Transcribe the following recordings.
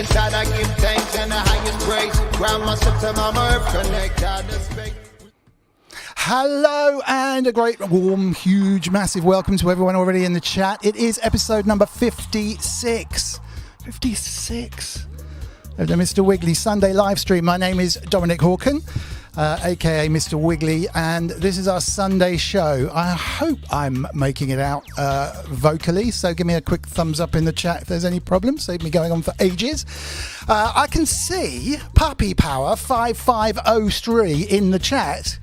inside I give thanks and the highest praise. Ground myself to my earth, connect out the space. Hello and a great, warm, huge, massive welcome to everyone already in the chat. It is episode number 56. 56 of the Mr. Wiggly Sunday live stream. My name is Dominic Hawken, aka Mr. Wiggly, and this is our Sunday show. I hope I'm making it out vocally, so give me a quick thumbs up in the chat if there's any problems. Save me going on for ages. I can see Puppy Power 5503 in the chat.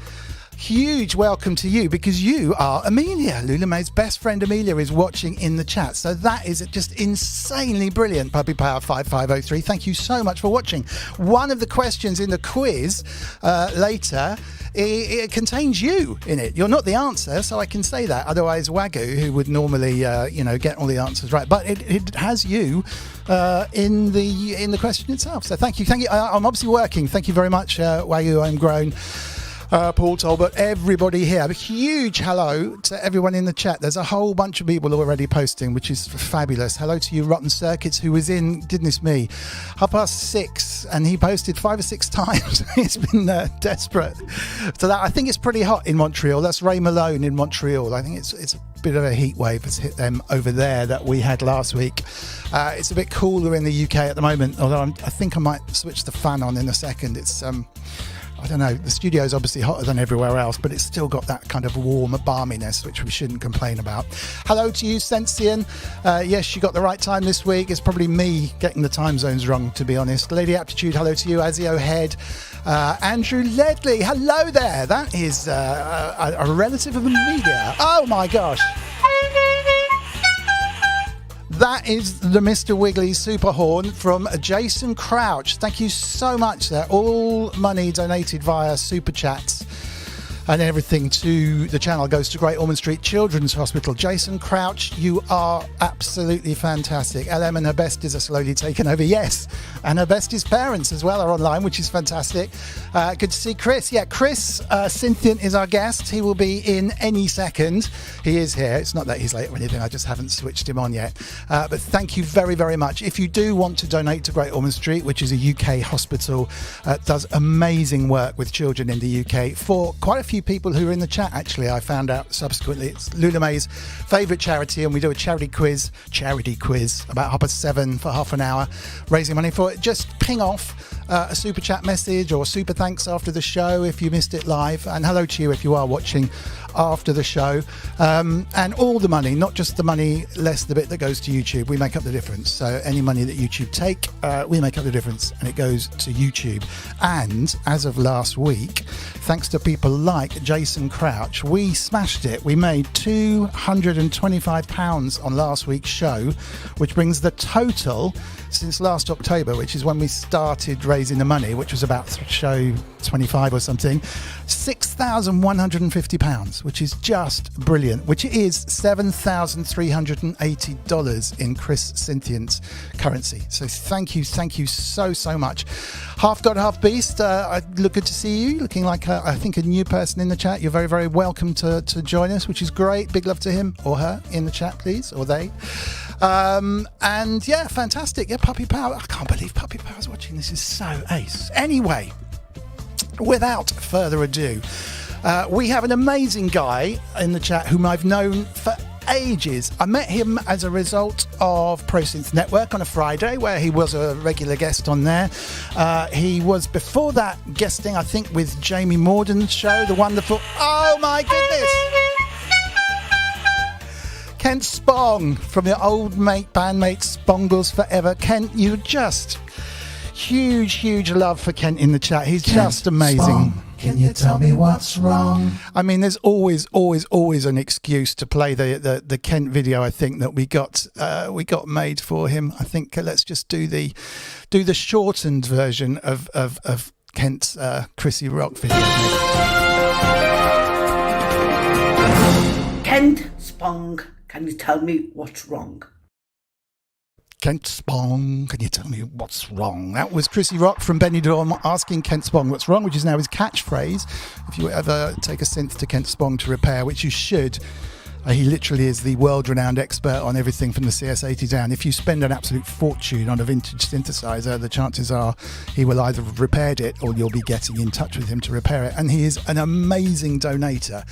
Huge welcome to you, because you are Amelia. Lula May's best friend Emilia is watching in the chat. So that is just insanely brilliant, Puppy Power 5503. Thank you so much for watching. One of the questions in the quiz later, it contains you in it. You're not the answer, so I can say that. Otherwise, Wagyu, who would normally get all the answers right, but it has you in the question itself. So thank you. I'm obviously working. Thank you very much, Wagyu. I'm grown. Paul Talbot, everybody here. A huge hello to everyone in the chat. There's a whole bunch of people already posting, which is fabulous. Hello to you, Rotten Circuits, who was in, goodness me, 6:30, and he posted 5 or 6 times. He's been desperate. So that, I think it's pretty hot in Montreal. That's Ray Malone in Montreal. I think it's a bit of a heat wave has hit them over there that we had last week. It's a bit cooler in the UK at the moment, although I think I might switch the fan on in a second. It's I don't know, the studio's obviously hotter than everywhere else, but it's still got that kind of warm balminess, which we shouldn't complain about. Hello to you, Synthient. Yes, you got the right time this week. It's probably me getting the time zones wrong, to be honest. Lady Aptitude, hello to you. Azio Head. Andrew Ledley, hello there. That is a relative of Amelia. Oh my gosh. That is the Mr. Wiggly Super Horn from Jason Crouch. Thank you so much there. All money donated via Super Chats and everything to the channel goes to Great Ormond Street Children's Hospital. Jason Crouch, you are absolutely fantastic. LM and her besties are slowly taking over. Yes, and her besties' parents as well are online, which is fantastic. Good to see Cryss. Yeah, Cryss Synthient is our guest. He will be in any second. He is here. It's not that he's late or anything. I just haven't switched him on yet. But thank you very, very much. If you do want to donate to Great Ormond Street, which is a UK hospital, does amazing work with children in the UK for quite a few people who are in the chat. Actually, I found out subsequently it's Lula May's favourite charity, and we do a charity quiz about 7:30 for half an hour, raising money for it. Just ping off a super chat message or super thanks after the show if you missed it live, and hello to you if you are watching after the show. And all the money, not just the money less the bit that goes to YouTube, we make up the difference. So any money that YouTube take, we make up the difference, and it goes to YouTube. And as of last week, thanks to people like Jason Crouch, we smashed it. We made £225 on last week's show, which brings the total since last October, which is when we started raising the money, which was about show 25 or something, £6,150, which is just brilliant, which is $7,380 in Cryss Synthient currency. So thank you so much. Half God, half beast, look good to see you, looking like I think a new person in the chat. You're very, very welcome to join us, which is great. Big love to him or her in the chat, please, or they. And yeah, fantastic. Yeah, Puppy Power. I can't believe Puppy Power's watching. This is so ace. Anyway, without further ado, we have an amazing guy in the chat whom I've known for ages. I met him as a result of Pro Synth Network on a Friday, where he was a regular guest on there. He was before that guesting, I think, with Jamie Morden's show, the wonderful, oh my goodness, Kent Spong from your old bandmate Spongles Forever. Kent, you just huge love for Kent in the chat. He's Kent, just amazing. Spong, can you tell me what's wrong? I mean, there's always an excuse to play the Kent video. I think that we got made for him. I think let's just do the shortened version of Kent's Cryssy Rock video. Kent Spong, can you tell me what's wrong? Kent Spong, can you tell me what's wrong? That was Cryssy Rock from Benidorm asking Kent Spong what's wrong, which is now his catchphrase. If you ever take a synth to Kent Spong to repair, which you should, He literally is the world-renowned expert on everything from the CS80 down. If you spend an absolute fortune on a vintage synthesizer, the chances are he will either have repaired it or you'll be getting in touch with him to repair it. And he is an amazing donator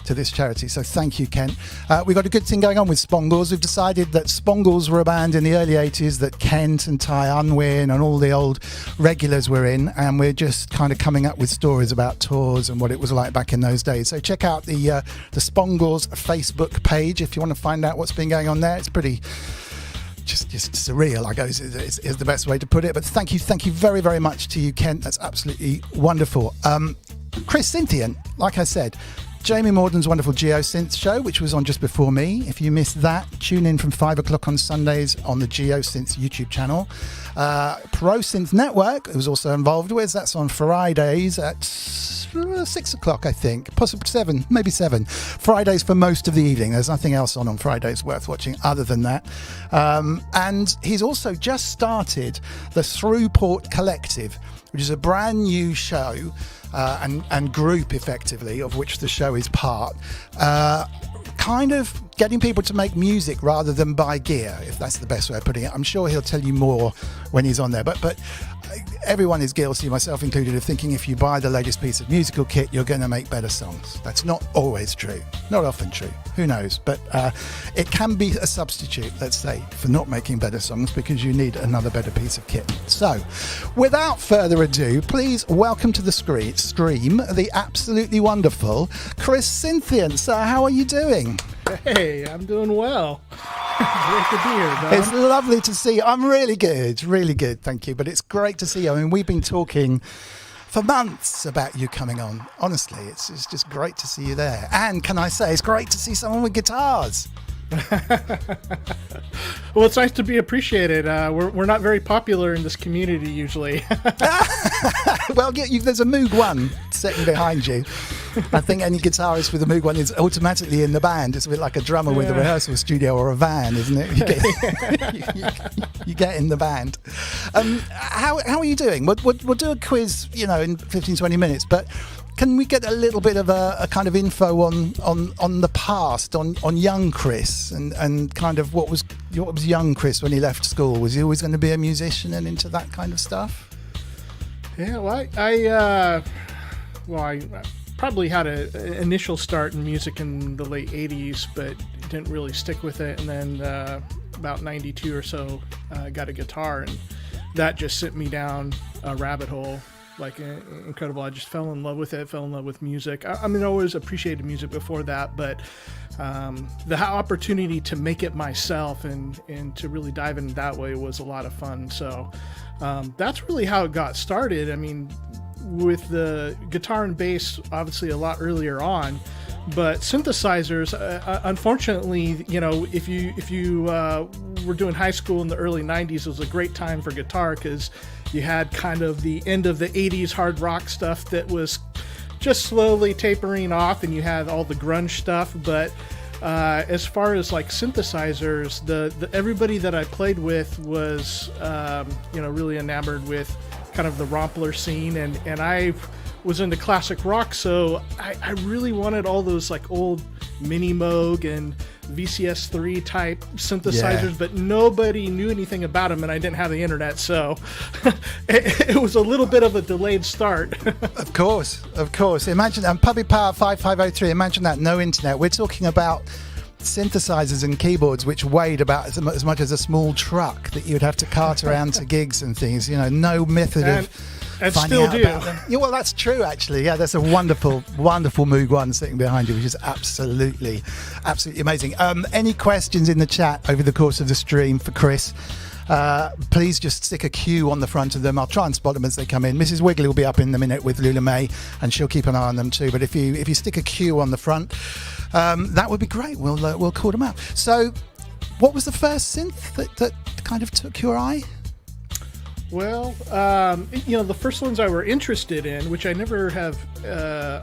to this charity, so thank you, Kent. We've got a good thing going on with Spongles. We've decided that Spongles were a band in the early 80s that Kent and Ty Unwin and all the old regulars were in, and we're just kind of coming up with stories about tours and what it was like back in those days. So check out the Spongles Facebook page if you want to find out what's been going on there. It's pretty just surreal, I guess, is the best way to put it. But thank you very, very much to you, Kent. That's absolutely wonderful. Cryss Synthient, like I said, Jamie Morden's wonderful GeoSynths show, which was on just before me. If you missed that, tune in from 5 o'clock on Sundays on the GeoSynths YouTube channel. Pro Synth Network, it was also involved with. That's on Fridays at 6 o'clock, I think. Possibly 7, maybe 7. Fridays for most of the evening. There's nothing else on Fridays worth watching other than that. And he's also just started the Thru Port Collective, which is a brand new show and group, effectively, of which the show is part, kind of getting people to make music rather than buy gear, if that's the best way of putting it. I'm sure he'll tell you more when he's on there, but everyone is guilty, myself included, of thinking if you buy the latest piece of musical kit, you're going to make better songs. That's not always true, not often true, who knows, but it can be a substitute, let's say, for not making better songs, because you need another better piece of kit. So without further ado, please welcome to the stream the absolutely wonderful Cryss Synthient. So how are you doing? Hey, I'm doing well. Great to be here, Don. It's lovely to see you. I'm really good, thank you. But it's great to see you. I mean, we've been talking for months about you coming on. Honestly, it's just great to see you there. And can I say, it's great to see someone with guitars. Well, it's nice to be appreciated. We're not very popular in this community usually. Well, there's a Moog 1 sitting behind you. I think any guitarist with a Moog 1 is automatically in the band. It's a bit like a drummer with a rehearsal studio or a van, isn't it? You get in the band. How are you doing? We'll do a quiz, in 15-20 minutes, but can we get a little bit of a kind of info on the past, on young Cryss, and kind of what was young Cryss when he left school? Was he always going to be a musician and into that kind of stuff? Yeah, well, I probably had an initial start in music in the late 80s, but didn't really stick with it. And then about 92 or so, got a guitar, and that just sent me down a rabbit hole. Like incredible. I just fell in love with it, fell in love with music. I mean, I always appreciated music before that, but the opportunity to make it myself and to really dive in that way was a lot of fun. So that's really how it got started. I mean, with the guitar and bass, obviously a lot earlier on, but synthesizers, unfortunately, if you were doing high school in the early 90s, it was a great time for guitar because you had kind of the end of the 80s hard rock stuff that was just slowly tapering off, and you had all the grunge stuff. But as far as like synthesizers, the everybody that I played with was really enamored with kind of the rompler scene, and I was into classic rock, so I really wanted all those like old Mini Moog and VCS3 type synthesizers, but nobody knew anything about them, and I didn't have the internet, so it was a little bit of a delayed start. Of course. Imagine Public Power 5503. Imagine that, no internet. We're talking about synthesizers and keyboards which weighed about as much as a small truck that you'd have to cart around to gigs and things. No method of finding out about them. Yeah, well, that's true, actually. Yeah, there's a wonderful Moog 1 sitting behind you, which is absolutely amazing. Any questions in the chat over the course of the stream for Cryss? Please just stick a Q on the front of them. I'll try and spot them as they come in. Mrs. Wiggly will be up in a minute with Lula May, and she'll keep an eye on them too. But if you stick a Q on the front, that would be great. We'll call them out. So, what was the first synth that kind of took your eye? Well, the first ones I were interested in, which I never have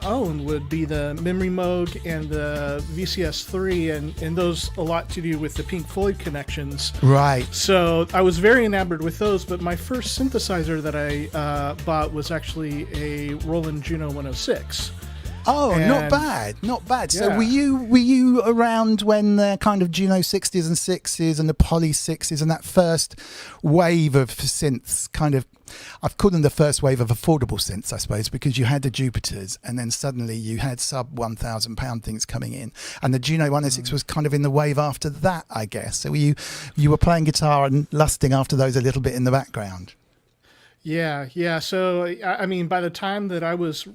owned, would be the Memory Moog and the VCS3, and those a lot to do with the Pink Floyd connections. Right. So I was very enamored with those, but my first synthesizer that I bought was actually a Roland Juno 106. Oh, not bad, not bad. So were you around when the kind of Juno 60s and 6s and the Poly 6s and that first wave of synths kind of, I've called them the first wave of affordable synths, I suppose, because you had the Jupiters and then suddenly you had sub £1,000 things coming in, and the Juno 106 was kind of in the wave after that, I guess. So you were playing guitar and lusting after those a little bit in the background. Yeah. So I mean, by the time that I was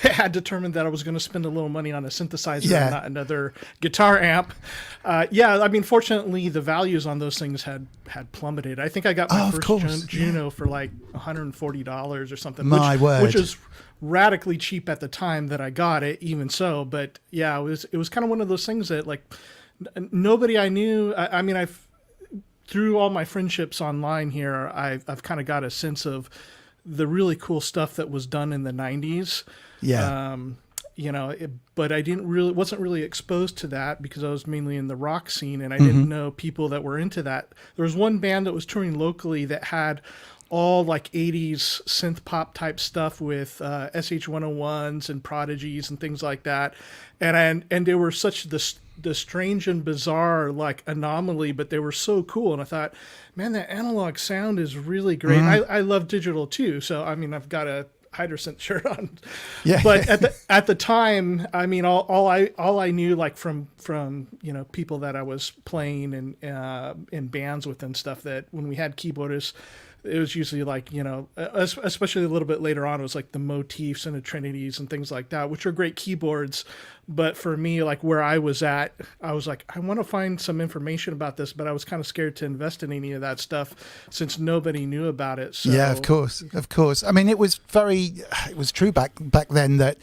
had determined that I was going to spend a little money on a synthesizer and not another guitar amp. I mean, fortunately, the values on those things had plummeted. I think I got my first Juno for like $140 or something, which is radically cheap at the time that I got it, even so. But yeah, it was kind of one of those things that like nobody I knew. I mean, through all my friendships online here, I've kind of got a sense of the really cool stuff that was done in the 90s. But I wasn't really exposed to that because I was mainly in the rock scene, and I didn't know people that were into that. There was one band that was touring locally that had all like 80s synth pop type stuff with SH-101s and Prodigies and things like that. And they were such the strange and bizarre like anomaly, but they were so cool. And I thought, man, that analog sound is really great. I love digital too. So, I mean, I've got a Hydrosynth shirt on, but at the time, I mean, all I knew like from people that I was playing and in bands with and stuff, that when we had keyboardists, it was usually like, especially a little bit later on, it was like the Motifs and the Trinities and things like that, which are great keyboards. But for me, like where I was at, I was like, I want to find some information about this, but I was kind of scared to invest in any of that stuff since nobody knew about it. So, yeah, of course. I mean, it was true back then that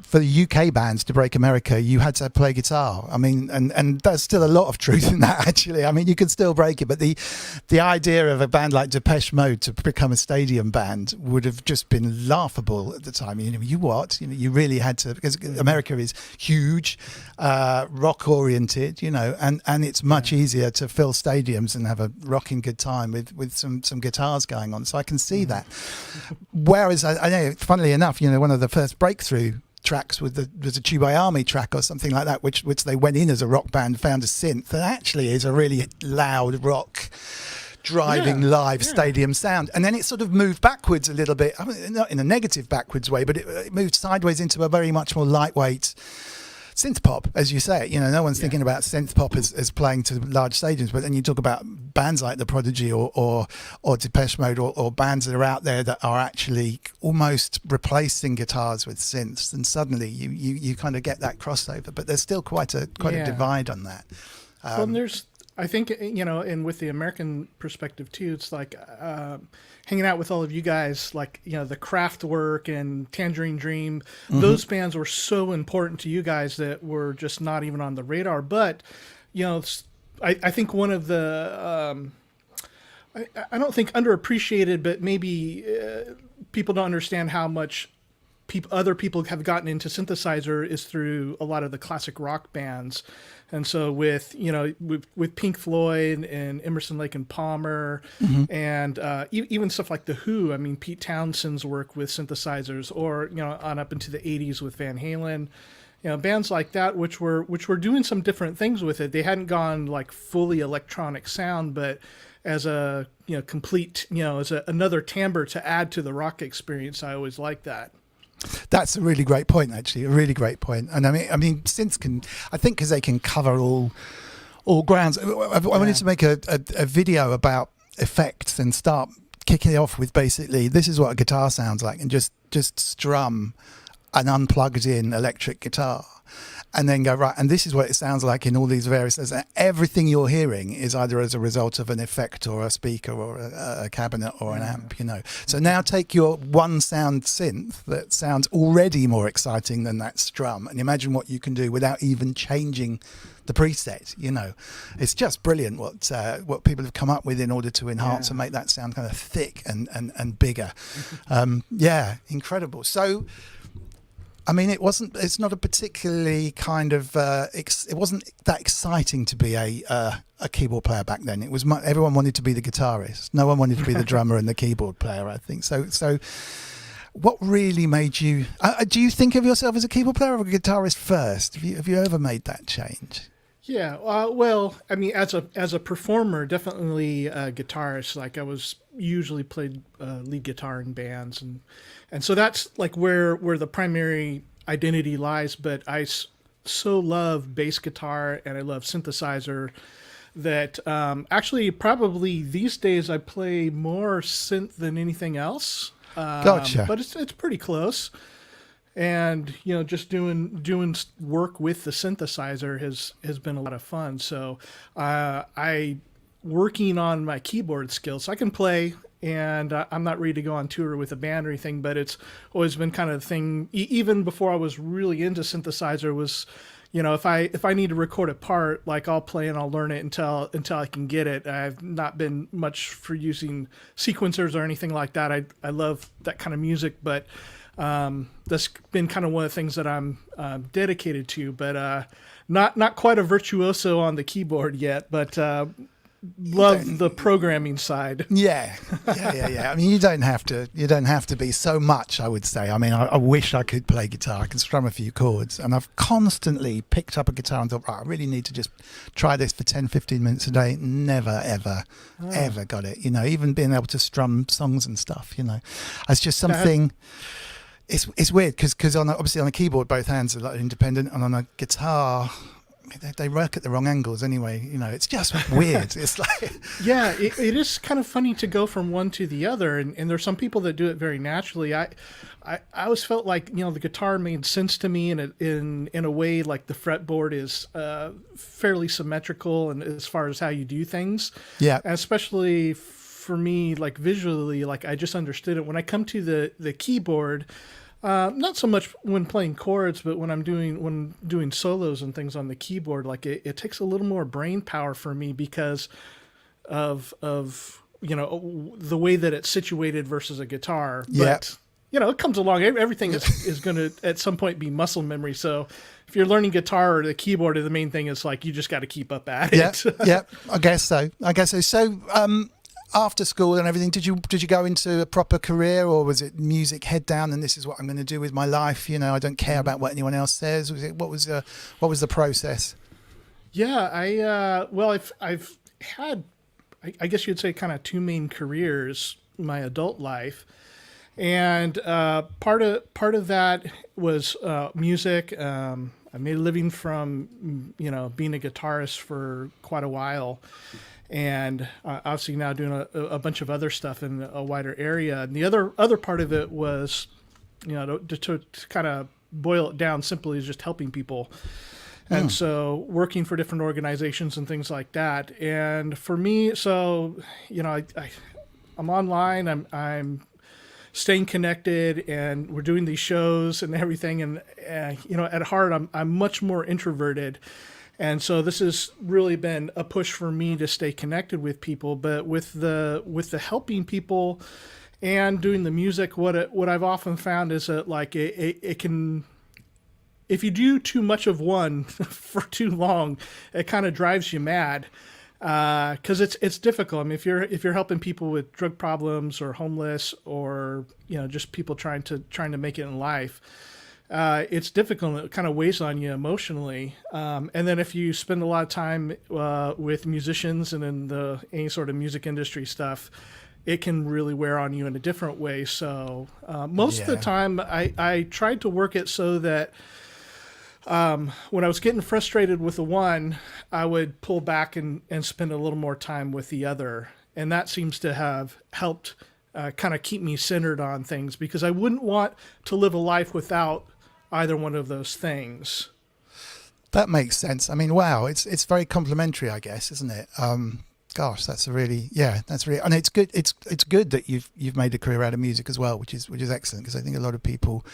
for the UK bands to break America, you had to play guitar. I mean, and there's still a lot of truth in that, actually. I mean, you could still break it, but the idea of a band like Depeche Mode to become a stadium band would have just been laughable at the time. You really had to, because America is huge, rock oriented, and it's much easier to fill stadiums and have a rocking good time with some guitars going on. So I can see that. Whereas I know, funnily enough, one of the first breakthrough tracks was a Tubai Army track or something like that, which they went in as a rock band, found a synth, and actually is a really loud rock driving live stadium sound. And then it sort of moved backwards a little bit, I mean, not in a negative backwards way, but it moved sideways into a very much more lightweight synth pop, as you say. No one's thinking about synth pop as playing to large stadiums, but then you talk about bands like The Prodigy or Depeche Mode or bands that are out there that are actually almost replacing guitars with synths, and suddenly you kind of get that crossover. But there's still quite a divide on that. Well, there's, I think, and with the American perspective too, it's like hanging out with all of you guys, like, the Kraftwerk and Tangerine Dream, those bands were so important to you guys that were just not even on the radar. But, I think one of the, I don't think underappreciated, but maybe people don't understand how much other people have gotten into synthesizer is through a lot of the classic rock bands. And so with Pink Floyd and Emerson, Lake and Palmer, and even stuff like The Who, I mean, Pete Townshend's work with synthesizers, or, on up into the 80s with Van Halen, bands like that, which were doing some different things with it. They hadn't gone like fully electronic sound, but as a, complete, as another timbre to add to the rock experience. I always like that. That's a really great point, actually. A really great point. And I mean, synths can, I think, because they can cover all grounds. I wanted to make a video about effects and start kicking it off with basically, this is what a guitar sounds like, and just strum an unplugged in electric guitar. And then go, right, and this is what it sounds like in all these various... Everything you're hearing is either as a result of an effect or a speaker or a cabinet or an amp, So now take your one sound synth that sounds already more exciting than that strum, and imagine what you can do without even changing the preset. It's just brilliant what people have come up with in order to enhance and make that sound kind of thick and bigger. Incredible. So... I mean, it's not a particularly kind of, it wasn't that exciting to be a keyboard player back then. It was everyone wanted to be the guitarist. No one wanted to be the drummer and the keyboard player, I think. So what really made you? Do you think of yourself as a keyboard player or a guitarist first? Have you ever made that change? Yeah, well, I mean, as a performer, definitely a guitarist. Like I was usually played lead guitar in bands, and so that's like where the primary identity lies. But so love bass guitar and I love synthesizer that actually probably these days I play more synth than anything else. Gotcha. But it's pretty close. And just doing work with the synthesizer has been a lot of fun. So I working on my keyboard skills. I can play, and I'm not ready to go on tour with a band or anything. But it's always been kind of the thing. Even before I was really into synthesizer, was if I need to record a part, like I'll play and I'll learn it until I can get it. I've not been much for using sequencers or anything like that. I love that kind of music, but that's been kind of one of the things that I'm dedicated to, but not quite a virtuoso on the keyboard yet, but love the programming side. Yeah. I mean, you don't have to be so much, I would say. I mean, I wish I could play guitar. I can strum a few chords, and I've constantly picked up a guitar and thought, right, I really need to just try this for 10, 15 minutes a day. Never, ever got it. Even being able to strum songs and stuff, it's just something. It's weird because obviously on a keyboard both hands are like independent, and on a guitar they work at the wrong angles anyway. It's just weird. It's like it is kind of funny to go from one to the other, and there's some people that do it very naturally. I always felt like the guitar made sense to me in a way, like the fretboard is fairly symmetrical, and as far as how you do things, and especially for me, like visually, like I just understood it when I come to the keyboard. Not so much when playing chords, but when doing solos and things on the keyboard, like it takes a little more brain power for me because of the way that it's situated versus a guitar. But it comes along. Everything is going to at some point be muscle memory. So if you're learning guitar or the keyboard, the main thing is like you just got to keep up at it. Yeah, I guess so. So after school and everything, did you go into a proper career, or was it music head down and this is what I'm going to do with my life? I don't care about what anyone else says. What was the process? Yeah, I've had, I guess you'd say, kind of two main careers in my adult life, and part of that was music. I made a living from being a guitarist for quite a while. And obviously now doing a bunch of other stuff in a wider area. And the other part of it was, to kind of boil it down simply, is just helping people. And so working for different organizations and things like that. And for me, so, I'm online, I'm staying connected, and we're doing these shows and everything. And, at heart, I'm much more introverted. And so this has really been a push for me to stay connected with people. But with the helping people and doing the music, what I've often found is that like it can, if you do too much of one for too long, it kind of drives you mad. Because it's difficult. I mean, if you're helping people with drug problems or homeless or just people trying to make it in life. It's difficult. It kind of weighs on you emotionally. And then if you spend a lot of time with musicians and in any sort of music industry stuff, it can really wear on you in a different way. So most of the time, I tried to work it so that when I was getting frustrated with the one, I would pull back and spend a little more time with the other. And that seems to have helped kind of keep me centered on things, because I wouldn't want to live a life without either one of those things. That makes sense. I mean, wow, it's very complimentary, I guess, isn't it? Gosh, that's really, and it's good. It's good that you've made a career out of music as well, which is excellent, because I think a lot of people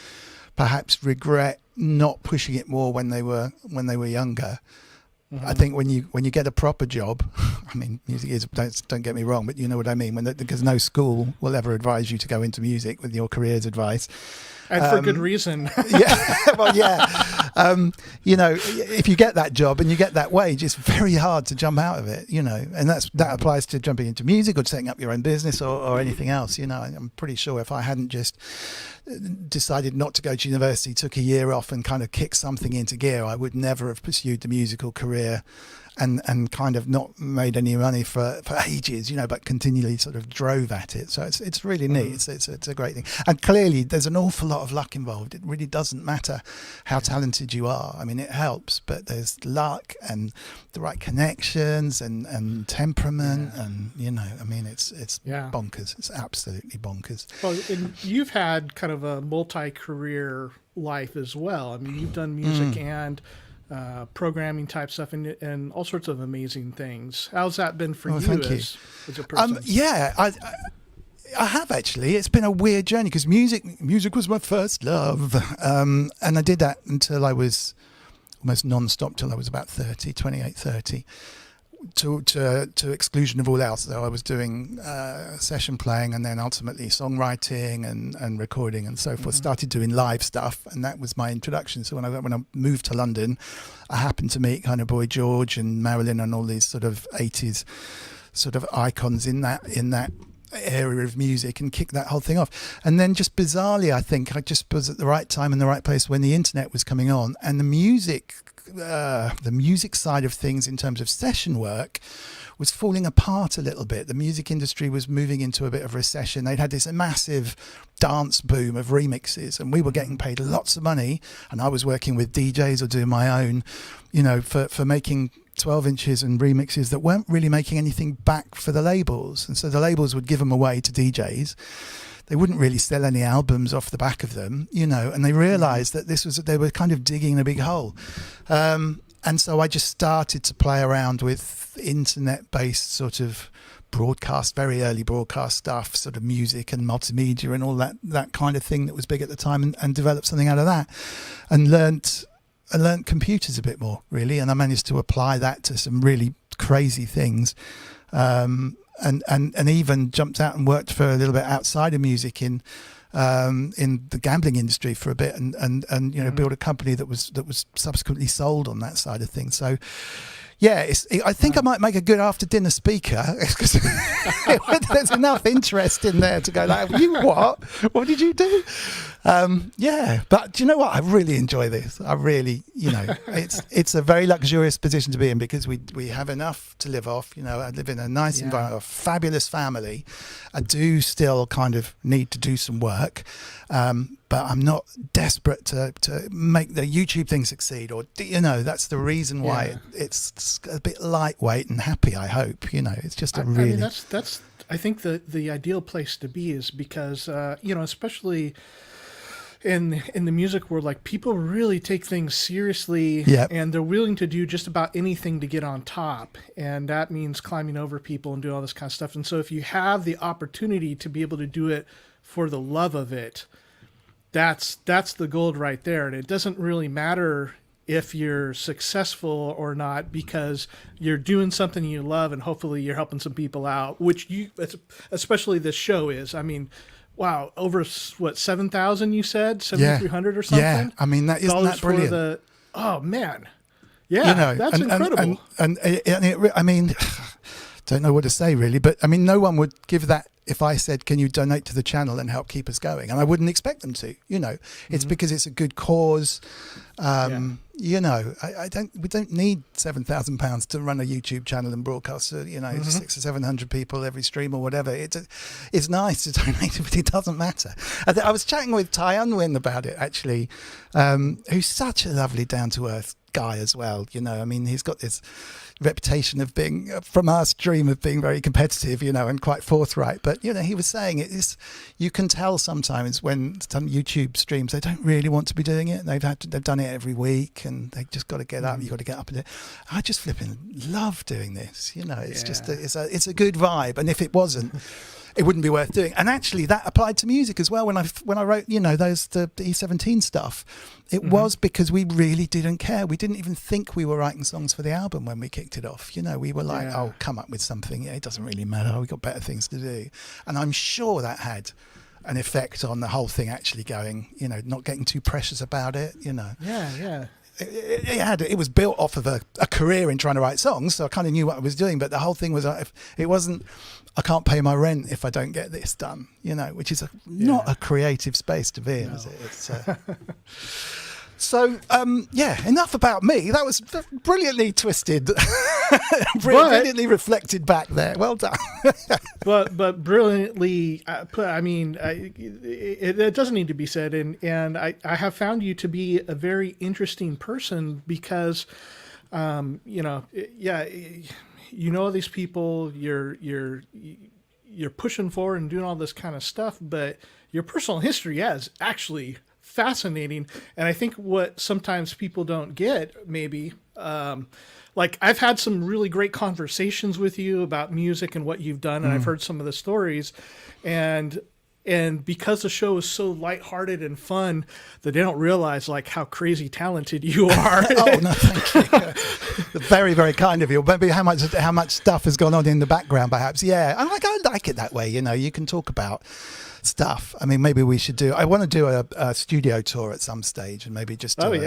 perhaps regret not pushing it more when they were younger. I think when you get a proper job, I mean, music is, don't get me wrong, but you know what I mean, because no school will ever advise you to go into music with your career's advice. And for good reason. You know, if you get that job and you get that wage, it's very hard to jump out of it, you know, and that applies to jumping into music or setting up your own business or anything else. You know, I'm pretty sure if I hadn't just decided not to go to university, took a year off and kind of kicked something into gear, I would never have pursued the musical career and kind of not made any money for ages, you know, but continually sort of drove at it. So it's really neat. It's a great thing. And clearly there's an awful lot of luck involved. It really doesn't matter how talented you are. I mean, it helps, but there's luck and the right connections and temperament and, you know, I mean, it's bonkers. It's absolutely bonkers. Well, and you've had kind of a multi-career life as well. I mean, you've done music and programming type stuff and all sorts of amazing things. How's that been for you as a person? Yeah, I have actually. It's been a weird journey because music was my first love, and I did that until I was almost non-stop till I was about 28, 30. To exclusion of all else. So I was doing session playing and then ultimately songwriting and recording and so forth. Started doing live stuff, and that was my introduction. So when I moved to London, I happened to meet kind of Boy George and Marilyn and all these sort of 80s sort of icons in that area of music and kicked that whole thing off. And then just bizarrely, I think I just was at the right time in the right place when the internet was coming on, and the music side of things in terms of session work was falling apart a little bit. The music industry was moving into a bit of recession. They'd had this massive dance boom of remixes, and we were getting paid lots of money, and I was working with DJs or doing my own, you know, for making 12 inches and remixes that weren't really making anything back for the labels. And so the labels would give them away to DJs. They wouldn't really sell any albums off the back of them, you know, and they realized that they were kind of digging a big hole. And so I just started to play around with internet-based sort of very early broadcast stuff, sort of music and multimedia and all that kind of thing that was big at the time, and developed something out of that, and learnt computers a bit more, really. And I managed to apply that to some really crazy things. And even jumped out and worked for a little bit outside of music in the gambling industry for a bit, and you know, built a company that was subsequently sold on that side of things. So yeah, I think I might make a good after dinner speaker because there's enough interest in there to go like, you what did you do? Yeah, but do you know what? I really enjoy this. I really, you know, it's a very luxurious position to be in because we have enough to live off. You know, I live in a nice environment, a fabulous family. I do still kind of need to do some work, but I'm not desperate to make the YouTube thing succeed, or, you know, that's the reason why it's a bit lightweight and happy, I hope. You know, it's just I mean, that's I think the ideal place to be is because, you know, especially in the music world, like, people really take things seriously, and they're willing to do just about anything to get on top, and that means climbing over people and do all this kind of stuff. And so if you have the opportunity to be able to do it for the love of it, that's the gold right there. And it doesn't really matter if you're successful or not, because you're doing something you love, and hopefully you're helping some people out, which especially this show is. I mean, wow, over 7,000 you said, 7,300 or something. Yeah, I mean, isn't that brilliant? Oh man, yeah, you know, that's incredible. And I mean, don't know what to say really, but I mean, no one would give that if I said, can you donate to the channel and help keep us going? And I wouldn't expect them to, you know. It's because it's a good cause. You know, we don't need £7,000 to run a YouTube channel and broadcast to, you know, 600 or 700 people every stream or whatever. It's nice to donate, but it doesn't matter. I was chatting with Ty Unwin about it, actually, who's such a lovely, down-to-earth guy as well. You know, I mean, he's got this reputation of being, from our stream, of being very competitive, you know, and quite forthright. But, you know, he was saying you can tell sometimes when some YouTube streams, they don't really want to be doing it. They've done it every week, and they just got to get up. You've got to get up and do it. I just flipping love doing this. You know, it's just it's a good vibe. And if it wasn't, it wouldn't be worth doing. And actually, that applied to music as well. When I wrote, you know, the E17 stuff, it was because we really didn't care. We didn't even think we were writing songs for the album when we kicked it off. You know, we were like, oh, come up with something. Yeah, it doesn't really matter. We've got better things to do. And I'm sure that had an effect on the whole thing actually going, you know, not getting too precious about it, you know. Yeah. it was built off of a career in trying to write songs, so I kind of knew what I was doing. But the whole thing was, it wasn't, I can't pay my rent if I don't get this done, which is not a creative space to be in, is it? It's, So, enough about me. That was brilliantly twisted, brilliantly reflected back there. Well done. but brilliantly put. I mean, it doesn't need to be said. And I have found you to be a very interesting person because, these people. You're pushing forward and doing all this kind of stuff, but your personal history is actually fascinating. And I think what sometimes people don't get, maybe, like I've had some really great conversations with you about music and what you've done, and I've heard some of the stories, and because the show is so lighthearted and fun, that they don't realize like how crazy talented you are. Oh no, thank you. Very, very kind of you. Maybe how much stuff has gone on in the background, perhaps. Yeah, I like it that way. You can talk about stuff. I mean, maybe we should I want to do a studio tour at some stage, and maybe just do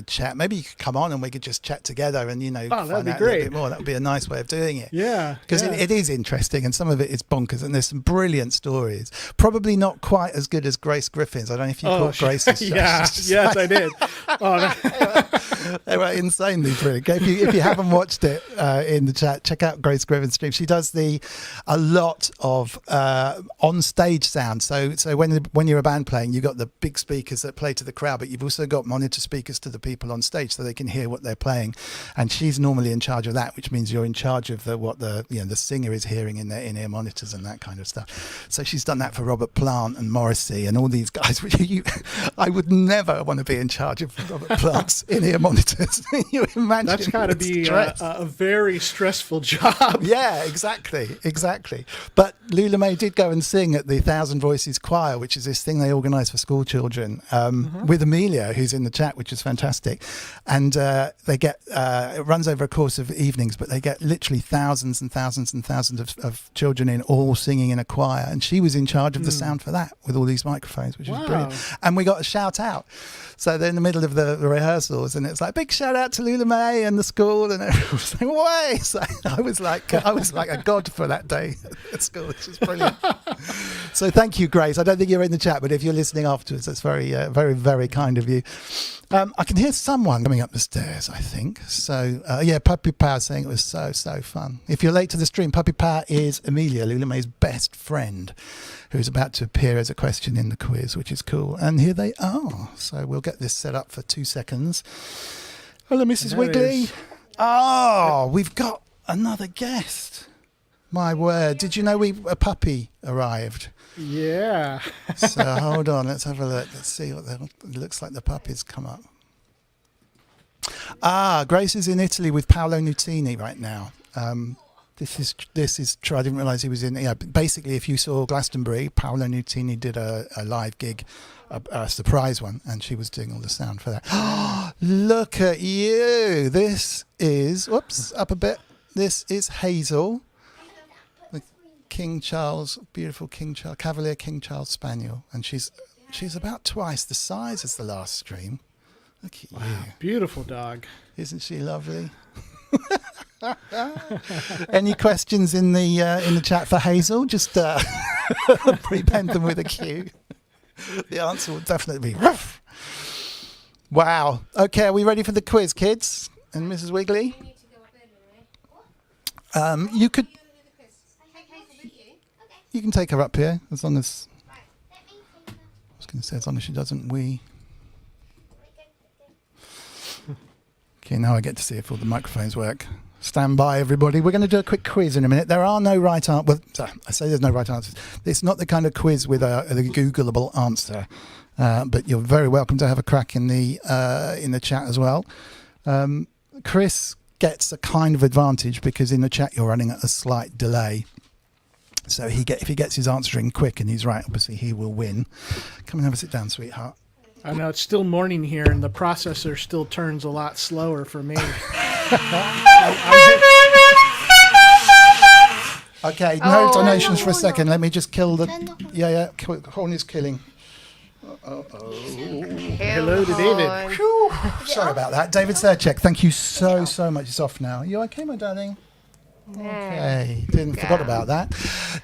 chat. Maybe you could come on and we could just chat together and find out that'd be a great. little bit more. That would be a nice way of doing it. Yeah, because it is interesting, and some of it is bonkers, and there's some brilliant stories. Probably not quite as good as Grace Griffin's. I don't know if you caught Grace's show. Yes, I did. They were insanely brilliant. If you haven't watched it in the chat, check out Grace Griffin's stream. She does a lot of on stage sound. So when you're a band playing, you've got the big speakers that play to the crowd, but you've also got monitor speakers to the people on stage so they can hear what they're playing. And she's normally in charge of that, which means you're in charge of what the singer is hearing in their in-ear monitors and that kind of stuff. So she's done that for Robert Plant and Morrissey and all these guys. I would never want to be in charge of Robert Plant's in-ear monitors. You imagine that's got to be a very stressful job. Yeah, exactly. But Lula May did go and sing at the Thousand Voices Choir, which is this thing they organise for school children, with Amelia, who's in the chat, which is fantastic. And they get it runs over a course of evenings, but they get literally thousands and thousands and thousands of children in, all singing in a choir. And she was in charge of the sound for that with all these microphones, which was brilliant. And we got a shout out. So they're in the middle of the rehearsals, and it's like, big shout out to Lula May and the school, and everyone was saying, "Way!" So I was like a god for that day at school, which is brilliant. So thank you, Grace. I don't think you're in the chat, but if you're listening afterwards, that's very, very, very kind of you. I can hear someone coming up the stairs, I think. So, Puppy Power saying it was so fun. If you're late to the stream, Puppy Power is Emilia, Lula May's best friend, who's about to appear as a question in the quiz, which is cool. And here they are. So we'll get this set up for 2 seconds. Hello, Mrs. Wiggly. Oh, we've got another guest. My word. Did you know a puppy arrived? Yeah. So hold on, let's have a look. Let's see what it looks like. The puppy's come up. Grace is in Italy with Paolo Nutini right now. This is true. I didn't realise he was in. Yeah, basically, if you saw Glastonbury, Paolo Nutini did a live gig, a surprise one, and she was doing all the sound for that. Look at you! This is up a bit. This is Hazel, the King Charles, beautiful Cavalier King Charles Spaniel, and she's about twice the size as the last stream. Look at you! Beautiful dog. Isn't she lovely? Any questions in the chat for Hazel? Just prepend them with a Q. The answer will definitely be ruff. Wow. Okay, are we ready for the quiz, kids? And Mrs. Wiggly? You could. You can take her up here as long as. I was going to say as long as she doesn't wee. Okay, now I get to see if all the microphones work. Stand by, everybody. We're going to do a quick quiz in a minute. There are no right answers. Well, I say there's no right answers. It's not the kind of quiz with a Googleable answer, but you're very welcome to have a crack in the chat as well. Chris gets a kind of advantage because in the chat you're running at a slight delay. So if he gets his answer in quick and he's right, obviously he will win. Come and have a sit down, sweetheart. I know it's still morning here, and the processor still turns a lot slower for me. Okay, no donations for a second. Let me just kill the... Yeah, horn is killing. Hello to David. Whew. Sorry about that. David Serchek, thank you so much. It's off now. You okay, my darling? Okay, forgot about that.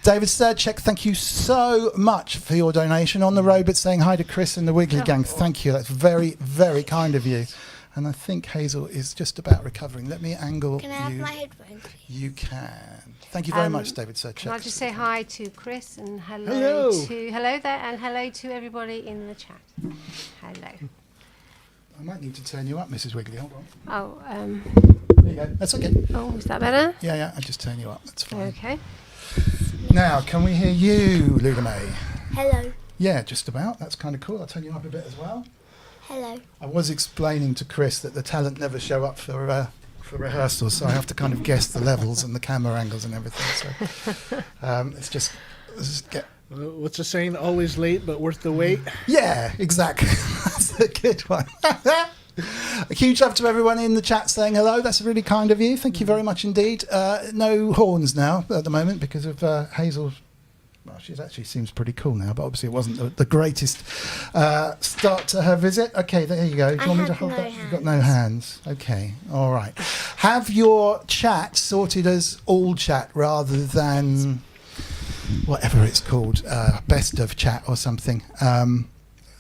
David Serchek, thank you so much for your donation on the road, but saying hi to Cryss and the Wiggly gang. Thank you. That's very, very kind of you. And I think Hazel is just about recovering. Let me angle you. Can I have my headphones? You can. Thank you very much, David Serchek. Can I just say hi to Cryss and hello there, and hello to everybody in the chat. Hello. I might need to turn you up, Mrs. Wiggly. Hold on. Oh, There you go. That's okay. oh, is that better? Yeah, I'll just turn you up. That's fine. Okay. Now, can we hear you, Lula May? Hello. Yeah, just about. That's kind of cool. I'll turn you up a bit as well. Hello. I was explaining to Cryss that the talent never show up for rehearsals, so I have to kind of guess the levels and the camera angles and everything. So let's just get. What's the saying? Always late, but worth the wait. Yeah, exactly. That's a good one. A huge love to everyone in the chat saying hello. That's really kind of you. Thank you very much indeed. No horns now at the moment because of Hazel. Well, she actually seems pretty cool now, but obviously it wasn't the greatest start to her visit. Okay, there you go. Do you want me to hold that? You've got no hands. Okay, all right. Have your chat sorted as all chat rather than whatever it's called, best of chat or something.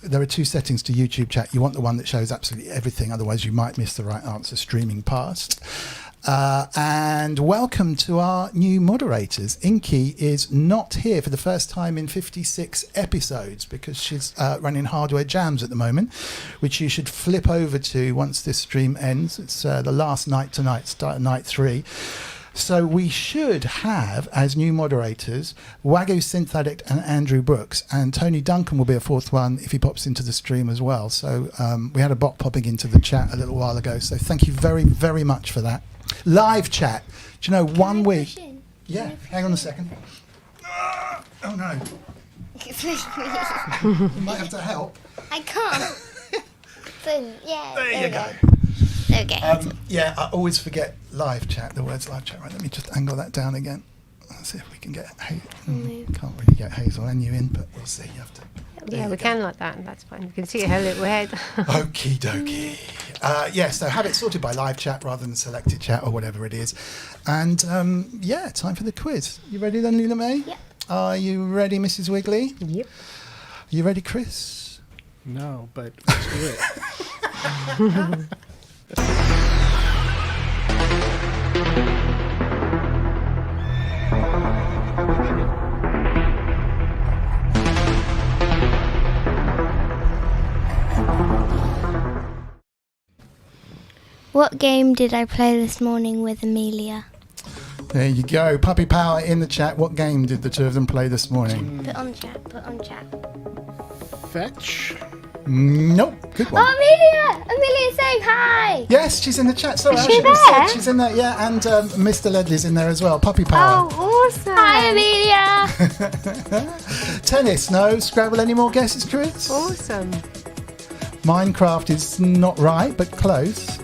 There are two settings to YouTube chat. You want the one that shows absolutely everything, otherwise you might miss the right answer streaming past. And welcome to our new moderators. Inky is not here for the first time in 56 episodes because she's running hardware jams at the moment, which you should flip over to once this stream ends. It's the last night tonight, start at night 3. So we should have, as new moderators, Wagyu Synth Addict and Andrew Brooks, and Tony Duncan will be a fourth one if he pops into the stream as well. So we had a bot popping into the chat a little while ago, so thank you very, very much for that. Live chat. Do you know, 1 week... Yeah, hang on a second. Oh no. You might have to help. I can't. Boom. Yeah. There you go. Okay. Yeah, I always forget live chat, the words live chat. Right, let me just angle that down again. Let's see if we can get can't really get Hazel and you in, but we'll see. You have to. Yeah, we can like that, and that's fine. You can see her little head. Okie dokie. Yeah, so have it sorted by live chat rather than selected chat or whatever it is. And yeah, time for the quiz. You ready then, Lula May? Yep. Are you ready, Mrs. Wiggly? Yep. You ready, Cryss? No, but let's do it. What game did I play this morning with Amelia? There you go. Puppy Power in the chat. What game did the two of them play this morning? Put on chat. Put on chat. Fetch. Nope. Good one. Oh, Amelia! Amelia's saying hi! Yes, she's in the chat. Sorry, Is I she should have said there? she's in there. Yeah, and Mr. Ledley's in there as well. Puppy Power. Oh, awesome. Hi, Amelia! Tennis, no. Scrabble, any more guesses, Cryss? Awesome. Minecraft is not right, but close.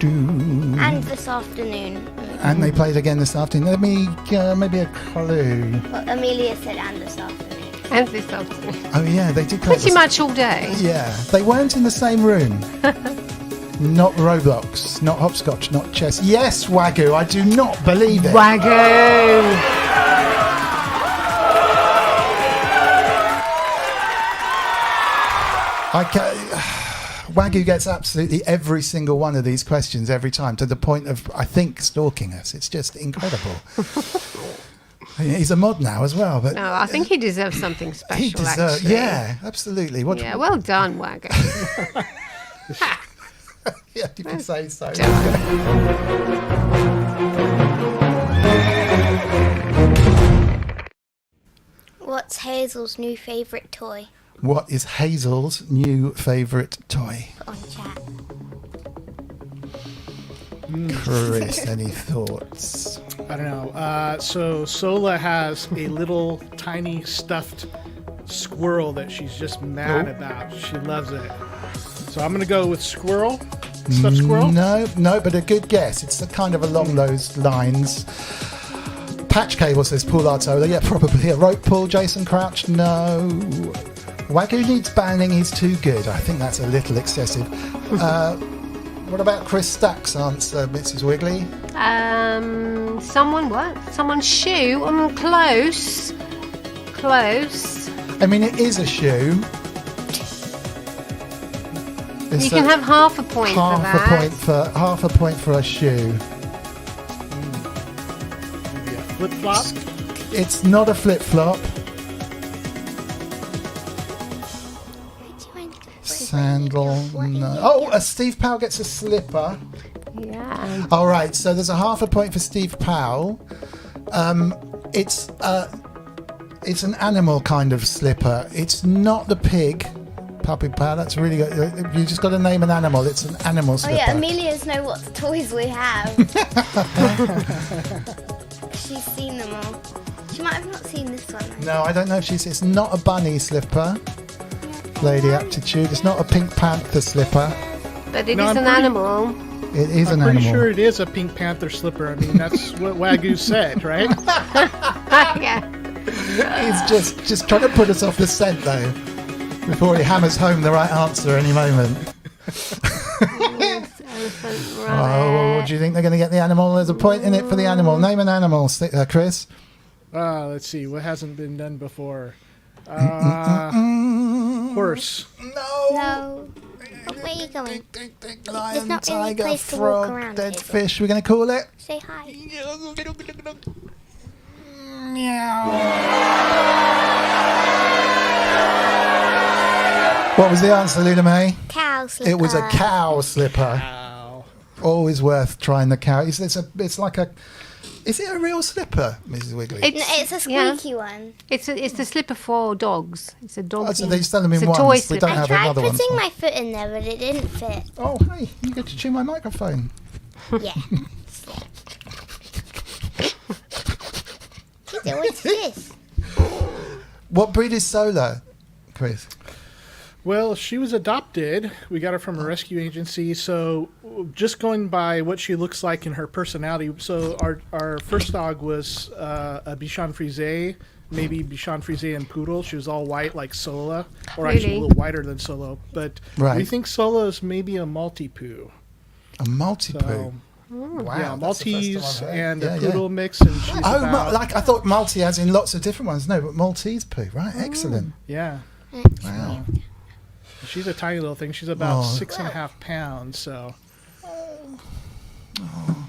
And this afternoon. And they played again this afternoon. Let me maybe a clue. Well, Amelia said and this afternoon. And this afternoon. Oh yeah, they did play. Pretty much all day. Yeah, they weren't in the same room. Not Roblox, not hopscotch, not chess. Yes, Wagyu, I do not believe it. Wagyu. Wagyu gets absolutely every single one of these questions every time, to the point of, I think, stalking us. It's just incredible. He's a mod now as well, but No, I think he deserves something special, he deserves. actually. Yeah, absolutely. What? Yeah, well done, Wagyu. Yeah, you can say so. What's Hazel's new favourite toy? What is Hazel's new favourite toy? Put on chat. Cryss, any thoughts? I don't know. So Sola has a little tiny stuffed squirrel that she's just mad about. She loves it. So I'm going to go with squirrel. Stuffed squirrel? No, but a good guess. It's kind of along those lines. Patch cable, says Paul Artola. Yeah, probably. A rope pull, Jason Crouch. No. Wagyu needs banning. He's too good. I think that's a little excessive. What about Chris Stack's answer, Mrs. Wiggly? Someone's shoe. Close. Close. I mean, it is a shoe. You can have half a point for that. Half a point for a shoe. Maybe a flip flop. It's not a flip flop. Sandal. No. Oh, a Steve Powell gets a slipper. Yeah. All right, so there's a half a point for Steve Powell. It's an animal kind of slipper. It's not the pig. Puppy Power, that's really good. You just got to name an animal. It's an animal slipper. Oh yeah, Amelia's know what toys we have. She's seen them all. She might have not seen this one. No, I don't know if it's not a bunny slipper. Lady Aptitude. It's not a Pink Panther slipper. But it is an animal. It is an I'm animal. pretty sure it is a Pink Panther slipper. I mean, that's what Wagyu said, right? Yeah. He's just trying to put us off the scent, though, before he hammers home the right answer any moment. Oh, do you think they're going to get the animal? There's a point in it for the animal. Name an animal, Chris. Let's see. What hasn't been done before? Horse. No. Oh, where are you going? Lion, not really a tiger, place to walk frog, around, dead Hazel. fish. We're going to call it? Say hi. What was the answer, Lula May? Cow slipper. It was a cow slipper. Ow. Always worth trying the cow. It's like a... Is it a real slipper, Mrs. Wiggly? It's a squeaky one. It's the slipper for dogs. It's a dog. Oh, so they sell them in it's a ones. toy We slipper. don't I have tried another one. putting my foot in there, but it didn't fit. Oh, hey, you get to chew my microphone. Yeah. What's this? What breed is Sola, Chris? Well, she was adopted. We got her from a rescue agency. So just going by what she looks like and her personality. So our first dog was a Bichon Frise, maybe Bichon Frise and Poodle. She was all white like Sola, or actually a little whiter than Solo. But we think Sola is maybe a Maltipoo. A Maltipoo? So, wow. Yeah, Maltese and Yeah, a Poodle mix. And she's like I thought multi as in lots of different ones. No, but Maltese poo. Right, excellent. Yeah. Wow. She's a tiny little thing. She's about 6.5 pounds. So.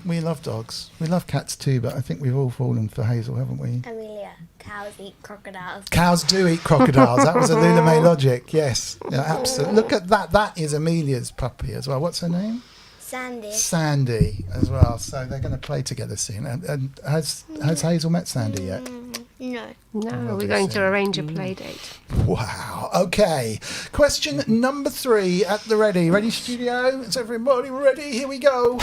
We love dogs. We love cats too, but I think we've all fallen for Hazel, haven't we? Amelia, cows eat crocodiles. Cows do eat crocodiles. That was a Lula May logic. Yes, yeah, absolutely. Look at that. That is Amelia's puppy as well. What's her name? Sandy. Sandy as well. So they're going to play together soon. And has Hazel met Sandy yet? No. No, we're going to arrange a play date. Wow. Okay. Question number 3 at the ready. Ready, studio? Is everybody ready? Here we go.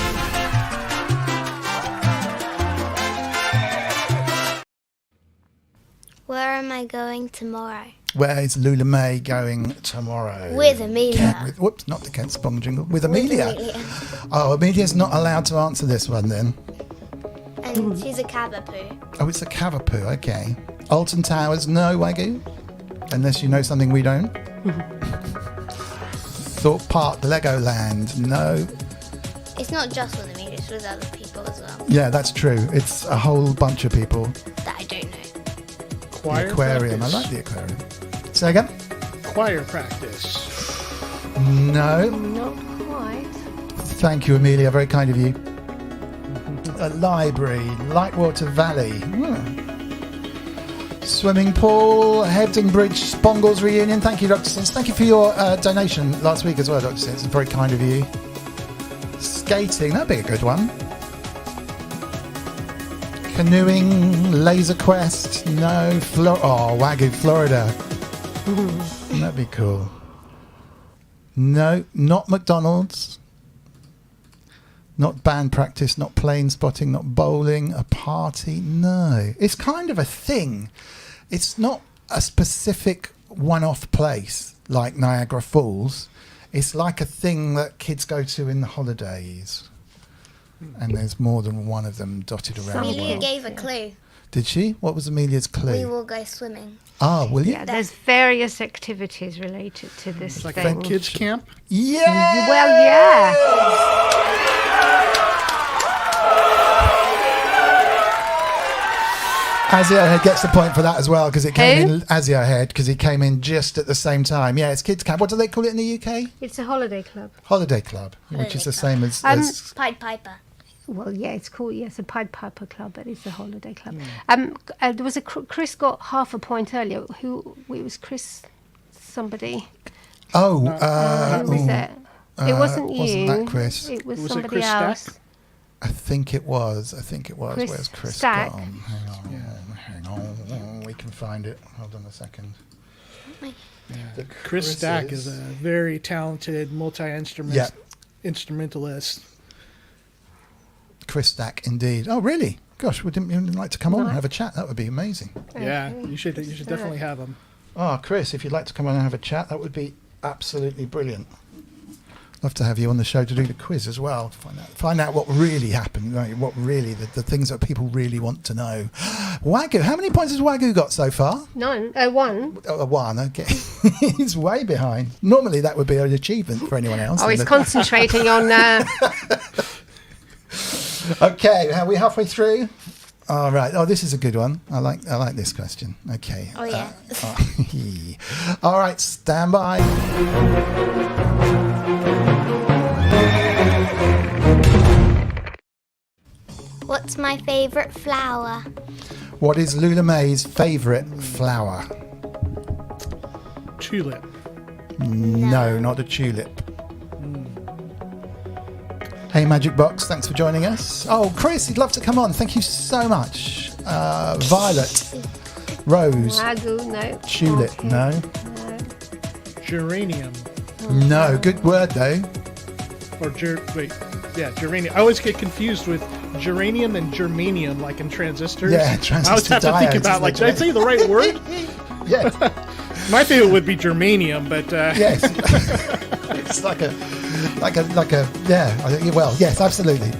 Where am I going tomorrow? Where is Lula May going tomorrow? With Amelia. Whoops, not the Kent Spong jingle. With Amelia. Oh, Amelia's not allowed to answer this one then. And she's a cavapoo. Oh, it's a cavapoo. Okay. Alton Towers, no, Wagyu? Unless you know something we don't. Thorpe Park, Legoland, no. It's not just with Amelia, it's with other people as well. Yeah, that's true. It's a whole bunch of people. That I don't know. Choir The aquarium. practice. I like the aquarium. Say again? Choir practice. No. Not quite. Thank you, Amelia. Very kind of you. A library, Lightwater Valley. Swimming pool, Hebden Bridge, Spongles reunion. Thank you, Dr. Synths. Thank you for your donation last week as well, Dr. Synths. It's very kind of you. Skating, that'd be a good one. Canoeing, Laser Quest, no. Wagyu, Florida. That'd be cool. No, not McDonald's. Not band practice, not plane spotting, not bowling, a party. No. It's kind of a thing. It's not a specific one-off place like Niagara Falls. It's like a thing that kids go to in the holidays. and there's more than one of them dotted around the Amelia world. gave a clue. Did she? What was Amelia's clue? We will go swimming. Ah, will you? Yeah, there's various activities related to this It's like thing. a kids camp. Yeah! Well, yeah. Azio gets the point for that as well because it came Who? in Azio Head because he came in just at the same time. Yeah, it's kids camp. What do they call it in the UK? It's a holiday club. Holiday club, which is the same as Pied Piper. Well, yeah, it's called, yes, a Pied Piper club, but it's a holiday club. There was Chris got half a point earlier. Who it was? Chris somebody. who Who was it? It wasn't you. wasn't that Chris? It was Was it somebody Chris else. Stack? I think it was. Chris Where's Chris Stack. gone? Hang on. We can find it. Hold on a second. The Chris Stack is a very talented multi-instrumentalist. Chris Stack, indeed. Oh, really? Gosh, wouldn't you like to come on and have a chat? That would be amazing. Yeah, you should definitely have him. Oh, Chris, if you'd like to come on and have a chat, that would be absolutely brilliant. Love to have you on the show to do the quiz as well. Find out what really happened, right? What really the things that people really want to know. Wagyu, how many points has Wagyu got so far? One. One. Okay, he's way behind. Normally that would be an achievement for anyone else. Oh, he's concentrating on. Okay, are we halfway through? All right. Oh, this is a good one. I like this question. Okay. Oh, yeah. All right, stand by. What's my favourite flower? What is Lula May's favourite flower? Tulip. No, not a tulip. Hey, Magic Box, thanks for joining us. Oh, Chris, you'd love to come on. Thank you so much. Violet, Rose, Wagyu, no. tulip, Okay. no. Geranium. No, good word though. Or geranium. I always get confused with geranium and germanium, like in transistors. Yeah, I always have to think diodes, about, like, isn't did I say the right word? Yeah, My favorite would be germanium, but yes. It's like a, yeah. Well, yes, absolutely.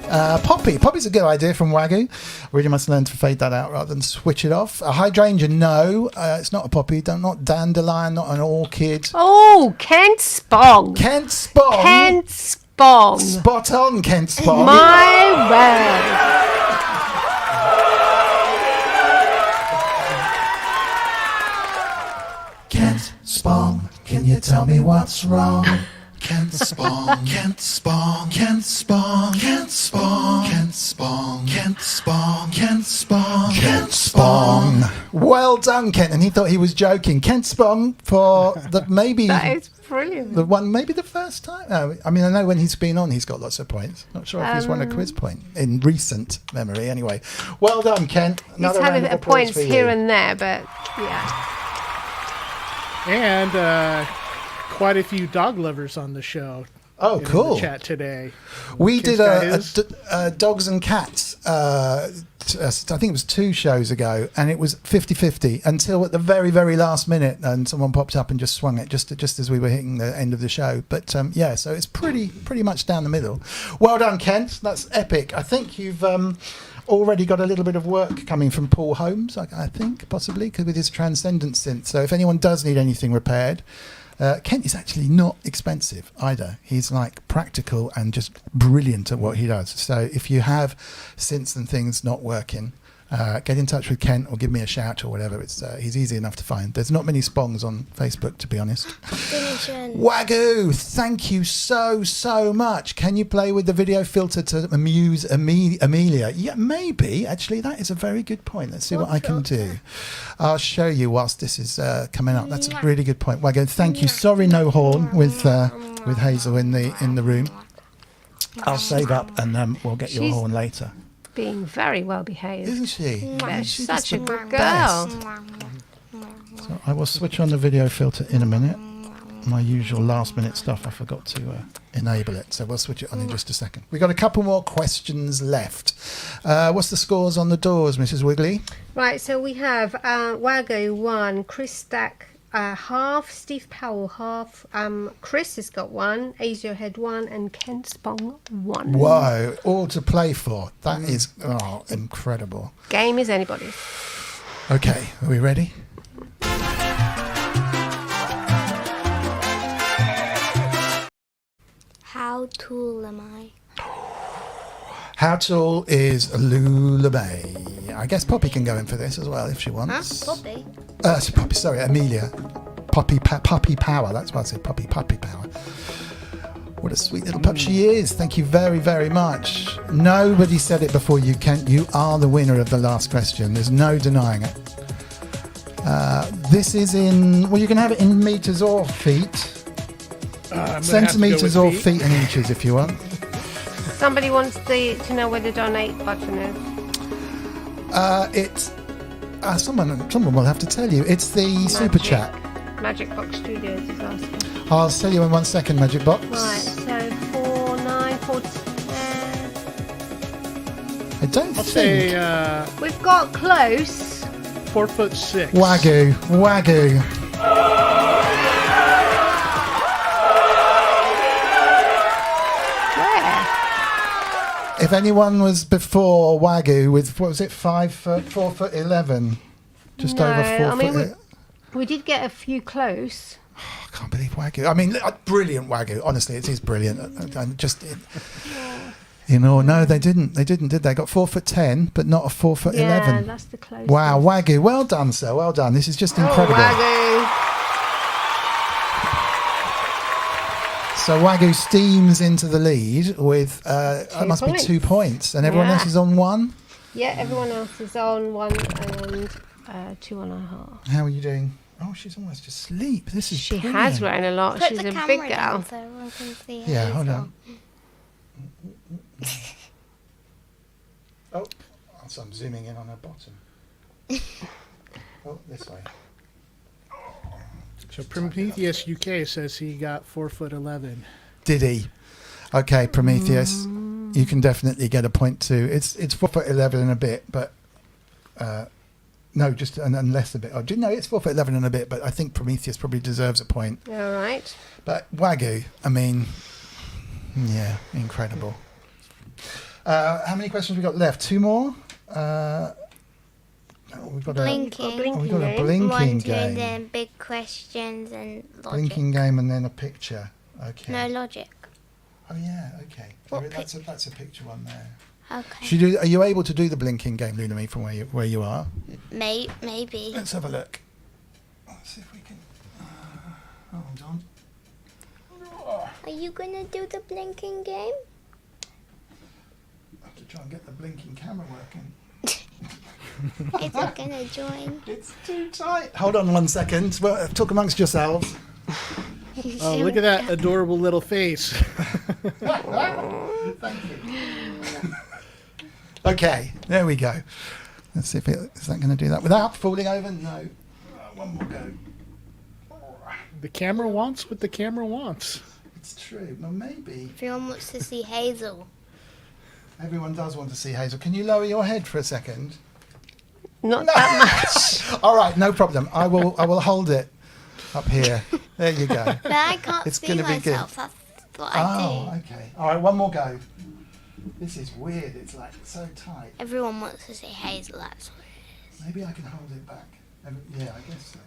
Poppy. Poppy's a good idea from Wagyu. Really must learn to fade that out rather than switch it off. A hydrangea, no. It's not a poppy. Not dandelion, not an orchid. Oh, Kent Spong. Kent Spong. Kent Spong. Spot on, Kent Spong. My word. Kent Spong, can you tell me what's wrong? Kent Spong, Kent Spong, Kent Spong, Kent Spong, Kent Spong, Kent Spong, Kent Spong, Kent Spong. Well done, Kent. And he thought he was joking. Kent Spong for the maybe That is brilliant. the one, maybe the first time. I mean, I know when he's been on, he's got lots of points. Not sure if he's won a quiz point in recent memory. Anyway, well done, Kent. He's had a points here and there, but yeah. and quite a few dog lovers on the show. Oh, in cool. The chat today. We Kids did got a his. dogs and cats. I think it was 2 shows ago, and it was 50-50 until at the very, very last minute, and someone popped up and just swung it just as we were hitting the end of the show. But yeah, so it's pretty much down the middle. Well done, Kent. That's epic. I think you've already got a little bit of work coming from Paul Holmes. I think possibly with his Transcendent synth. So if anyone does need anything repaired. Kent is actually not expensive either. He's like practical and just brilliant at what he does. So if you have synths and things not working, get in touch with Kent or give me a shout or whatever. He's easy enough to find. There's not many Spongs on Facebook, to be honest. Wagyu, thank you so much. Can you play with the video filter to amuse Emilia? Yeah, maybe. Actually, that is a very good point. Let's see what I can do. I'll show you whilst this is coming up. That's a really good point. Wagyu, thank you. Sorry, no horn with Hazel in the room. I'll save up and we'll get your horn later. Being very well behaved. Isn't she? Yeah, She's such a the good best. girl. So I will switch on the video filter in a minute. My usual last minute stuff, I forgot to enable it. So we'll switch it on in just a second. We've got a couple more questions left. What's the scores on the doors, Mrs. Wiggly? Right, so we have Wagyu 1, Chris Stack half Steve Powell, half Cryss has got one, Azio had one, and Kent Spong one. Whoa, all to play for. That is incredible. Game is anybody's. Okay, are we ready? How tall am I? How tall is Lula May? I guess Poppy can go in for this as well if she wants. Poppy? Poppy, sorry, Amelia. Puppy Power. That's what I said. Puppy Power. What a sweet little pup she is. Thank you very, very much. Nobody said it before you, Kent. You are the winner of the last question. There's no denying it. This is in, well, you can have it in meters or feet. Centimeters or feet and inches if you want. Somebody wants to know where the donate button is. Someone will have to tell you. It's the super chat. Magic Box Studios is asking. I'll tell you in 1 second, Magic Box. Right, so 4, 9, 4, 10. I don't I'll think. say We've got close. 4'6". Wagyu. If anyone was before Wagyu with, what was it, 5 foot, 4'11", just over 4 foot. We did get a few close. I can't believe Wagyu. I mean, brilliant Wagyu. Honestly, it is brilliant. No, they didn't. They did they? Got 4'10", but not a 4'11". Yeah, that's the closest. Wow, Wagyu. Well done, sir. Well done. This is just incredible. Wagyu. So Wagyu steams into the lead with, it must be 2 points. And everyone else is on 1? Yeah, everyone else is on 1 and 2.5. How are you doing? Oh, she's almost asleep. This is She brilliant. has grown a lot. Put She's the a camera big down girl. so everyone can see Yeah, Hazel. hold on. Oh, so I'm zooming in on her bottom. Oh, this way. So Prometheus UK says he got 4'11". Did he? Okay, Prometheus, you can definitely get a point too. It's 4'11" and a bit, but no, just and less a bit. Oh, no, it's 4'11" and a bit, but I think Prometheus probably deserves a point. All right. But Wagyu, I mean, yeah, incredible. How many questions we got left? 2 more. We've got Blinking. we've got a game. blinking 1, 2, game. and then big questions and logic. Blinking game and then a picture. Okay. No logic. Oh yeah. Okay. What That's a picture one there. Okay. Are you able to do the blinking game, Lula May, from where you are? Maybe. Let's have a look. Let's see if we can. Hold on. Are you gonna do the blinking game? I have to try and get the blinking camera working. Is it gonna join? It's too tight. Hold on 1 second. Well, talk amongst yourselves. Oh, look at that adorable little face. Thank you. Okay, there we go. Let's see if is that going to do that without falling over. No. One more go. The camera wants what the camera wants. It's true. Well, maybe. Everyone wants to see Hazel. Everyone does want to see Hazel. Can you lower your head for a second? Not that much. All right, no problem. I will hold it up here. There you go. But I can't It's see gonna be good. myself. That's what I do. Okay. All right, one more go. This is weird. It's like so tight. Everyone wants to see Hazel. That's what it is. Maybe I can hold it back. Yeah, I guess so.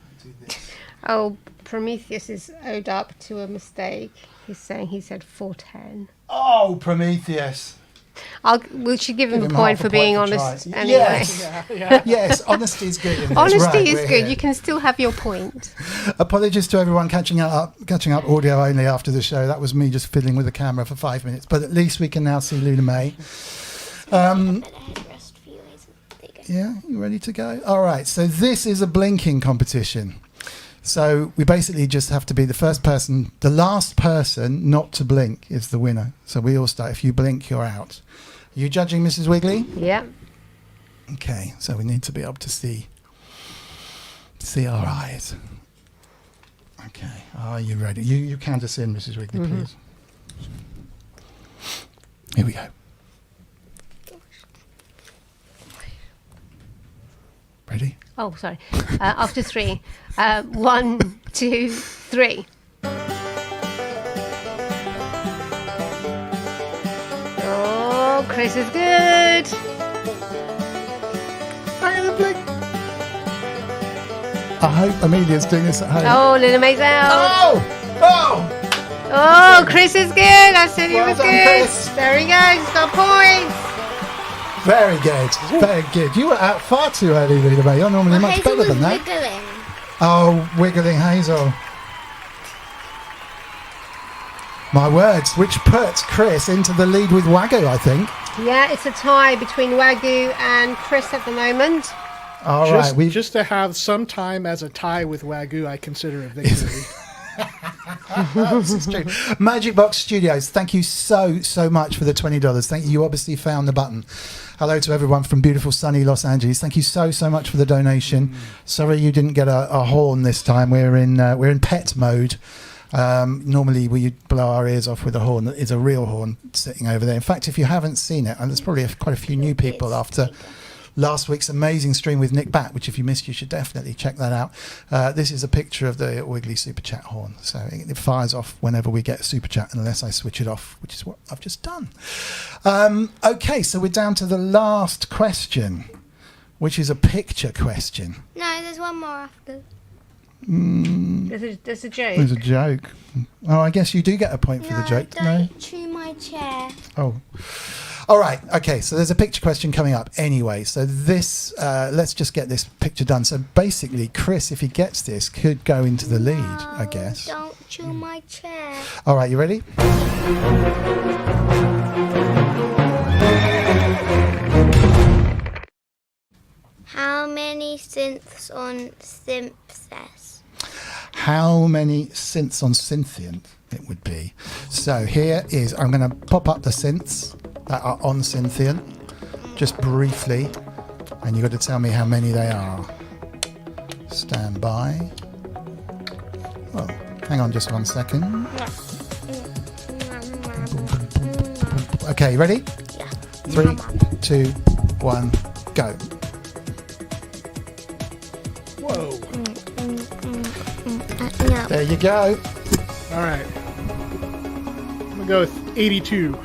I'll do this. Oh, Prometheus is owed up to a mistake. He's saying he said 4'10". Oh, Prometheus. We should give him Give a him point half a for being point for honest. trying. Anyway. Yes. Yes, honesty is good. In this. Honesty Right, is we're good. here. You can still have your point. Apologies to everyone catching up audio only after the show. That was me just fiddling with the camera for 5 minutes. But at least we can now see Lula May. Yeah, you ready to go? All right. So this is a blinking competition. So we basically just have to be the last person not to blink is the winner. So we all start. If you blink, you're out. Are you judging, Mrs. Wiggly? Yeah. Okay, so we need to be able to see our eyes. Okay, are you ready? You count us in, Mrs. Wiggly, please. Here we go. Ready? Oh, sorry. After 3. 1, 2, 3. Oh, Cryss is good. I hope Amelia's doing this at home. Oh, Lula May's out. Oh! Oh, Cryss is good. I said he Well was done, good. Cryss. There he goes. He's got points. Very good. Very good. You were out far too early, Lula May. You're normally much Hazel better than was that. wiggling. Oh, wiggling Hazel. My words, which puts Cryss into the lead with Wagyu, I think. Yeah, it's a tie between Wagyu and Cryss at the moment. All right, we've Just to have some time as a tie with Wagyu, I consider a victory. This is true. Magic Box Studios, thank you so much for the $20. Thank you. You obviously found the button. Hello to everyone from beautiful sunny Los Angeles. Thank you so much for the donation. Sorry you didn't get a horn this time. We're in pet mode. Normally we blow our ears off with a horn that is a real horn sitting over there. In fact, if you haven't seen it, and there's probably quite a few new people after last week's amazing stream with Nick Batt, which if you missed, you should definitely check that out. This is a picture of the Wiggly Super Chat horn. So it fires off whenever we get a Super Chat, unless I switch it off, which is what I've just done. Okay, so we're down to the last question, which is a picture question. No, there's one more after. There's a joke. There's a joke. Oh, I guess you do get a point for the joke. Don't chew my chair. Oh. All right. Okay. So there's a picture question coming up anyway. So this, let's just get this picture done. So basically, Cryss, if he gets this, could go into the lead, I guess. Don't chew my chair. All right. You ready? How many synths on Synthesizers? How many synths on Synthient it would be? So here is, I'm going to pop up the synths that are on Synthient, just briefly, and you've got to tell me how many they are. Stand by. Oh, hang on just 1 second. Okay, ready? Yeah. 3, 2, 1, go. Whoa. No. There you go. All right. I'm going to go with 82.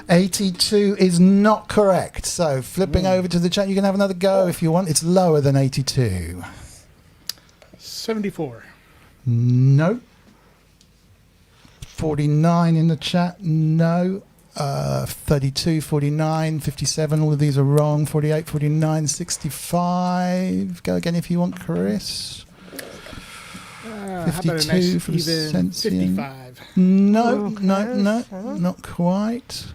82 is not correct. So flipping over to the chat, you can have another go if you want. It's lower than 82. 74. No. 49 in the chat. No. 32, 49, 57. All of these are wrong. 48, 49, 65. Go again if you want, Cryss. How about a 52 nice from even Sensient. 55? No, no, not quite.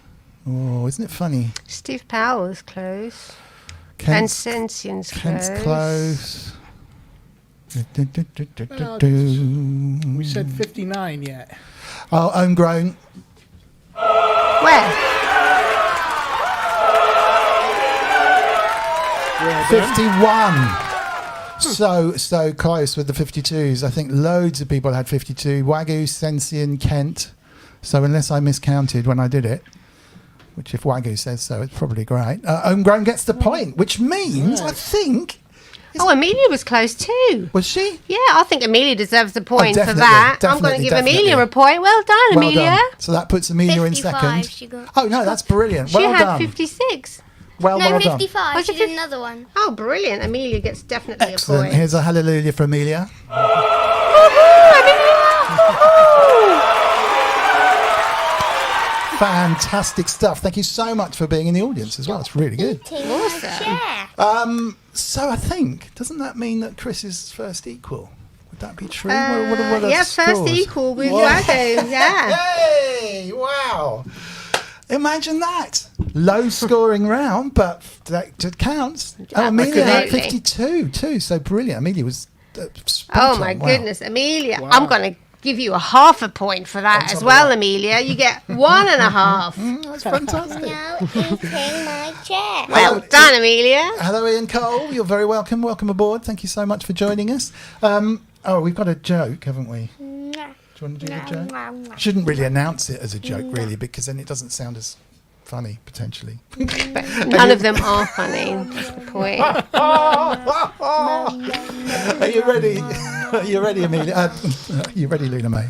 Oh, isn't it funny? Steve Powell's close. And Sensient's Kent's close. close. We said 59 yet. Oh, homegrown. Where? Well done. 51. So close with the 52s. I think loads of people had 52. Wagyu, Sensient, Kent. So unless I miscounted when I did it, which if Wagyu says so, it's probably great. Homegrown gets the point, which means I think. Oh, Amelia was close too. Was she? Yeah, I think Amelia deserves the point for definitely, that. I'm going to definitely, give Amelia definitely. a point. Well done, Well Amelia. done. So that puts Amelia in 55 second. she got. Oh no, that's brilliant. She Well had done. 56. Well No, done. 55. Was She it did 50? another one. Oh, brilliant. Amelia gets definitely Excellent. a point. Here's a hallelujah for Amelia. Woohoo, Amelia! Woohoo! Fantastic stuff. Thank you so much for being in the audience as well. It's really good. Eating my chair. So I think, doesn't that mean that Cryss is first equal? Would that be true? What are the Yeah, first scores? equal with Wow. Wagyu. Yeah. Hey, wow. Imagine that. Low scoring round, but that counts. Oh, Amelia had Absolutely. 52 too, so brilliant. Amelia was spot Oh on. my Wow. goodness, Amelia! Wow. I'm going to give you a half a point for that top as of well, that. Amelia. You get 1.5. That's fantastic. No, eating my chair. Well done, Amelia. Hello, Ian Cole. You're very welcome. Welcome aboard. Thank you so much for joining us. Oh, we've got a joke, haven't we? Do you want to do the joke? Shouldn't really announce it as a joke, really, because then it doesn't sound as funny, potentially. But none of them are funny. That's the point. Are you ready? Are you ready, Amelia? Are you ready, Lula May?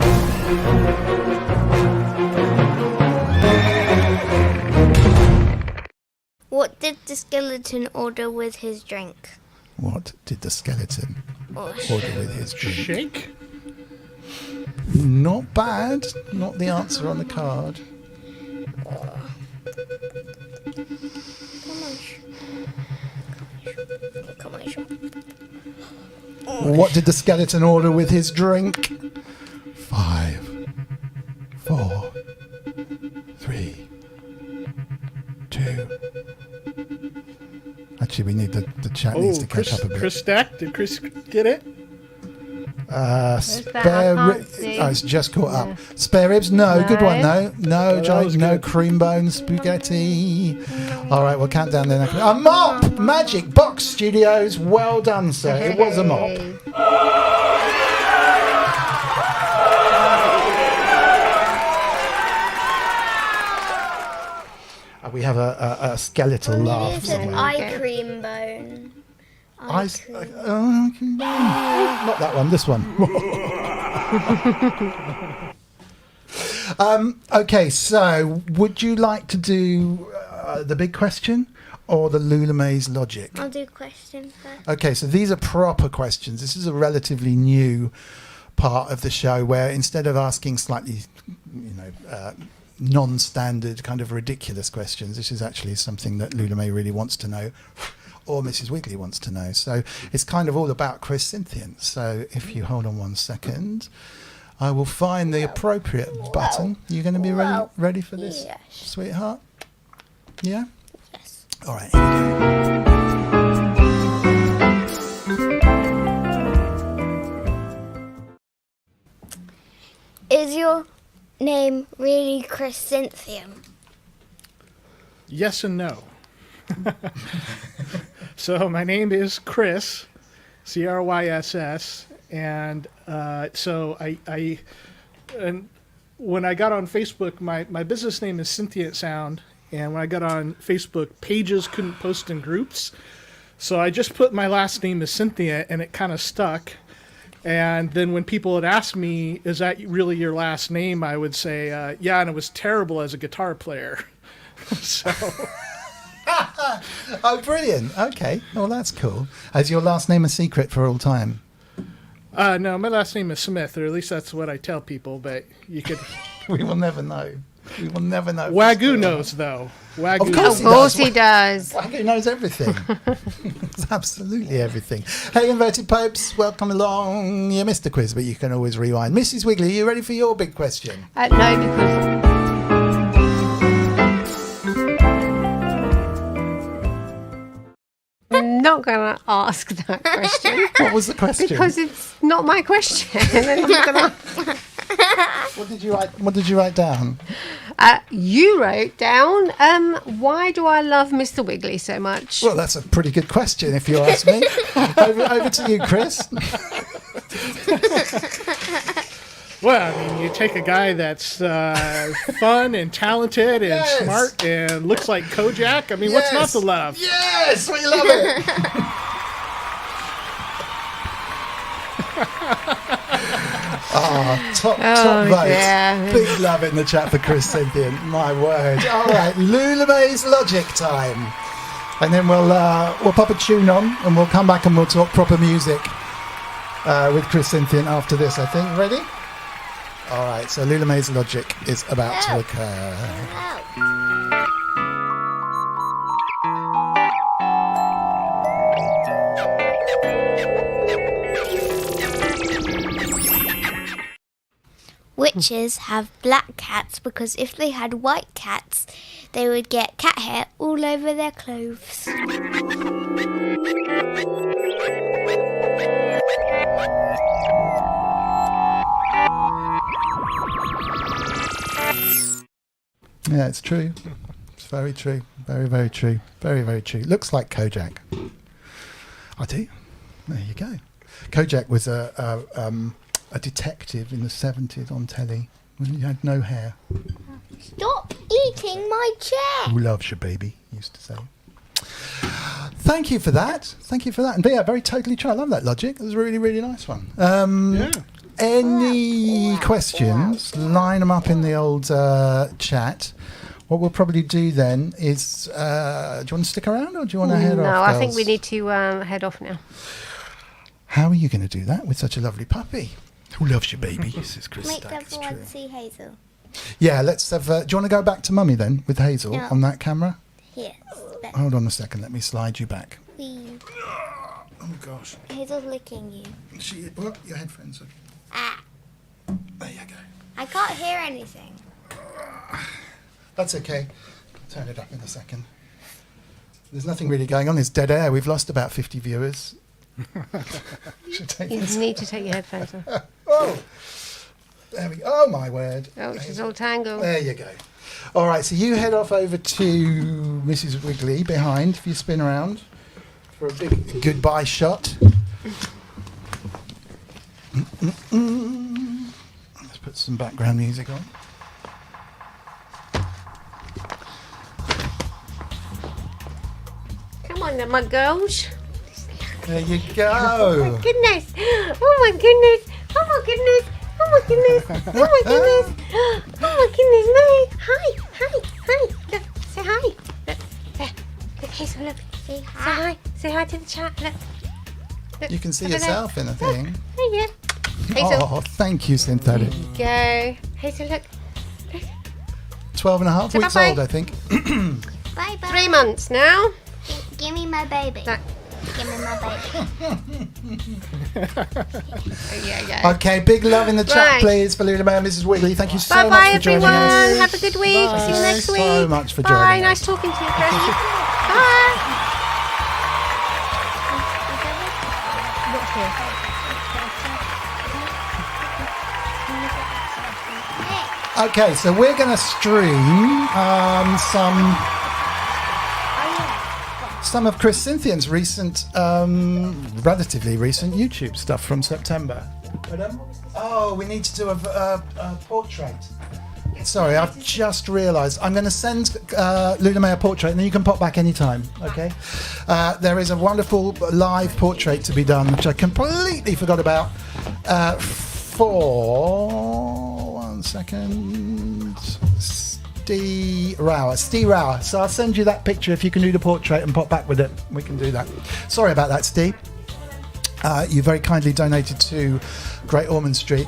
What did the skeleton order with his drink? What did the skeleton order with his drink? Shake? Not bad. Not the answer on the card. Come on. What did the skeleton order with his drink? 5, 4, 3, 2. Actually, we need the chat needs to catch up a bit. Chris Stack? Did Chris get it? Spare I can't ribs. see. Oh, it's just caught up. Spare ribs? No. Good one, though. No, that Joe. was No good. cream bone spaghetti. All right, we'll count down then. A mop! Magic Box Studios. Well done, sir. It was a mop. We have a skeletal laugh It's an somewhere. eye cream bone. Not that one, this one. Okay, so would you like to do the big question or the Lula May's logic? I'll do question first. Okay, so these are proper questions. This is a relatively new part of the show where instead of asking slightly, non-standard kind of ridiculous questions, this is actually something that Lula May really wants to know. Or Mrs. Wiggly wants to know. So it's kind of all about Cryss Synthient. So if you hold on 1 second, I will find the appropriate button. You're going to be ready for this, Yes. sweetheart? Yeah? Yes. All right, here we go. Is your name really Cryss Synthient? Yes and no. So my name is Chris, Cryss, and so I and when I got on Facebook, my business name is Synthient Sound, and when I got on Facebook, pages couldn't post in groups, so I just put my last name as Synthient, and it kind of stuck. And then when people would ask me, "Is that really your last name?" I would say, "Yeah," and it was terrible as a guitar player. So. Oh, brilliant. Okay. Well, that's cool. Is your last name a secret for all time? No, my last name is Smith, or at least that's what I tell people, but you could... We will never know. We will never know. Wagyu knows, though. Wagyu Of course Of course he does. Wagyu knows everything. It's absolutely everything. Hey, Inverted Popes, welcome along. You missed the quiz, but you can always rewind. Mrs. Wiggly, are you ready for your big question? No, because... I'm not going to ask that question. What was the question? Because it's not my question. And I'm gonna... What did you write down? You wrote down, why do I love Mr. Wiggly so much? Well, that's a pretty good question, if you ask me. over to you, Chris. Well, I mean, you take a guy that's fun and talented and Yes. smart and looks like Kojak. I mean, what's not to love? Yes, we love it. Top vote. yeah. Big love in the chat for Cryss Synthient. My word. All right, Lula May's logic time, and then we'll pop a tune on, and we'll come back and we'll talk proper music with Cryss Synthient after this. I think. Ready? All right. So Lula May's logic is about to occur. Witches have black cats because if they had white cats, they would get cat hair all over their clothes. Yeah, it's true. It's very true. Very, very true. Very, very true. Looks like Kojak. I do. There you go. Kojak was a detective in the 70s on telly. He had no hair. Stop Stop eating my chair. Who loves you, baby? Used to say. Thank you for that. Thank you for that. And yeah, very totally true. I love that logic. It was a really, really nice one. Any questions? Line them up in the old chat. What we'll probably do then is, do you want to stick around or do you want to head off? No, I think girls? we need to head off now. How are you going to do that with such a lovely puppy? Who loves you, baby? Says Cryss. Make That's everyone true. see Hazel. Yeah, let's have. Do you want to go back to Mummy then with Hazel No. on that camera? Here. Hold on a second. Let me slide you back. Wee. Oh gosh. Hazel's licking you. Well, your headphones are. Ah. There you go. I can't hear anything. That's okay. I'll turn it up in a second. There's nothing really going on. It's dead air. We've lost about 50 viewers. Should take You this. need to take your headphones off. Oh, there we go. Oh my word. Oh, she's all tangled. There you go. All right, so you head off over to Mrs. Wiggly behind if you spin around for a big goodbye shot. Let's put some background music on. Come on then, my girls. There you go. Oh my goodness. Oh my goodness. Oh my goodness. Oh my goodness. Oh my goodness. Oh my goodness. No. Hi. Hi. Hi. Look. Say hi. Look. There. Look, Hazel, look. Say Say hi. hi. Say hi to the chat. Look. Look. You can see Over there. yourself in the thing. There you go. Hazel. Oh, thank you, Synthetic. Go. Hazel, look. 12 and a half Say weeks bye-bye. old, I think. Bye bye. 3 months now. Give me my baby. Look. Give me my baby. Oh, yeah. Okay, big love in the chat, Right. please, for Lula May and Mrs. Wiggly. Thank you so Bye much bye, for joining everyone. us. Have a good week. See you next week. So much for Bye. joining Nice us. talking to you, Chris. Bye. Okay, so we're going to stream some of Cryss Synthient's recent, relatively recent YouTube stuff from September. Oh, we need to do a portrait. Sorry, I've just realised. I'm going to send Lula May a portrait, and then you can pop back anytime, okay? There is a wonderful live portrait to be done, which I completely forgot about, for... one second... Steve Rower. So I'll send you that picture if you can do the portrait and pop back with it. We can do that. Sorry about that, Steve. You very kindly donated to Great Ormond Street.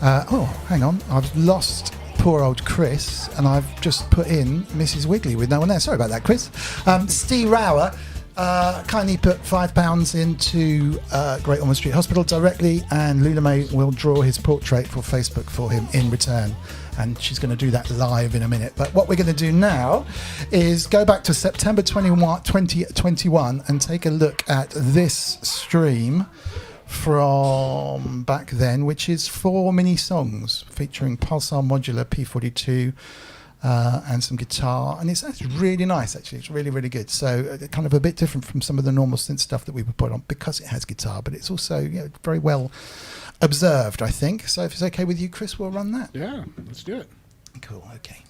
Oh, hang on. I've lost poor old Chris, and I've just put in Mrs. Wiggly with no one there. Sorry about that, Chris. Steve Rower kindly put £5 into Great Ormond Street Hospital directly, and Lula May will draw his portrait for Facebook for him in return. And she's going to do that live in a minute. But what we're going to do now is go back to September 2021 and take a look at this stream from back then, which is 4 mini songs featuring pulsar modular P42 and some guitar. And it's actually really nice, actually. It's really, really good. So kind of a bit different from some of the normal synth stuff that we would put on because it has guitar, but it's also very well observed, I think. So if it's okay with you, Chris, we'll run that. Yeah, let's do it. Cool, okay.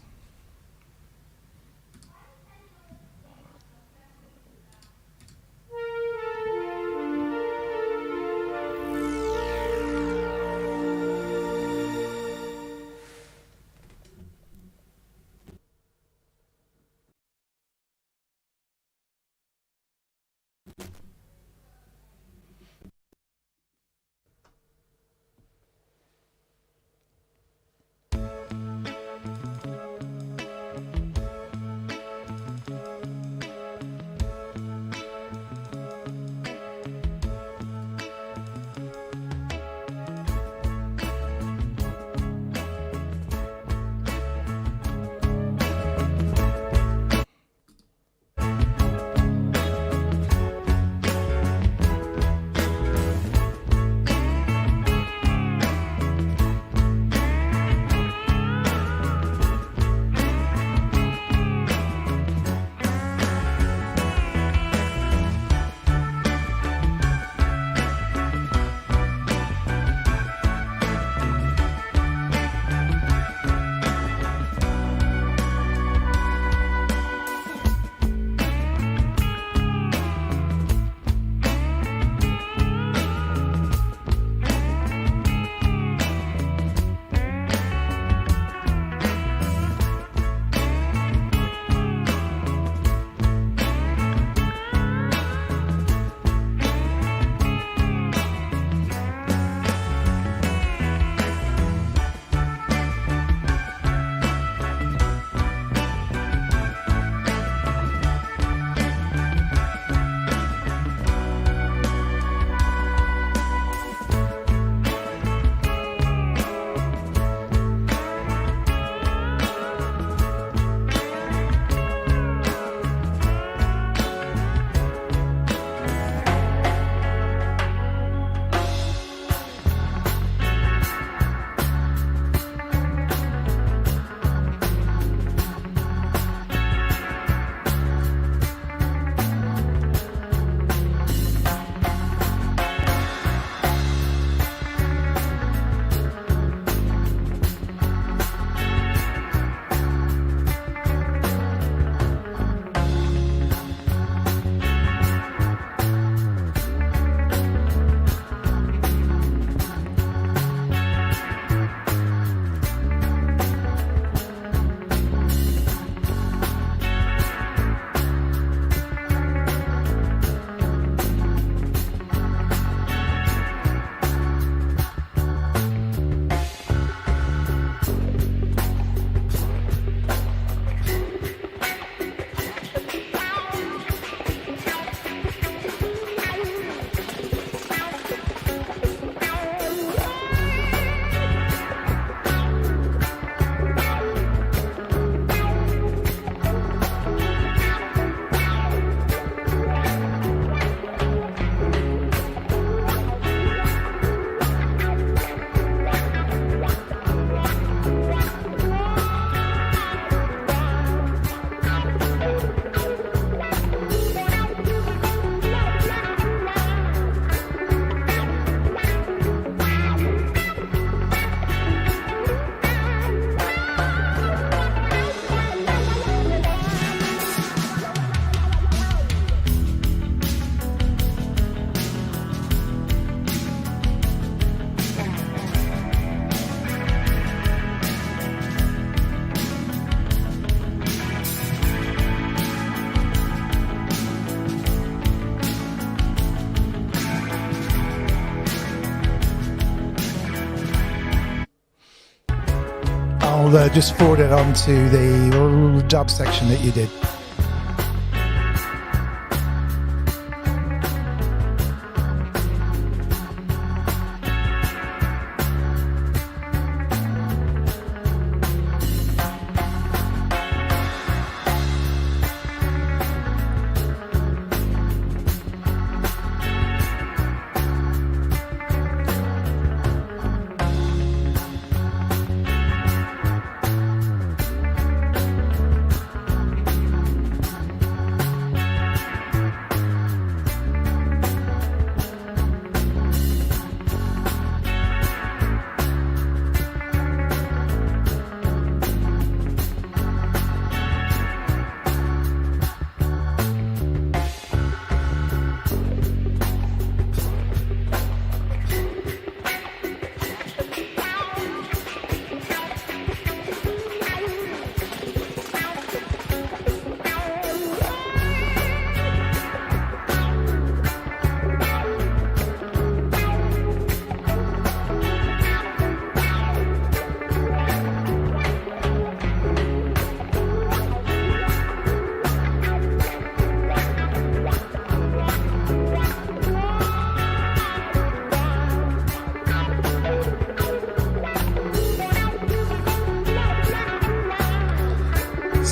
just forward it on to the dub section that you did.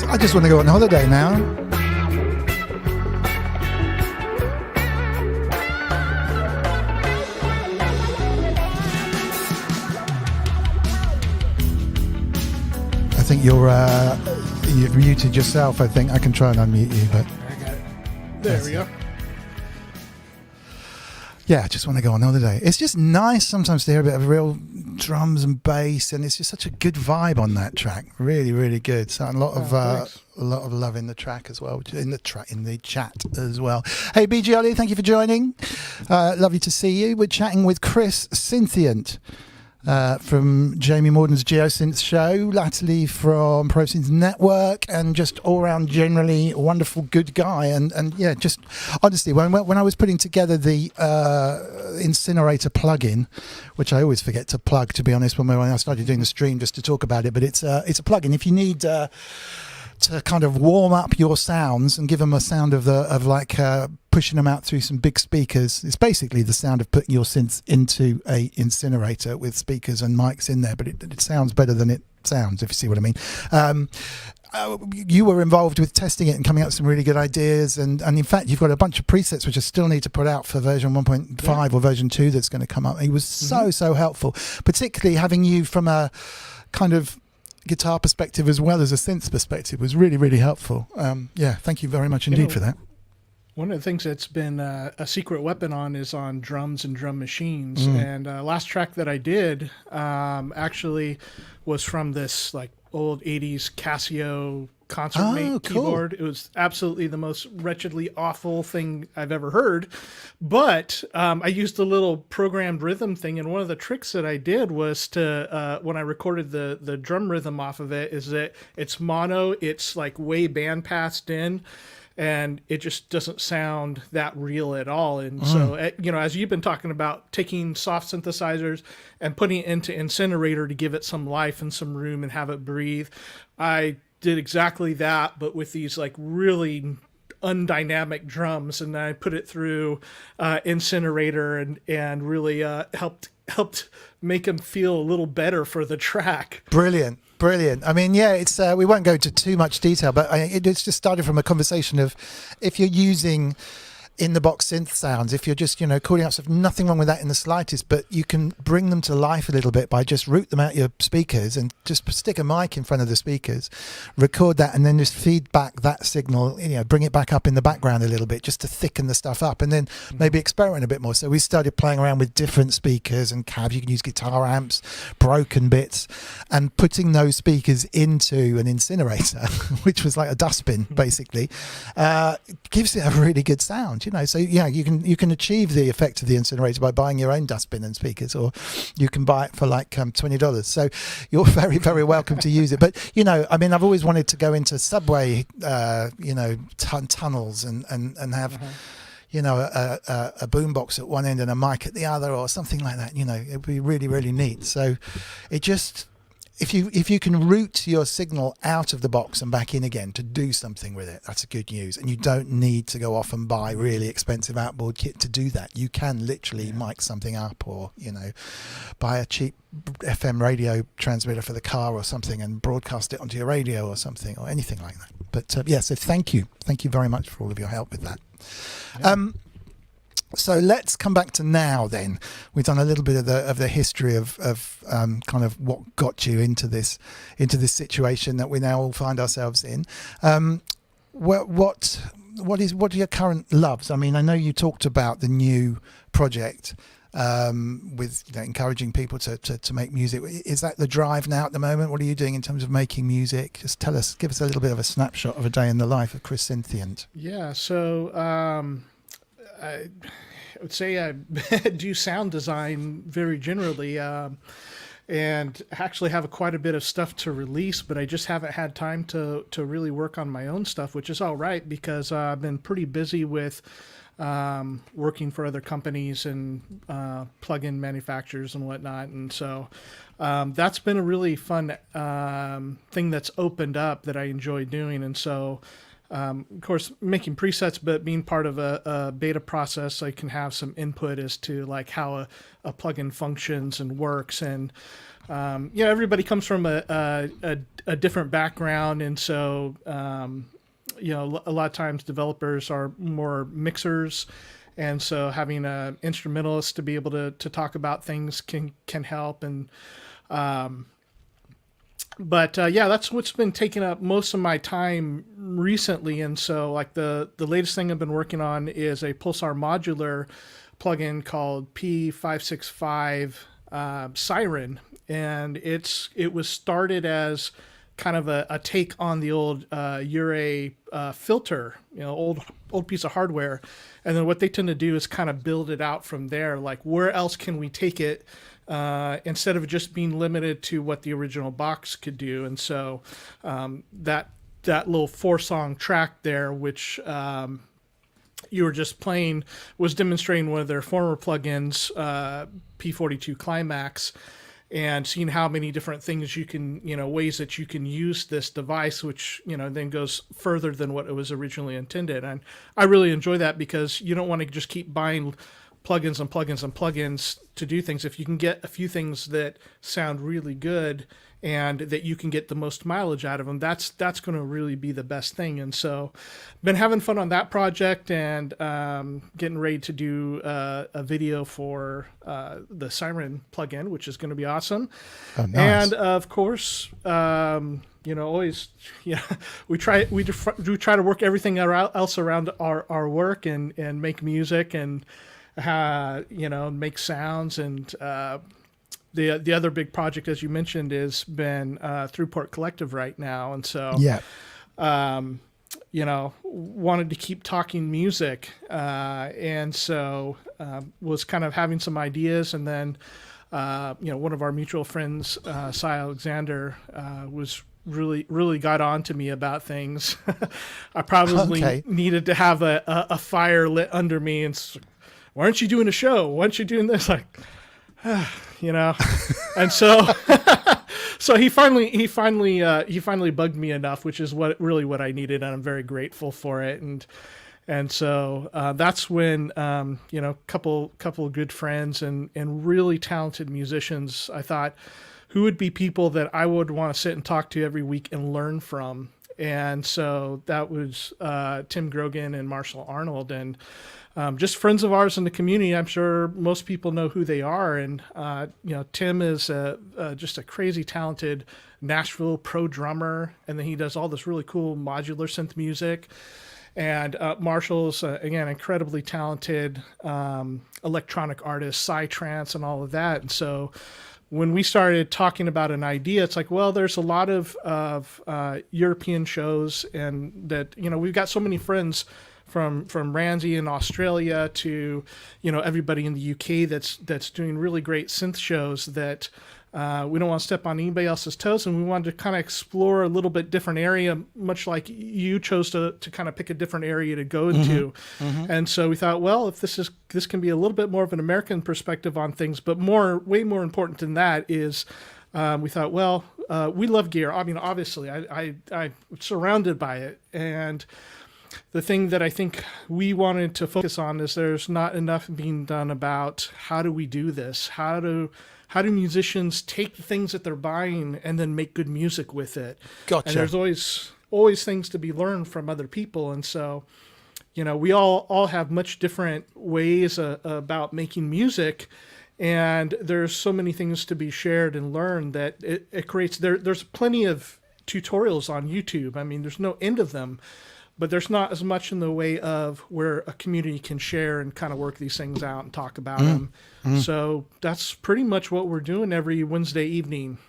I just want to go on holiday now. I think you've muted yourself. I think I can try and unmute you, but I got it. There we go. Yeah, I just want to go on holiday. It's just nice sometimes to hear a bit of real drums and bass, and it's just such a good vibe on that track. Really, really good. So a lot of love in the track as well, in the chat as well. Hey, BG Ollie, thank you for joining. Lovely to see you. We're chatting with Cryss Synthient. From Jamie Morden's GeoSynths show, latterly from Pro Synth Network, and just all around generally wonderful good guy. And yeah, just honestly, when I was putting together the incinerator plugin, which I always forget to plug, to be honest, when I started doing the stream just to talk about it, but it's a plugin. If you need to kind of warm up your sounds and give them a sound of pushing them out through some big speakers. It's basically the sound of putting your synths into a incinerator with speakers and mics in there, but it sounds better than it sounds, if you see what I mean. You were involved with testing it and coming up with some really good ideas, and in fact you've got a bunch of presets which I still need to put out for version 1.5 or version 2 that's going to come up. It was so helpful, particularly having you from a kind of guitar perspective as well as a synth perspective was really, really helpful. Yeah, thank you very much indeed for that. One of the things that's been a secret weapon is on drums and drum machines. And last track that I did actually was from this like old 80s Casio concert mate keyboard. It was absolutely the most wretchedly awful thing I've ever heard. But I used a little programmed rhythm thing, and one of the tricks that I did was to when I recorded the drum rhythm off of it is that it's mono, it's like way band passed in, and it just doesn't sound that real at all. And so, as you've been talking about taking soft synthesizers and putting it into incinerator to give it some life and some room and have it breathe, I did exactly that, but with these like really undynamic drums, and I put it through incinerator and really helped make them feel a little better for the track. Brilliant. I mean, yeah, it's we won't go into too much detail, but it's just started from a conversation of if you're using in the box synth sounds, if you're just calling out stuff, nothing wrong with that in the slightest, but you can bring them to life a little bit by just route them out your speakers and just stick a mic in front of the speakers, record that, and then just feed back that signal, bring it back up in the background a little bit just to thicken the stuff up, and then maybe experiment a bit more. So we started playing around with different speakers and cabs. You can use guitar amps, broken bits, and putting those speakers into an incinerator, which was like a dustbin basically, gives it a really good sound. So yeah, you can achieve the effect of the incinerator by buying your own dustbin and speakers, or you can buy it for like $20. So you're very, very welcome to use it. But I mean, I've always wanted to go into subway, tunnels and have a boombox at one end and a mic at the other, or something like that. It'd be really, really neat. So if you can route your signal out of the box and back in again to do something with it, that's a good news. And you don't need to go off and buy really expensive outboard kit to do that. You can literally mic something up, or buy a cheap FM radio transmitter for the car or something and broadcast it onto your radio or something, or anything like that. But so thank you very much for all of your help with that. So let's come back to now. Then we've done a little bit of the history of kind of what got you into this situation that we now all find ourselves in. What are your current loves? I mean, I know you talked about the new project with encouraging people to make music. Is that the drive now at the moment? What are you doing in terms of making music? Just give us a little bit of a snapshot of a day in the life of Cryss Synthient. Yeah, so I would say I do sound design very generally, and actually have quite a bit of stuff to release, but I just haven't had time to really work on my own stuff, which is all right, because I've been pretty busy with working for other companies and plug-in manufacturers and whatnot. And so that's been a really fun thing that's opened up that I enjoy doing. And so of course, making presets, but being part of a beta process, I can have some input as to like how a plugin functions and works. And everybody comes from a different background, and so a lot of times developers are more mixers, and so having an instrumentalist to be able to talk about things can help. And But that's what's been taking up most of my time recently. And so like the latest thing I've been working on is a Pulsar modular plugin called P565 Siren. And it was started as kind of a take on the old Ure filter, old piece of hardware. And then what they tend to do is kind of build it out from there. Like, where else can we take it? Instead of just being limited to what the original box could do. And so that little 4-song track there, which you were just playing, was demonstrating one of their former plugins, P42 Climax, and seeing how many different things you can, ways that you can use this device, which, then goes further than what it was originally intended. And I really enjoy that, because you don't want to just keep buying plugins and plugins and plugins to do things. If you can get a few things that sound really good and that you can get the most mileage out of them, that's going to really be the best thing. And so been having fun on that project, and getting ready to do a video for the Siren plugin, which is going to be awesome. Oh, nice. And of course, always, we try to work everything else around our work and make music and make sounds. And the other big project, as you mentioned, has been Thru Port Collective right now. And so wanted to keep talking music, and so was kind of having some ideas. And then one of our mutual friends, Cy Alexander, was really got on to me about things. I probably needed to have a fire lit under me, and why aren't you doing a show? Why aren't you doing this? Like, and so, so he finally bugged me enough, which is what I needed. And I'm very grateful for it. And so, that's when, couple of good friends and really talented musicians, I thought, who would be people that I would want to sit and talk to every week and learn from. And so that was, Tim Grogan and Marshall Arnold, and just friends of ours in the community. I'm sure most people know who they are. And, Tim is just a crazy talented Nashville pro drummer. And then he does all this really cool modular synth music. And Marshall's, again, incredibly talented electronic artist, psytrance and all of that. And so when we started talking about an idea, it's like, well, there's a lot of European shows, and that, we've got so many friends from Ramsey in Australia to, everybody in the UK that's doing really great synth shows, that we don't want to step on anybody else's toes, and we wanted to kind of explore a little bit different area, much like you chose to kind of pick a different area to go into. Mm-hmm. And so we thought, well, if this can be a little bit more of an American perspective on things, but way more important than that is, we thought, well, we love gear. I mean, obviously, I'm surrounded by it. And the thing that I think we wanted to focus on is there's not enough being done about how do we do this? How do musicians take the things that they're buying and then make good music with it? Gotcha. And there's always things to be learned from other people. And so, we all have much different ways about making music, and there's so many things to be shared and learned that it creates, there's plenty of tutorials on YouTube. I mean, there's no end of them, but there's not as much in the way of where a community can share and kind of work these things out and talk about them. So that's pretty much what we're doing every Wednesday evening.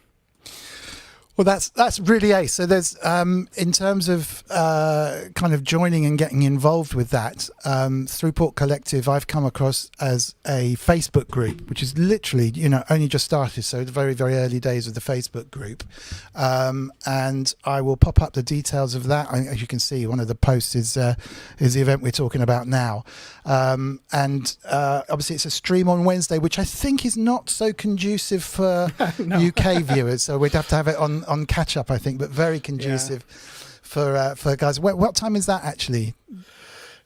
Well, that's really ace. So there's in terms of kind of joining and getting involved with that, Thru Port Collective I've come across as a Facebook group, which is literally only just started, so the very, very early days of the Facebook group, and I will pop up the details of that. As you can see, one of the posts is the event we're talking about now, and obviously it's a stream on Wednesday, which I think is not so conducive for UK viewers, so we'd have to have it on catch up, I think, but very conducive for guys. What time is that actually?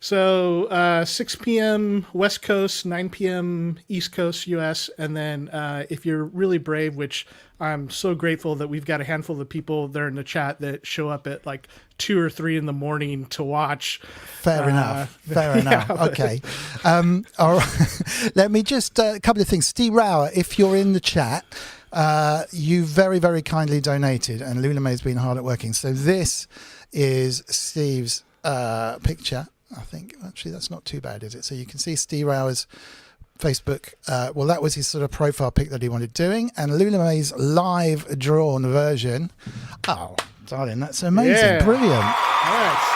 So 6 p.m. West Coast, 9 p.m. East Coast US, and then if you're really brave, which I'm so grateful that we've got a handful of people there in the chat that show up at like 2 or 3 in the morning to watch. Fair enough. Okay. All right. Let me just a couple of things. Steve Rower, if you're in the chat, you very, very kindly donated, and Lula May has been hard at working. So this is Steve's picture. I think actually that's not too bad, is it? So you can see Steve Rower's Facebook. Well, that was his sort of profile pic that he wanted doing, and Lula May's live drawn version. Oh, darling, that's amazing. Yeah. Brilliant. All right.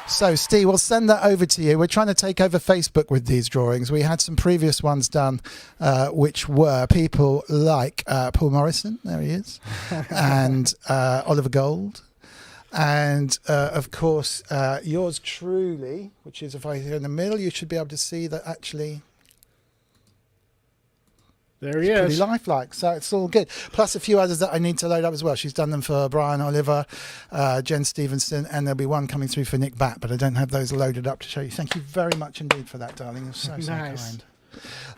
So, Steve, we'll send that over to you. We're trying to take over Facebook with these drawings. We had some previous ones done, which were people like Paul Morrison, there he is, and Oliver Gold, and, of course, yours truly, which is, if I here in the middle, you should be able to see that actually... There he is. is. Pretty lifelike, so it's all good. Plus a few others that I need to load up as well. She's done them for Brian Oliver, Jen Stevenson, and there'll be one coming through for Nick Batt, but I don't have those loaded up to show you. Thank you very much indeed for that, darling. You're so kind.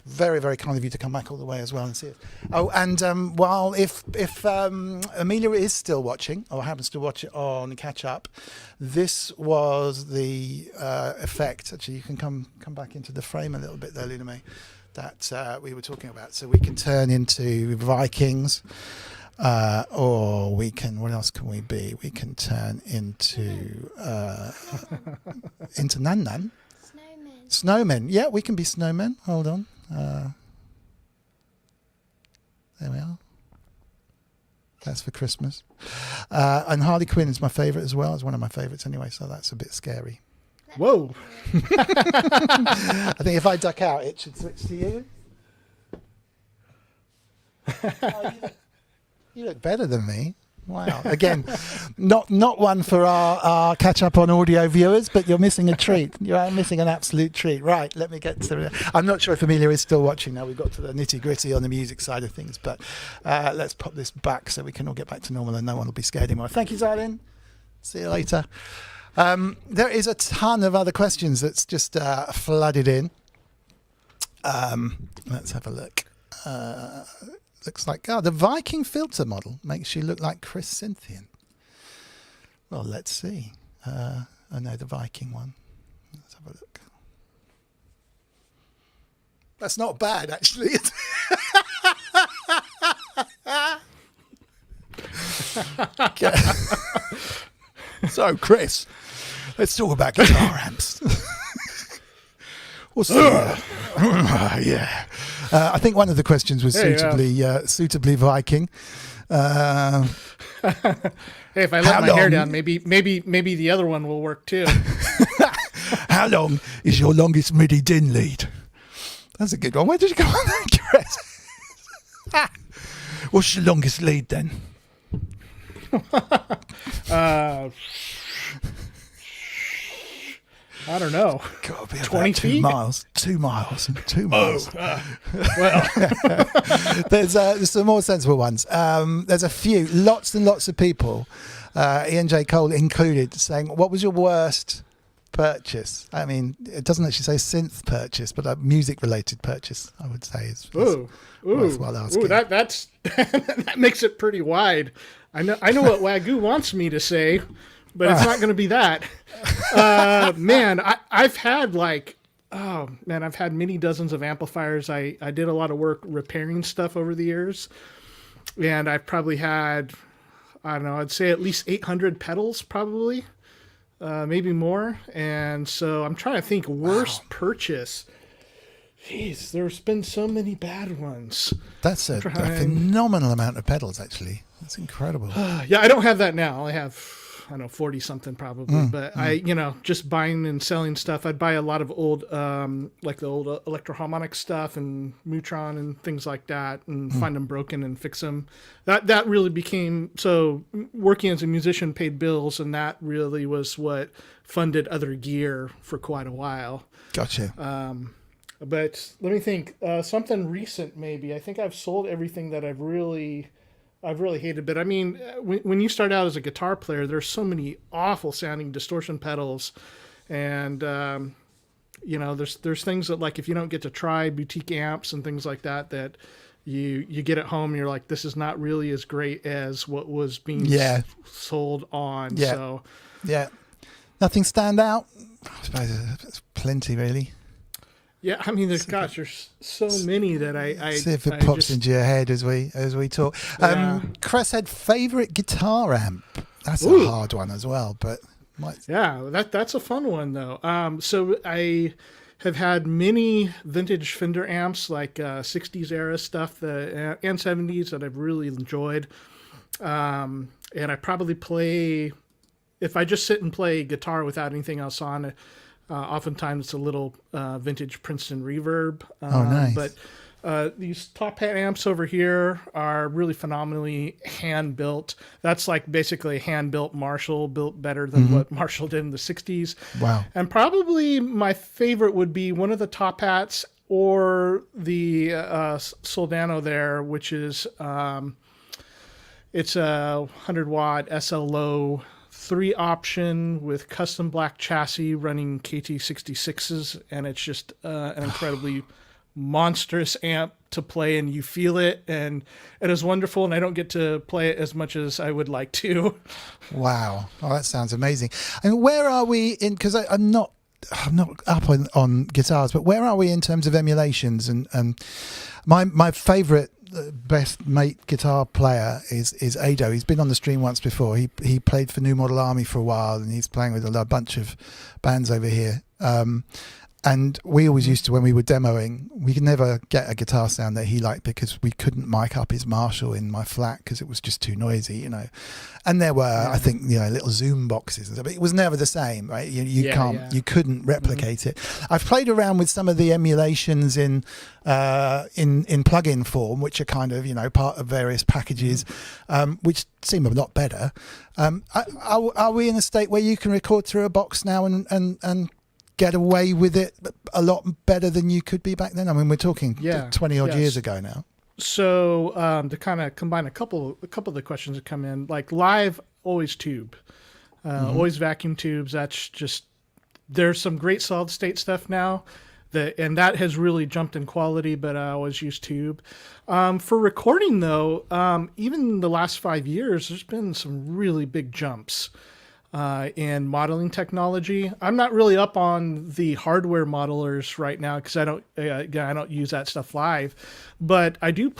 Very, very kind of you to come back all the way as well and see it. Oh, and while if Amelia is still watching or happens to watch it on catch up, this was the effect. Actually, you can come back into the frame a little bit there, Lula May, that we were talking about. So we can turn into Vikings, or we can, what else can we be? We can turn into Nan Nan. Snowmen. Yeah, we can be snowmen. Hold on. There we are. That's for Christmas. And Harley Quinn is my favourite as well. It's one of my favourites anyway, so that's a bit scary. Whoa. I think if I duck out, it should switch to you. Oh, you look better than me. Wow. Again, not one for our catch up on audio viewers, but you're missing a treat. You're missing an absolute treat. Right, let me get to I'm not sure if Amelia is still watching now. We've got to the nitty gritty on the music side of things, but let's pop this back so we can all get back to normal and no one will be scared anymore. Thank you, darling. See you later. There is a ton of other questions that's just flooded in. Let's have a look. Looks like the Viking filter model makes you look like Cryss Synthient. Well, let's see. I know the Viking one. Let's have a look. That's not bad, actually. So, Chris, let's talk about guitar amps. What's that? Yeah. I think one of the questions was suitably Viking. Hey, if I let my hair down, maybe the other one will work too. How long is your longest MIDI DIN lead? That's a good one. Where did you go on that, Chris? What's your longest lead then? I don't know. Got to be 20 about 2 feet? miles. 2 miles. 2 miles. Well, There's some more sensible ones. There's a few, lots and lots of people, Ian J. Cole included, saying, what was your worst purchase? I mean, it doesn't actually say synth purchase, but a music-related purchase, I would say, is worthwhile asking. That's that makes it pretty wide. I know what Wagyu wants me to say, but it's not going to be that. Man, I've had I've had many dozens of amplifiers. I did a lot of work repairing stuff over the years, and I've probably had, I don't know, I'd say at least 800 pedals, probably, maybe more. And so I'm trying to think worst purchase. Jeez, there's been so many bad ones. That's a phenomenal amount of pedals, actually. That's incredible. Yeah, I don't have that now. I have, 40 something probably. But I, just buying and selling stuff. I'd buy a lot of old, like the old electroharmonic stuff and Mutron and things like that, and find them broken and fix them. That really became, so working as a musician paid bills, and that really was what funded other gear for quite a while. Gotcha. But let me think. Something recent, maybe. I think I've sold everything that I've really hated. But I mean, when you start out as a guitar player, there's so many awful sounding distortion pedals, and there's things that, like, if you don't get to try boutique amps and things like that, that you get at home and you're like, this is not really as great as what was being sold on. Yeah. So Nothing stand out? I suppose there's plenty, really. Yeah, I mean, there's so many that I see if it pops into your head as we talk. Cryss had favourite guitar amp. That's a hard one as well, but that's a fun one though. So I have had many vintage Fender amps, like 60s era stuff and 70s that I've really enjoyed. And I probably play, if I just sit and play guitar without anything else on, oftentimes it's a little vintage Princeton reverb. Nice. But these top hat amps over here are really phenomenally hand built. That's like basically a hand built Marshall, built better than what Marshall did in the 60s. Wow. And probably my favorite would be one of the top hats or the Soldano there, which is it's a 100 watt SL low 3 option with custom black chassis running KT66s, and it's just an incredibly monstrous amp to play, and you feel it, and it is wonderful, and I don't get to play it as much as I would like to. Wow. Oh, that sounds amazing. And where are we in, because I'm not up on guitars, but where are we in terms of emulations? And my favourite best mate guitar player is Ado. He's been on the stream once before. He played for New Model Army for a while, and he's playing with a bunch of bands over here. And we always used to, when we were demoing, we could never get a guitar sound that he liked because we couldn't mic up his Marshall in my flat because it was just too noisy, And there were, I think, little Zoom boxes and stuff, but it was never the same, right? You couldn't replicate it. I've played around with some of the emulations in plugin form, which are kind of, part of various packages, which seem a lot better. Are we in a state where you can record through a box now and get away with it a lot better than you could be back then? I mean, we're talking 20 odd years ago now. So to kind of combine a couple of the questions that come in, like live, always tube, always vacuum tubes. That's just, there's some great solid state stuff now and that has really jumped in quality, but I always use tube. For recording though, even the last 5 years, there's been some really big jumps in modeling technology. I'm not really up on the hardware modelers right now because I don't use that stuff live, but I do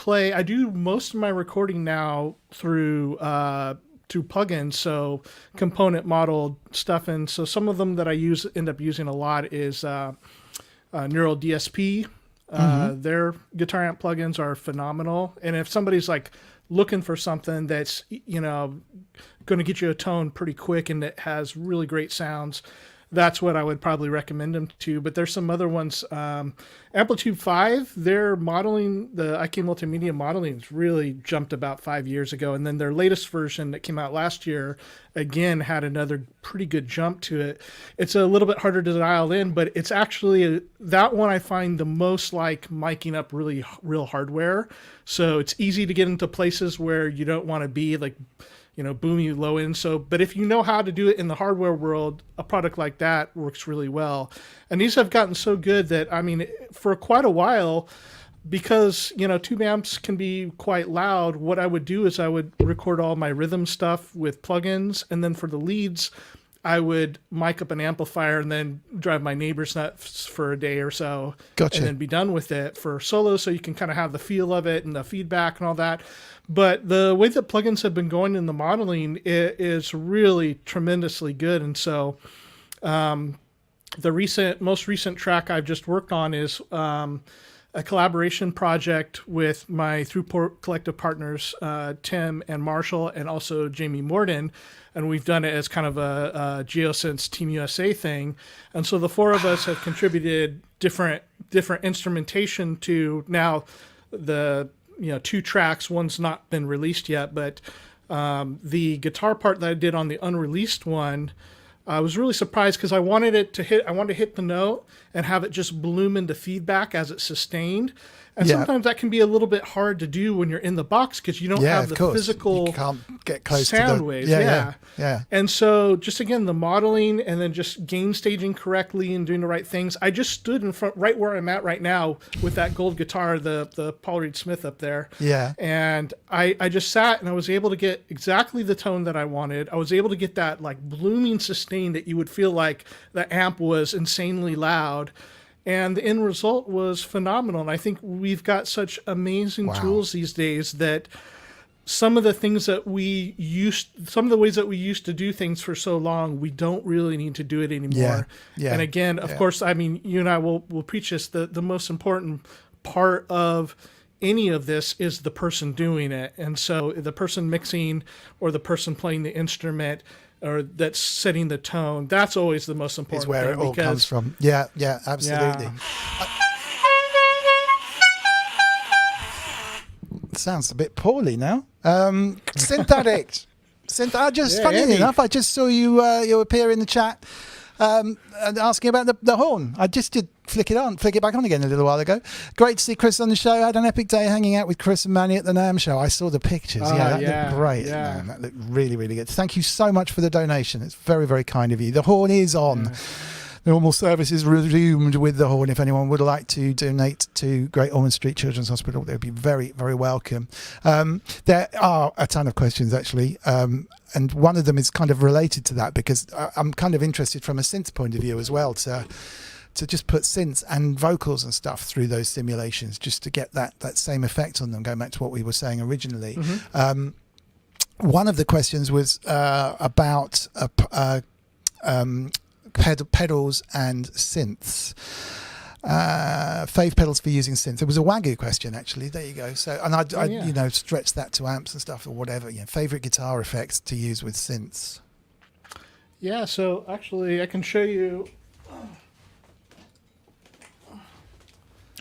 most of my recording now through plugins, so component modeled stuff. And so some of them that I end up using a lot is Neural DSP. Their guitar amp plugins are phenomenal, and if somebody's like looking for something that's going to get you a tone pretty quick and it has really great sounds, that's what I would probably recommend them to. But there's some other ones. Amplitude 5, their modeling, the IK Multimedia modeling has really jumped about 5 years ago. And then their latest version that came out last year, again, had another pretty good jump to it. It's a little bit harder to dial in, but it's actually, that one I find the most like miking up really real hardware. So it's easy to get into places where you don't want to be, like, you know, boomy low end. So, but if you know how to do it in the hardware world, a product like that works really well. And these have gotten so good that, I mean, for quite a while, because, you know, tube amps can be quite loud, what I would do is I would record all my rhythm stuff with plugins. And then for the leads, I would mic up an amplifier and then drive my neighbors nuts for a day or so. Gotcha. And then be done with it for solo, so you can kind of have the feel of it and the feedback and all that. But the way that plugins have been going in the modeling, it is really tremendously good. And so the most recent track I've just worked on is a collaboration project with my Thru Port Collective partners, Tim and Marshall, and also Jamie Morden. And we've done it as kind of a GeoSynths Team USA thing. And so the four of us have contributed different instrumentation to now the, you know, 2 tracks. One's not been released yet, but the guitar part that I did on the unreleased one, I was really surprised because I wanted to hit the note and have it just bloom into feedback as it's sustained. And sometimes that can be a little bit hard to do when you're in the box because you don't have the physical you can't get close sound to the waves. Yeah. And so just again, the modeling and then just gain staging correctly and doing the right things. I just stood in front, right where I'm at right now with that gold guitar, the Paul Reed Smith up there. Yeah. And I just sat and I was able to get exactly the tone that I wanted. I was able to get that like blooming sustain that you would feel like the amp was insanely loud. And the end result was phenomenal. And I think we've got such amazing tools these days that some of the ways that we used to do things for so long, we don't really need to do it anymore. Yeah. And again, of course, I mean, you and I will preach this. The most important part of any of this is the person doing it. And so the person mixing or the person playing the instrument or that's setting the tone, that's always the most important is where thing it all comes from. Yeah, absolutely. Sounds a bit poorly now. Synth Addict. Funny enough, I just saw you appear in the chat and asking about the horn. I just did flick it back on again a little while ago. Great to see Cryss on the show. I had an epic day hanging out with Cryss and Manny at the NAMM show. I saw the pictures. That looked great. Yeah. Man, that looked really, really good. Thank you so much for the donation. It's very, very kind of you. The horn is on. Yeah. Normal service is resumed with the horn. If anyone would like to donate to Great Ormond Street Children's Hospital, they would be very, very welcome. There are a ton of questions, actually. And one of them is kind of related to that because I'm kind of interested from a synth point of view as well to just put synths and vocals and stuff through those simulations just to get that same effect on them, going back to what we were saying originally. Mm-hmm. One of the questions was about pedals and synths. Fave pedals for using synths. It was a Wagyu question, actually. There you go. So, and I stretched that to amps and stuff or whatever. Favorite guitar effects to use with synths. Yeah. So actually, I can show you.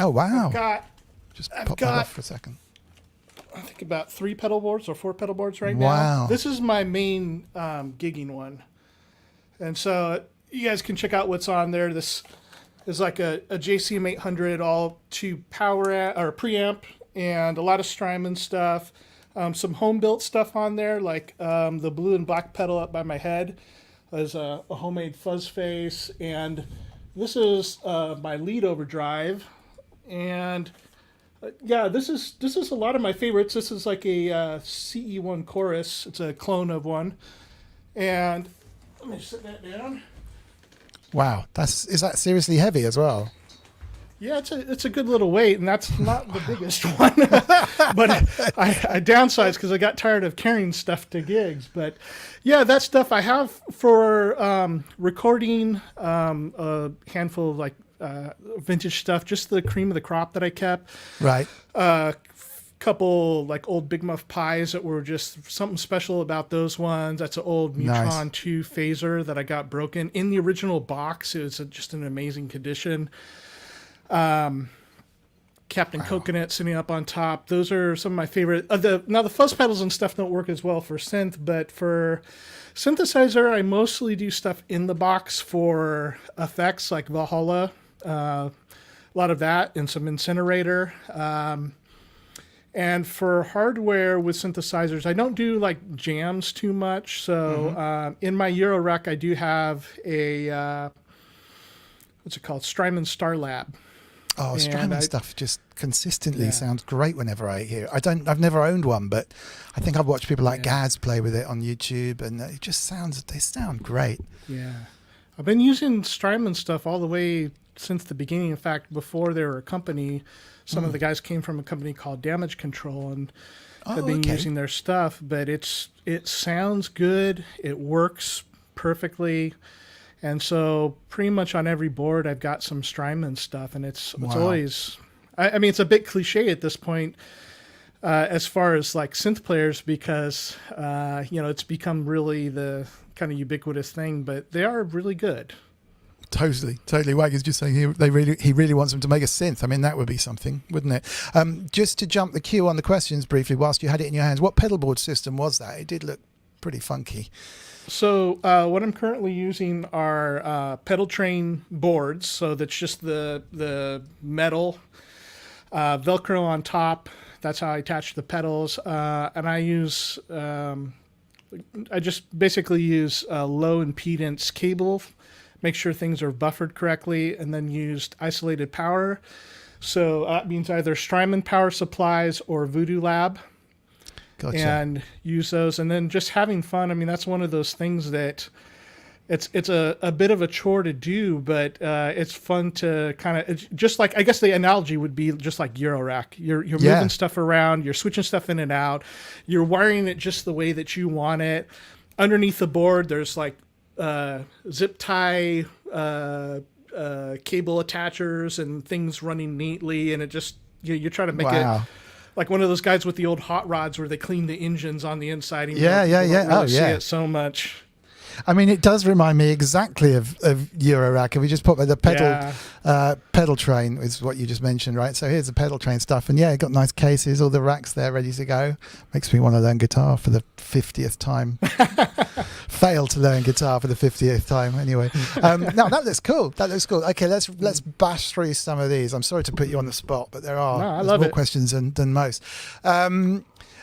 Oh wow! I've got that off for a second. I think about 3 pedal boards or 4 pedal boards right now. Wow! This is my main gigging one, and so you guys can check out what's on there. This is like a JCM 800 all to power or preamp and a lot of Strymon stuff. Some home built stuff on there, like the blue and black pedal up by my head. There's a homemade fuzz face, and this is my lead overdrive. And this is a lot of my favorites. This is like a CE1 chorus. It's a clone of one. And let me set that down. Wow, is that seriously heavy as well? Yeah, it's a good little weight, and that's not the biggest one. But I downsized because I got tired of carrying stuff to gigs. But yeah, that stuff I have for recording a handful of like vintage stuff, just the cream of the crop that I kept. Right. couple like old Big Muff Pies that were just something special about those ones. That's an old Neutron 2 phaser that I got broken in the original box. It was just an amazing condition. Captain Coconut sitting up on top. Those are some of my favorite. Now the fuzz pedals and stuff don't work as well for synth, but for synthesizer, I mostly do stuff in the box for effects like Valhalla, a lot of that, and some Incinerator. And for hardware with synthesizers, I don't do like jams too much. So in my Euro rack, I do have a what's it called, Strymon Starlab. Oh, Strymon stuff just consistently sounds great whenever I hear it. I've never owned one, but I think I've watched people like Gaz play with it on YouTube, and it just they sound great. Yeah. I've been using Strymon stuff all the way since the beginning. In fact, before they were a company, some of the guys came from a company called Damage Control, and I've been using their stuff, but it sounds good. It works perfectly. And so pretty much on every board, I've got some Strymon stuff, and it's always, I mean, it's a bit cliche at this point as far as like synth players, because, it's become really the kind of ubiquitous thing, but they are really good. Totally. Wagger's just saying he really wants them to make a synth. I mean, that would be something, wouldn't it? Just to jump the queue on the questions briefly, whilst you had it in your hands, what pedal board system was that? It did look pretty funky. So what I'm currently using are pedal train boards. So that's just the metal Velcro on top. That's how I attach the pedals. And I just basically use low impedance cable, make sure things are buffered correctly, and then used isolated power. So that means either Strymon power supplies or Voodoo Lab. Gotcha. And use those, and then just having fun. I mean, that's one of those things that it's a bit of a chore to do, but it's fun to kind of, just like, I guess the analogy would be just like Eurorack. You're moving stuff around, you're switching stuff in and out, you're wiring it just the way that you want it. Underneath the board, there's like zip tie cable attachers and things running neatly, and it just you're trying to make it like one of those guys with the old hot rods where they clean the engines on the inside. See it so much. I mean, it does remind me exactly of Eurorack. If we just put the pedal train is what you just mentioned, right? So here's the pedal train stuff, and got nice cases, all the racks there ready to go. Makes me want to learn guitar for the 50th time. Fail to learn guitar for the 50th time. Anyway, no, that looks cool. Okay, let's bash through some of these. I'm sorry to put you on the spot, but there are more questions than most.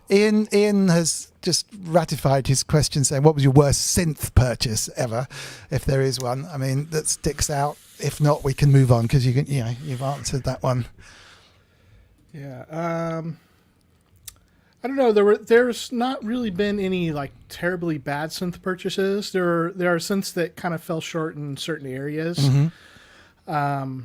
Ian has just ratified his question, saying, what was your worst synth purchase ever, if there is one? I mean, that sticks out. If not, we can move on, because you've answered that one. I don't know. There's not really been any like terribly bad synth purchases. There are synths that kind of fell short in certain areas. Like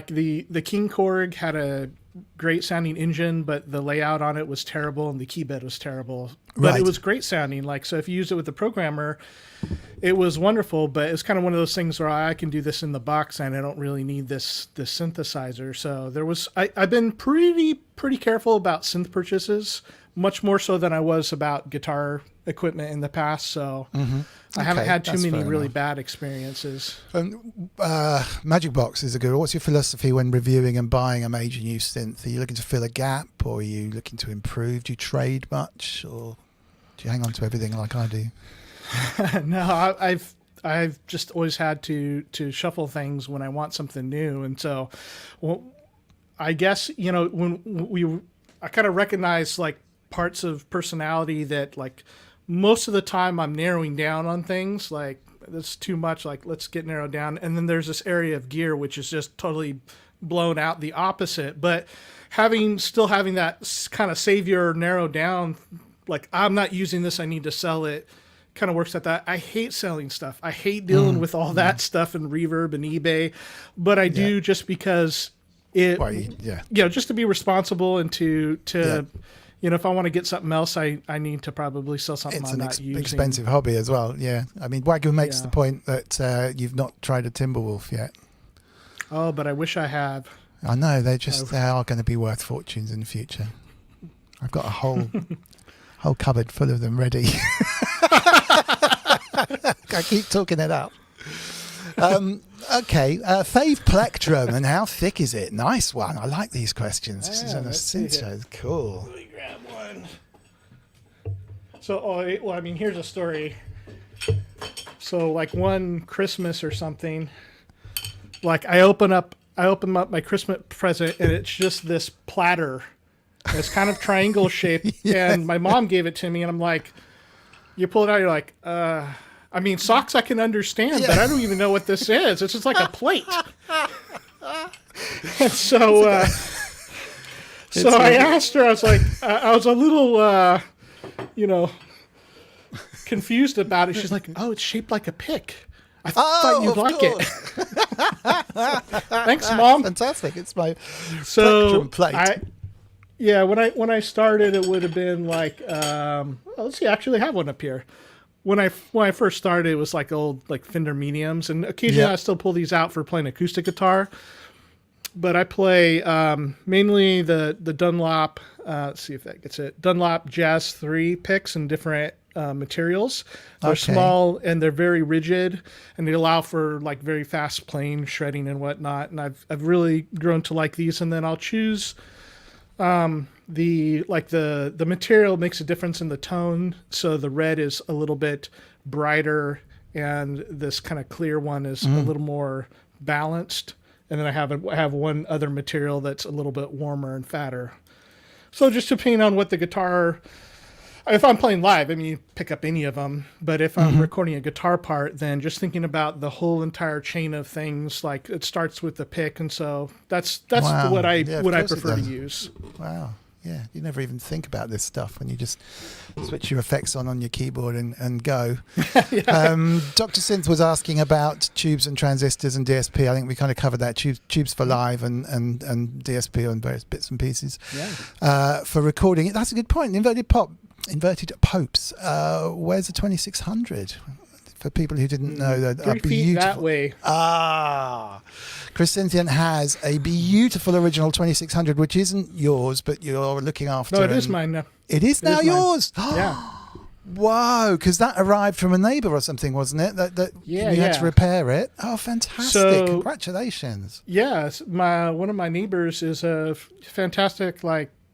the King Korg had a great sounding engine, but the layout on it was terrible and the key bed was terrible. But it was great sounding. Like, so if you use it with the programmer, it was wonderful, but it's kind of one of those things where I can do this in the box and I don't really need this synthesizer. So I've been pretty careful about synth purchases, much more so than I was about guitar equipment in the past. So I haven't had too many really bad experiences. Magic Box is a good. What's your philosophy when reviewing and buying a major new synth? Are you looking to fill a gap, or are you looking to improve? Do you trade much, or do you hang on to everything like I do? No, I've just always had to shuffle things when I want something new, and so, I guess when I kind of recognize like parts of personality that like most of the time I'm narrowing down on things, like that's too much, like let's get narrowed down. And then there's this area of gear which is just totally blown out the opposite. But still having that kind of savior narrow down, like I'm not using this, I need to sell it, kind of works at that. I hate selling stuff. I hate dealing with all that stuff and Reverb and eBay, but I do just because just to be responsible and to if I want to get something else, I need to probably sell something I'm not using. It's an expensive hobby as well, I mean, Wagyu makes the point that you've not tried a Timberwolf yet. Oh, but I wish I had. I know they are going to be worth fortunes in the future. I've got a whole cupboard full of them ready. I keep talking it up. Okay, fave plectrum, and how thick is it? Nice one. I like these questions. This is on a synth show. Cool. Let me grab one. So, here's a story. So, like one Christmas or something, like I open up my Christmas present, and it's just this platter. It's kind of triangle shaped, and my mom gave it to me, and I'm like, you pull it out, you're like, socks I can understand, but I don't even know what this is. It's just like a plate. And so I asked her, I was like, I was a little, confused about it. She's like, oh, it's shaped like a pick. I thought you'd like it. Thanks, Mom. Fantastic. It's my plectrum plate. When I started, it would have been like, let's see, I actually have one up here. When I first started, it was like old Fender mediums, and occasionally I still pull these out for playing acoustic guitar. But I play mainly the Dunlop. Let's see if that gets it. Dunlop Jazz 3 picks in different materials. They're small and they're very rigid, and they allow for like very fast playing, shredding, and whatnot. And I've really grown to like these. And then I'll choose. The material makes a difference in the tone, so the red is a little bit brighter and this kind of clear one is a little more balanced, and then I have one other material that's a little bit warmer and fatter. So just depending on what the guitar, if I'm playing live, you pick up any of them, but if I'm recording a guitar part, then just thinking about the whole entire chain of things, like it starts with the pick, and so that's what I prefer to use. Wow. Yeah, you never even think about this stuff when you just switch your effects on your keyboard and go. Dr. Synth was asking about tubes and transistors and DSP. I think we kind of covered that. Tubes for live and DSP on various bits and pieces. For recording. That's a good point. Inverted popes. Where's the 2600? For people who didn't know, that 3 feet that way. Cryss Synthient has a beautiful original 2600, which isn't yours, but you're looking after. No, it is mine now. It is now yours. Yeah. Whoa, because that arrived from a neighbour or something, wasn't it? That you had to repair it. Oh, fantastic! So, congratulations. Yes, one of my neighbours is a fantastic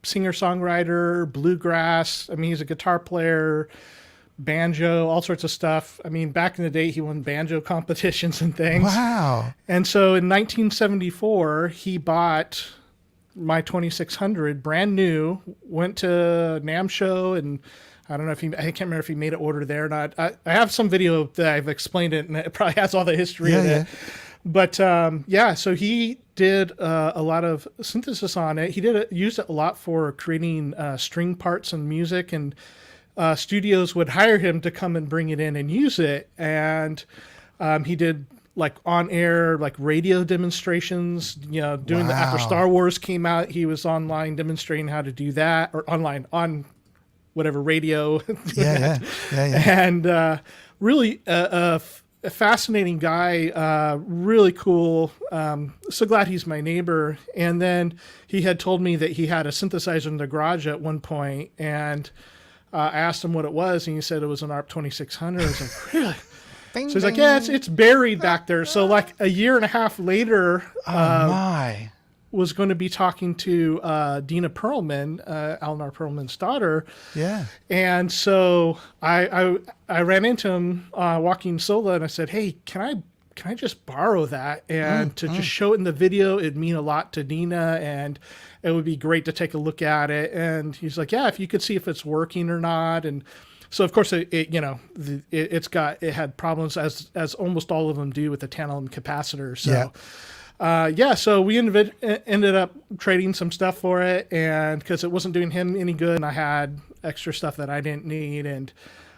singer-songwriter, bluegrass. He's a guitar player, banjo, all sorts of stuff. Back in the day, he won banjo competitions and things. Wow. And so in 1974, he bought my 2600, brand new, went to NAMM show, and I don't know if I can't remember if he made an order there or not. I have some video that I've explained it, and it probably has all the history of it. But so he did a lot of synthesis on it. He used it a lot for creating string parts and music, and studios would hire him to come and bring it in and use it. And he did on-air radio demonstrations, doing the after Star Wars came out, he was online demonstrating how to do that, or online on whatever radio. And really a fascinating guy, really cool. So glad he's my neighbor. And then he had told me that he had a synthesizer in the garage at one point, and I asked him what it was, and he said it was an ARP 2600. I was like, really? So he's like, yeah, it's buried back there. So a year and a half later, was going to be talking to Dina Perlman, Eleanor Perlman's daughter. Yeah. And so I ran into him walking solo, and I said, hey, can I just borrow that? And just show it in the video, it'd mean a lot to Dina, and it would be great to take a look at it. And he's like, yeah, if you could see if it's working or not. And so of course it had problems, as almost all of them do, with the tantalum capacitor. So so we ended up trading some stuff for it, and because it wasn't doing him any good, and I had extra stuff that I didn't need, and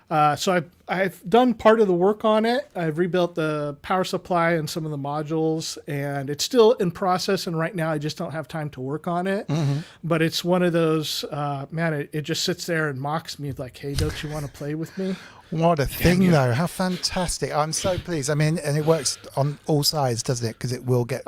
So I've done part of the work on it. I've rebuilt the power supply and some of the modules, and it's still in process. And right now, I just don't have time to work on it. But it's one of those, it just sits there and mocks me like, "Hey, don't you want to play with me?" What a thing, though. How fantastic. I'm so pleased. I mean, and it works on all sides, doesn't it? Because it will get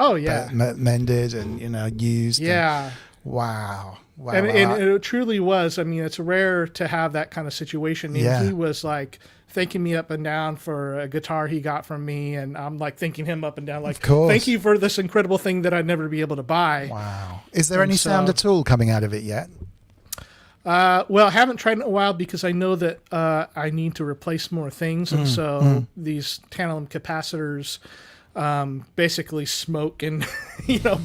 mended and, used. Yeah. Wow. And it truly was. I mean, it's rare to have that kind of situation. And he was like thanking me up and down for a guitar he got from me. And I'm like thanking him up and down, like, thank you for this incredible thing that I'd never be able to buy. Wow. Is there any sound at all coming out of it yet? Well, I haven't tried in a while because I know that I need to replace more things. And so these tantalum capacitors basically smoke and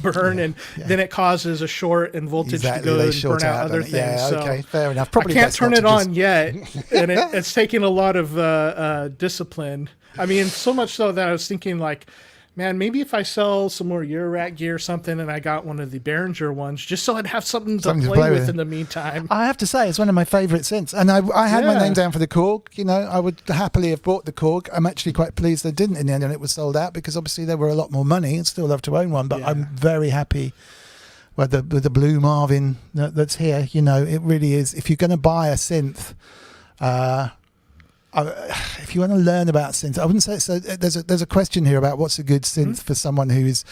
burn, and then it causes a short and voltage to go and burn out other things. Yeah, so okay, fair enough. Probably I can't turn it on yet, and it's taking a lot of discipline. I mean, so much so that I was thinking like, man, maybe if I sell some more Eurorack gear or something and I got one of the Behringer ones, just so I'd have something to play with in the meantime. I have to say, it's one of my favourite synths. And I had my name down for the Korg. I would happily have bought the Korg. I'm actually quite pleased they didn't in the end and it was sold out because obviously they were a lot more money. I'd still love to own one, but I'm very happy with the Blue Marvin that's here. It really is. If you're going to buy a synth, if you want to learn about synth, I wouldn't say so. There's a question here about what's a good synth for someone who is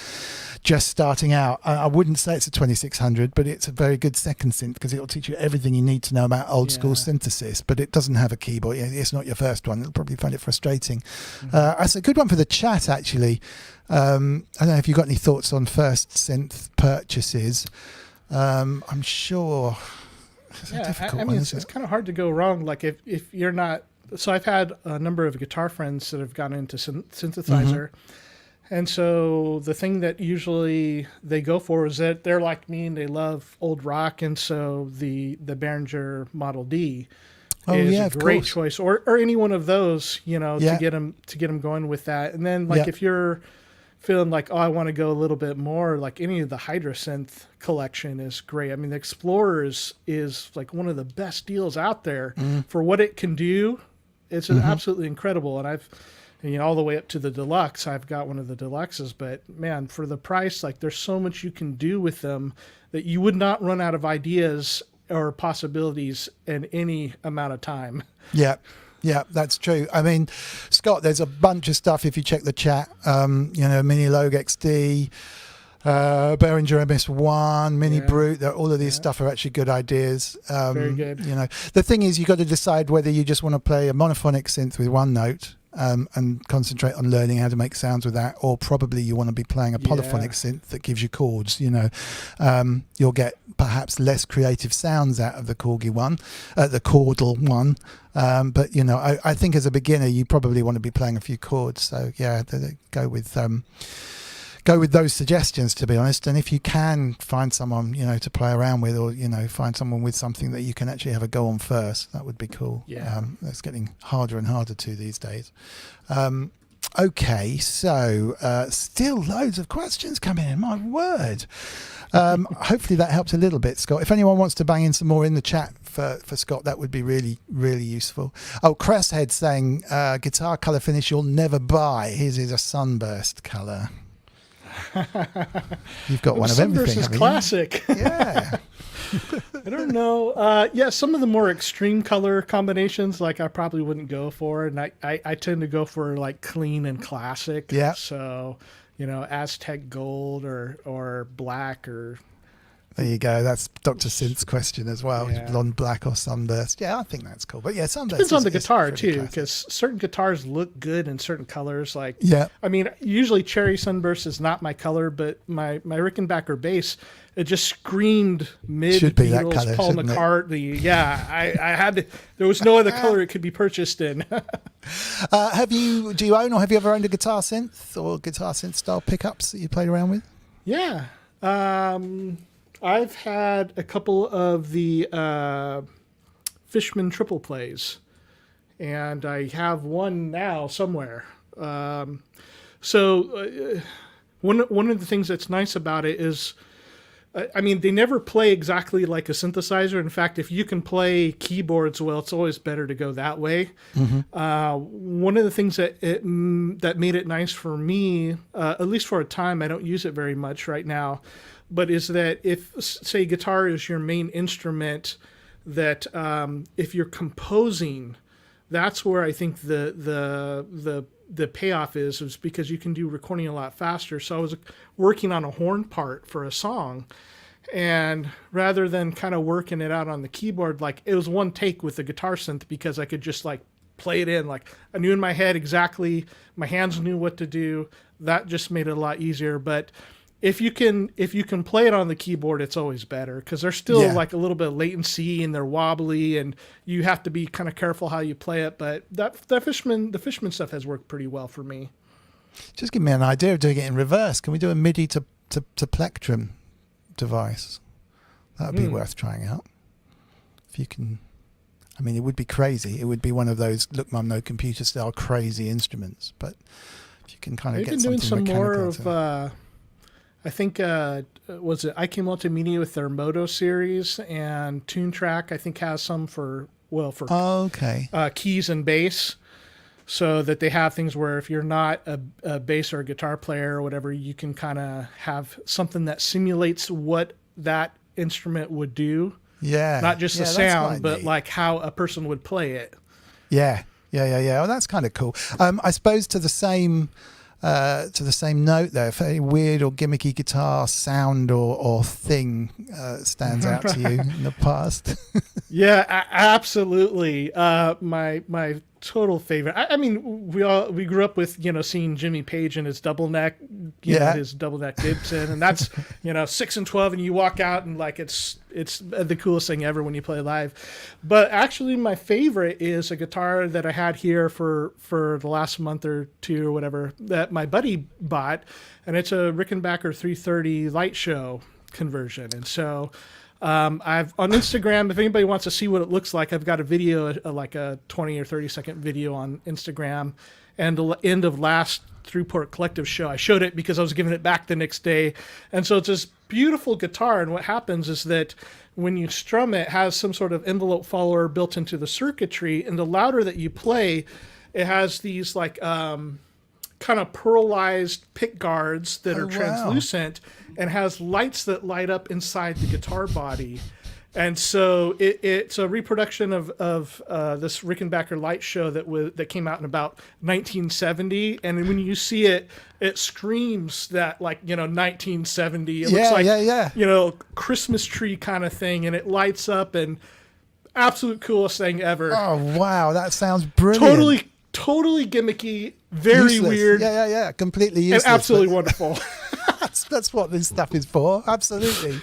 just starting out. I wouldn't say it's a 2600, but it's a very good second synth because it'll teach you everything you need to know about old school synthesis. But it doesn't have a keyboard. It's not your first one. You'll probably find it frustrating. It's a good one for the chat, actually. I don't know if you've got any thoughts on first synth purchases. I'm sure it's a difficult one. It's kind of hard to go wrong. Like if you're not. So I've had a number of guitar friends that have gotten into synthesizer. And so the thing that usually they go for is that they're like me and they love old rock. And so the Behringer Model D is a great choice, or any one of those, to get them going with that. And then if you're feeling like, I want to go a little bit more, like any of the Hydrasynth collection is great. I mean, the Explorer is like one of the best deals out there for what it can do. It's absolutely incredible. And I've, all the way up to the deluxe, I've got one of the deluxes, but man, for the price, like there's so much you can do with them that you would not run out of ideas or possibilities in any amount of time. Yeah, that's true. I mean, Scott, there's a bunch of stuff if you check the chat, Mini Logue XD, Behringer MS1, Mini Brute, all of these stuff are actually good ideas. Very good. The thing is, you've got to decide whether you just want to play a monophonic synth with one note and concentrate on learning how to make sounds with that, or probably you want to be playing a polyphonic synth that gives you chords. You'll get perhaps less creative sounds out of the Corgi one, the chordal one. But I think as a beginner, you probably want to be playing a few chords. So go with those suggestions, to be honest. And if you can find someone to play around with, or find someone with something that you can actually have a go on first, that would be cool. That's getting harder and harder to these days. Okay, so still loads of questions coming in, my word. Hopefully that helped a little bit, Scott. If anyone wants to bang in some more in the chat for Scott, that would be really, really useful. Cresshead saying guitar colour finish you'll never buy. His is a sunburst colour. You've got one of everything. Sunburst is classic. Yeah. I don't know. Some of the more extreme color combinations, like I probably wouldn't go for, and I tend to go for like clean and classic. Yeah. So, Aztec gold or black or. There you go. That's Dr. Synth's question as well. Yeah. Blonde, black, or sunburst. Yeah, I think that's cool. But sunburst depends on the guitar too, because certain guitars look good in certain colors. Usually cherry sunburst is not my color, but my Rickenbacker bass, it just screamed mid should be that Beatles, color, Paul McCartney. I had to, there was no other color it could be purchased in. Do you own or have you ever owned a guitar synth or guitar synth style pickups that you played around with? Yeah. I've had a couple of the Fishman triple plays, and I have one now somewhere. One of the things that's nice about it is I mean, they never play exactly like a synthesizer. In fact, if you can play keyboards well, it's always better to go that way. One of the things that that made it nice for me, at least for a time, I don't use it very much right now, but is that if, say, guitar is your main instrument, that if you're composing, that's where I think the payoff is because you can do recording a lot faster. So I was working on a horn part for a song, and rather than kind of working it out on the keyboard, like it was one take with the guitar synth because I could just like play it in. Like I knew in my head exactly, my hands knew what to do. That just made it a lot easier. But if you can play it on the keyboard, it's always better because there's still like a little bit of latency and they're wobbly and you have to be kind of careful how you play it. But the Fishman stuff has worked pretty well for me. Just give me an idea of doing it in reverse. Can we do a MIDI to plectrum device? That would be worth trying out. If you can, I mean, it would be crazy. It would be one of those look, mum, no computer style crazy instruments. But if you can kind of get something some more mechanical of. I think was it IK Multimedia with their Moto series, and Tune Track I think has some for keys and bass, so that they have things where if you're not a bass or a guitar player or whatever, you can kind of have something that simulates what that instrument would do. Yeah, not just the sound, but like how a person would play it. Yeah. Oh, that's kind of cool. I suppose to the same note there, if any weird or gimmicky guitar sound or thing stands out to you in the past. Yeah, absolutely. My total favorite. I mean, we grew up with seeing Jimmy Page and his double neck, his double neck Gibson, and that's 6 and 12, and you walk out and like it's the coolest thing ever when you play live. But actually, my favorite is a guitar that I had here for the last month or two or whatever that my buddy bought, and it's a Rickenbacker 330 light show conversion, and so. I've on Instagram, if anybody wants to see what it looks like, I've got a video, like a 20 or 30-second video on Instagram. And the end of last Thru Port Collective show, I showed it because I was giving it back the next day. And so it's this beautiful guitar. And what happens is that when you strum it, it has some sort of envelope follower built into the circuitry. And the louder that you play, it has these like kind of pearlized pick guards that are translucent and has lights that light up inside the guitar body. And so it's a reproduction of this Rickenbacker light show that came out in about 1970. And when you see it, it screams that 1970. It looks like Christmas tree kind of thing, and it lights up, and absolute coolest thing ever. Oh wow, that sounds brilliant. Totally gimmicky, very useless. Weird. Yeah, completely useless. And absolutely wonderful. That's what this stuff is for. Absolutely.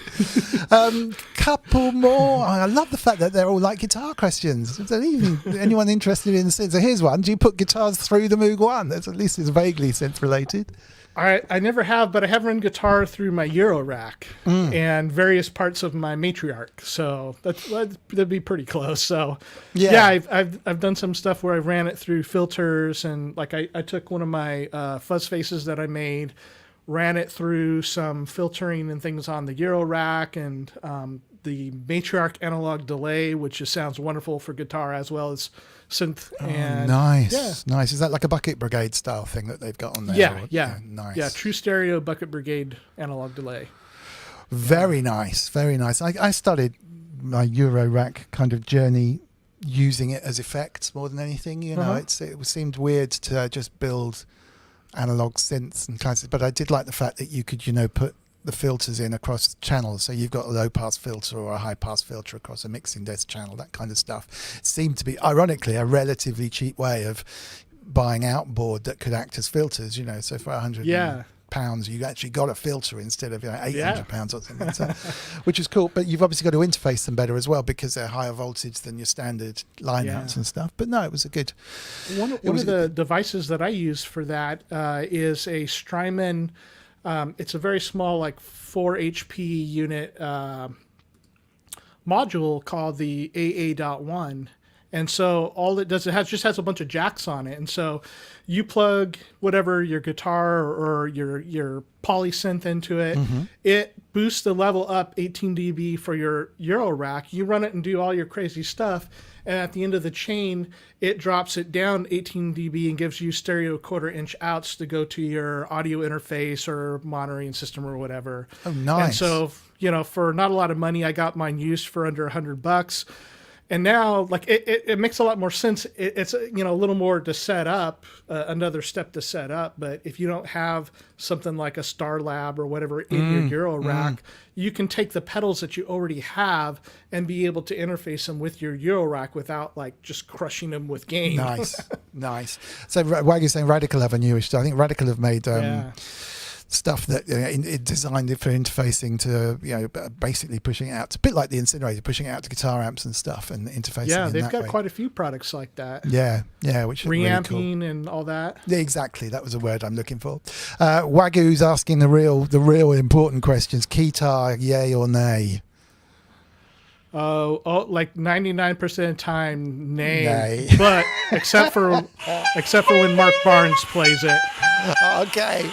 Couple more. I love the fact that they're all like guitar questions. Is there anyone interested in synth? So here's one. Do you put guitars through the Moog One? At least it's vaguely synth related. I never have, but I have run guitar through my Euro rack and various parts of my matriarch. So that'd be pretty close. So I've done some stuff where I ran it through filters, and like I took one of my fuzz faces that I made, ran it through some filtering and things on the Euro rack, and the matriarch analog delay, which just sounds wonderful for guitar as well as synth. Nice. Is that like a Bucket Brigade style thing that they've got on there? Yeah. Nice. Yeah, true stereo Bucket Brigade analog delay. Very nice. I started my Euro rack kind of journey using it as effects more than anything. It seemed weird to just build analog synths and classes, but I did like the fact that you could put the filters in across channels, so you've got a low pass filter or a high pass filter across a mixing desk channel, that kind of stuff. It seemed to be ironically a relatively cheap way of buying outboard that could act as filters, so for £100 you actually got a filter instead of £800 or something, so, which is cool. But you've obviously got to interface them better as well because they're higher voltage than your standard lineouts and stuff. But no, it was a good one of the devices that I use for that is a Strymon. It's a very small, like 4 HP unit module called the AA.1, And so all it does, just has a bunch of jacks on it. And so you plug whatever, your guitar or your poly synth into it. It boosts the level up 18 dB for your Euro rack. You run it and do all your crazy stuff. And at the end of the chain, it drops it down 18 dB and gives you stereo 1/4 inch outs to go to your audio interface or monitoring system or whatever. Oh, nice. And so, for not a lot of money, I got mine used for under $100. And now, like, it makes a lot more sense. It's a little more to set up, another step to set up. But if you don't have something like a Star Lab or whatever in your Euro rack, you can take the pedals that you already have and be able to interface them with your Euro rack without like just crushing them with gain. Nice. So Waggy's saying Radical have a newish. I think Radical have made stuff that it designed it for interfacing to basically pushing it out. It's a bit like the Incinerator, pushing it out to guitar amps and stuff and interfacing. Yeah, they've got way. quite a few products like that. Yeah, which is reamping really cool. and all that. Yeah, exactly. That was a word I'm looking for. Wagyu's asking the real important questions. Keytar, yay or nay? Oh, like 99% of the time, nay. Nay. But except for when Mark Barnes plays it. Okay.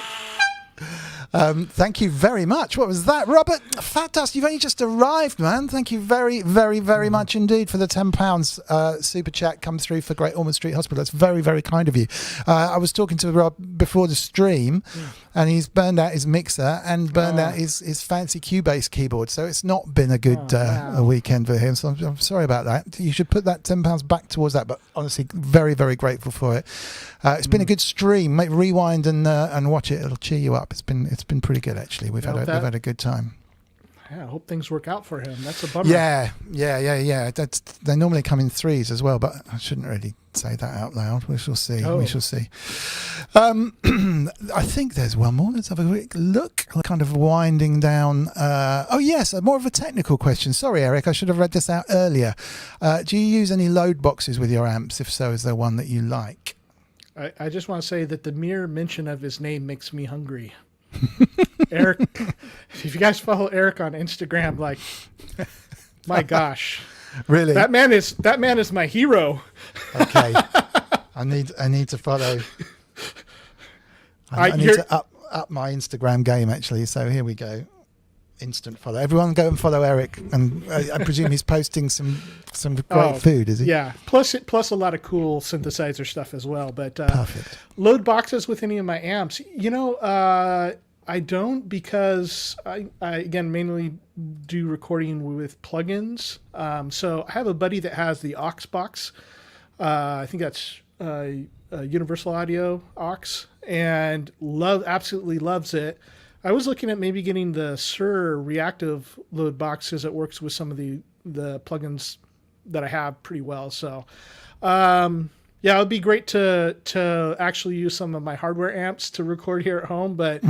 Thank you very much. What was that, Robert? Fat Dust, you've only just arrived, man. Thank you very, very, very much indeed for the £10 super chat come through for Great Ormond Street Hospital. That's very, very kind of you. I was talking to Rob before the stream, and he's burned out his mixer and burned out his fancy Cubase keyboard. So it's not been a good a weekend for him. So I'm sorry about that. You should put that £10 back towards that. But honestly, very, very grateful for it. It's been a good stream. rewind and watch it. It'll cheer you up. It's been pretty good actually. We've had a good time. Yeah, I hope things work out for him. That's a bummer. Yeah. They normally come in threes as well, but I shouldn't really say that out loud. We shall see. We shall see. I think there's one more. Let's have a quick look. Kind of winding down. More of a technical question. Sorry, Eric. I should have read this out earlier. Do you use any load boxes with your amps? If so, is there one that you like? I just want to say that the mere mention of his name makes me hungry. Eric, if you guys follow Eric on Instagram, like, my gosh, really, that man is my hero. Okay, I need to follow. I need to up my Instagram game actually. So here we go. Instant follow. Everyone go and follow Eric, and I presume he's posting some great food, is he? Yeah. Plus a lot of cool synthesizer stuff as well. But perfect. Load boxes with any of my amps. I don't, because I again mainly do recording with plugins. So I have a buddy that has the aux box. I think that's Universal Audio aux, and absolutely loves it. I was looking at maybe getting the Sur reactive load box because it works with some of the plugins that I have pretty well. So, it would be great to actually use some of my hardware amps to record here at home. But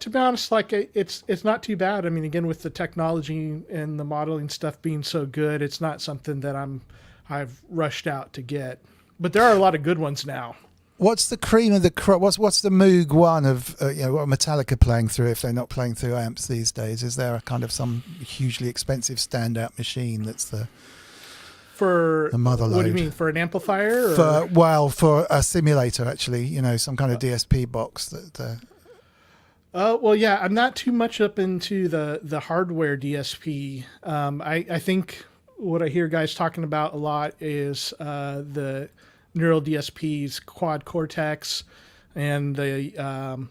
to be honest, like it's not too bad. I mean, again, with the technology and the modeling stuff being so good, it's not something that I've rushed out to get. But there are a lot of good ones now. What's the cream of the crop? What's the Moog one of what Metallica playing through if they're not playing through amps these days? Is there a kind of some hugely expensive standout machine that's the mother load? What do you mean, for an amplifier? For a simulator actually, some kind of DSP box that. I'm not too much up into the hardware DSP. I think what I hear guys talking about a lot is the Neural DSP's Quad Cortex and the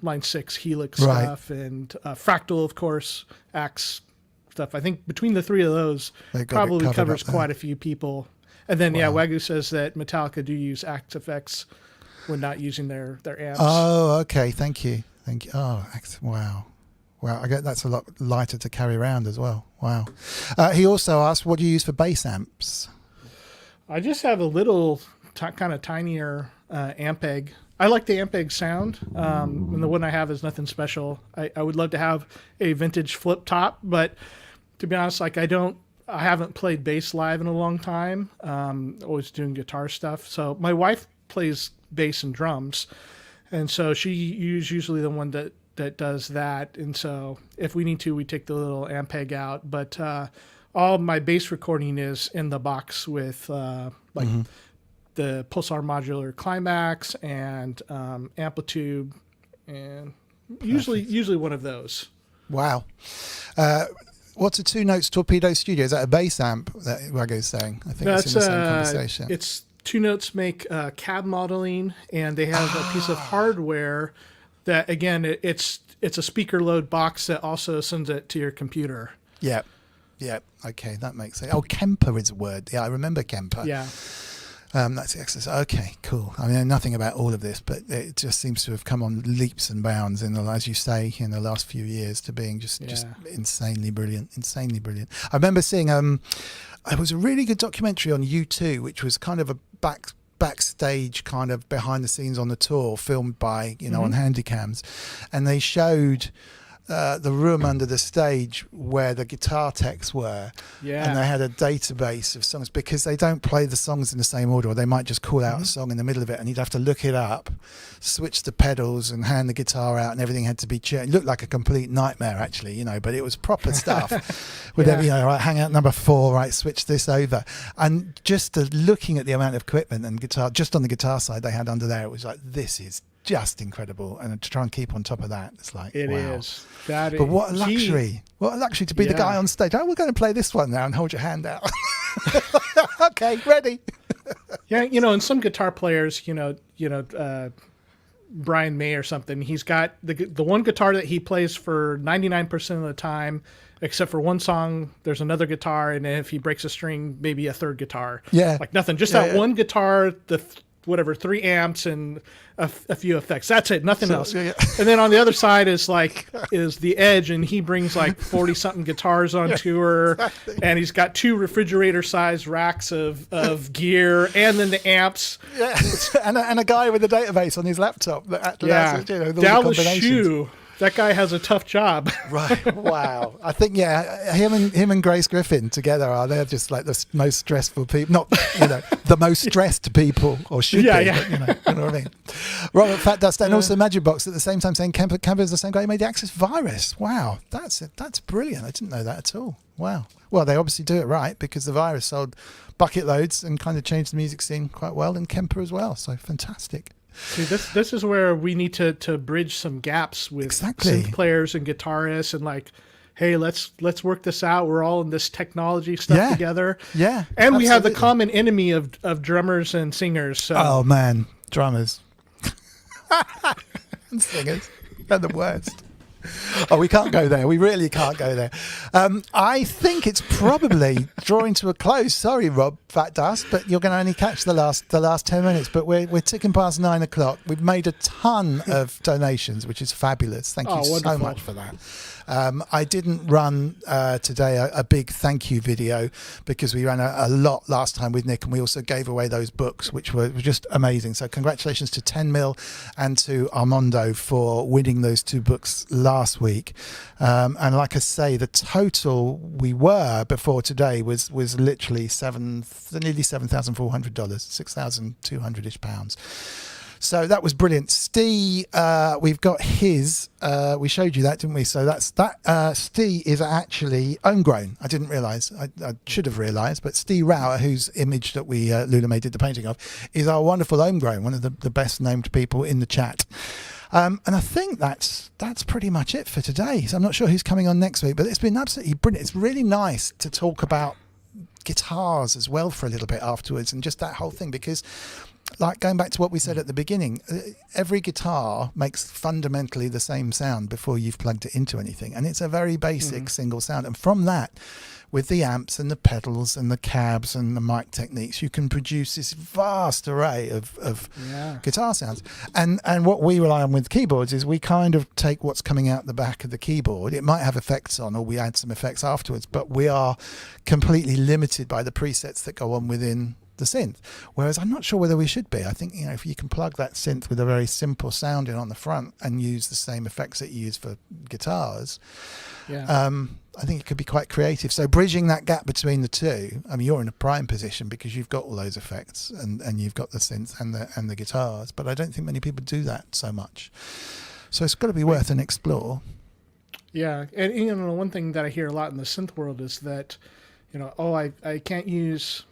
Line 6 Helix stuff, and Fractal, of course, Axe stuff. I think between the three of those probably covers quite a few people. And then, Wagyu says that Metallica do use Axe effects when not using their amps. Oh, okay. Thank you. Oh, wow. I get that's a lot lighter to carry around as well. Wow. He also asked, what do you use for bass amps? I just have a little kind of tinier Ampeg. I like the Ampeg sound, and the one I have is nothing special. I would love to have a vintage flip top, but to be honest, like I haven't played bass live in a long time. Always doing guitar stuff. So my wife plays bass and drums, and so she's usually the one that does that. And so if we need to, we take the little Ampeg out. But all my bass recording is in the box with like the pulsar modular climax and amplitude, and usually one of those. Wow. What's a 2 Notes Torpedo Studio? Is that a bass amp that Waggo's saying? I think it's in the same conversation. It's 2 Notes make cab modeling, and they have a piece of hardware that, again, it's a speaker load box that also sends it to your computer. Yeah. Okay, that makes sense. Oh, Kemper is a word. Yeah, I remember Kemper. Yeah. That's the exercise. Okay, cool. I know nothing about all of this, but it just seems to have come on leaps and bounds as you say, in the last few years to being just insanely brilliant. I remember seeing it was a really good documentary on U2, which was kind of a backstage kind of behind the scenes on the tour, filmed by on handycams, and they showed the room under the stage where the guitar techs were, and they had a database of songs, because they don't play the songs in the same order, or they might just call out a song in the middle of it and you'd have to look it up, switch the pedals and hand the guitar out, and everything had to be changed. It looked like a complete nightmare actually, but it was proper stuff. With right, hang out number 4, right, switch this over, and just looking at the amount of equipment and guitar just on the guitar side they had under there, it was like, this is just incredible, and to try and keep on top of that, it's like, it wow. is. That but is, what a luxury! What a luxury to be the guy on stage. Oh, we're going to play this one now, and hold your hand out. Okay, ready. Yeah, and some guitar players, Brian May or something, he's got the one guitar that he plays for 99% of the time, except for one song. There's another guitar, and if he breaks a string, maybe a third guitar. Yeah, like nothing, just that one guitar. 3 amps and a few effects. That's it. Nothing else. And then on the other side is the Edge, and he brings like 40 something guitars on tour, and he's got 2 refrigerator sized racks of gear, and then the amps. Yeah, and a guy with a database on his laptop that Dallas Shue. That guy has a tough job. Right. Wow. I think, him and Grace Griffin together they're just like the most stressful people. Not, the most stressed people, or should be. But, you know what I mean? Robert Fat Dust, and also Magic Box at the same time saying Kemper is the same guy who made the Access Virus. Wow. That's brilliant. I didn't know that at all. Wow. Well, they obviously do it right, because the Virus sold bucket loads and kind of changed the music scene quite well, and Kemper as well. So fantastic. See, this is where we need to bridge some gaps with synth players and guitarists, and like, hey, let's work this out. We're all in this technology stuff together. Yeah, and absolutely. We have the common enemy of drummers and singers. So. Oh man, drummers and singers, they're the worst. Oh, we can't go there. We really can't go there. I think it's probably drawing to a close. Sorry, Rob Fat Dust, but you're going to only catch the last 10 minutes. But we're ticking past 9 o'clock. We've made a ton of donations, which is fabulous. Thank you so much for that. I didn't run today a big thank you video, because we ran a lot last time with Nick, and we also gave away those books, which were just amazing. So congratulations to 10 Mil and to Armando for winning those 2 books last week. And like I say, the total we were before today was literally nearly $7,400, £6,200-ish pounds. So that was brilliant. Steve, we've got his, we showed you that, didn't we? So Steve is actually homegrown. I didn't realise, I should have realised, but Steve Rauer, whose image that we, Lula May did the painting of, is our wonderful homegrown, one of the best named people in the chat. And I think that's pretty much it for today. So I'm not sure who's coming on next week, but it's been absolutely brilliant. It's really nice to talk about guitars as well for a little bit afterwards, and just that whole thing, because like going back to what we said at the beginning, every guitar makes fundamentally the same sound before you've plugged it into anything, and it's a very basic single sound, and from that, with the amps and the pedals and the cabs and the mic techniques, you can produce this vast array of guitar sounds. And what we rely on with keyboards is we kind of take what's coming out the back of the keyboard. It might have effects on, or we add some effects afterwards, but we are completely limited by the presets that go on within the synth, whereas I'm not sure whether we should be. I think, if you can plug that synth with a very simple sound in on the front and use the same effects that you use for guitars, I think it could be quite creative. So bridging that gap between the two, I mean, you're in a prime position because you've got all those effects and you've got the synth and the guitars, but I don't think many people do that so much. So it's got to be worth an explore. Yeah, and one thing that I hear a lot in the synth world is that I can't use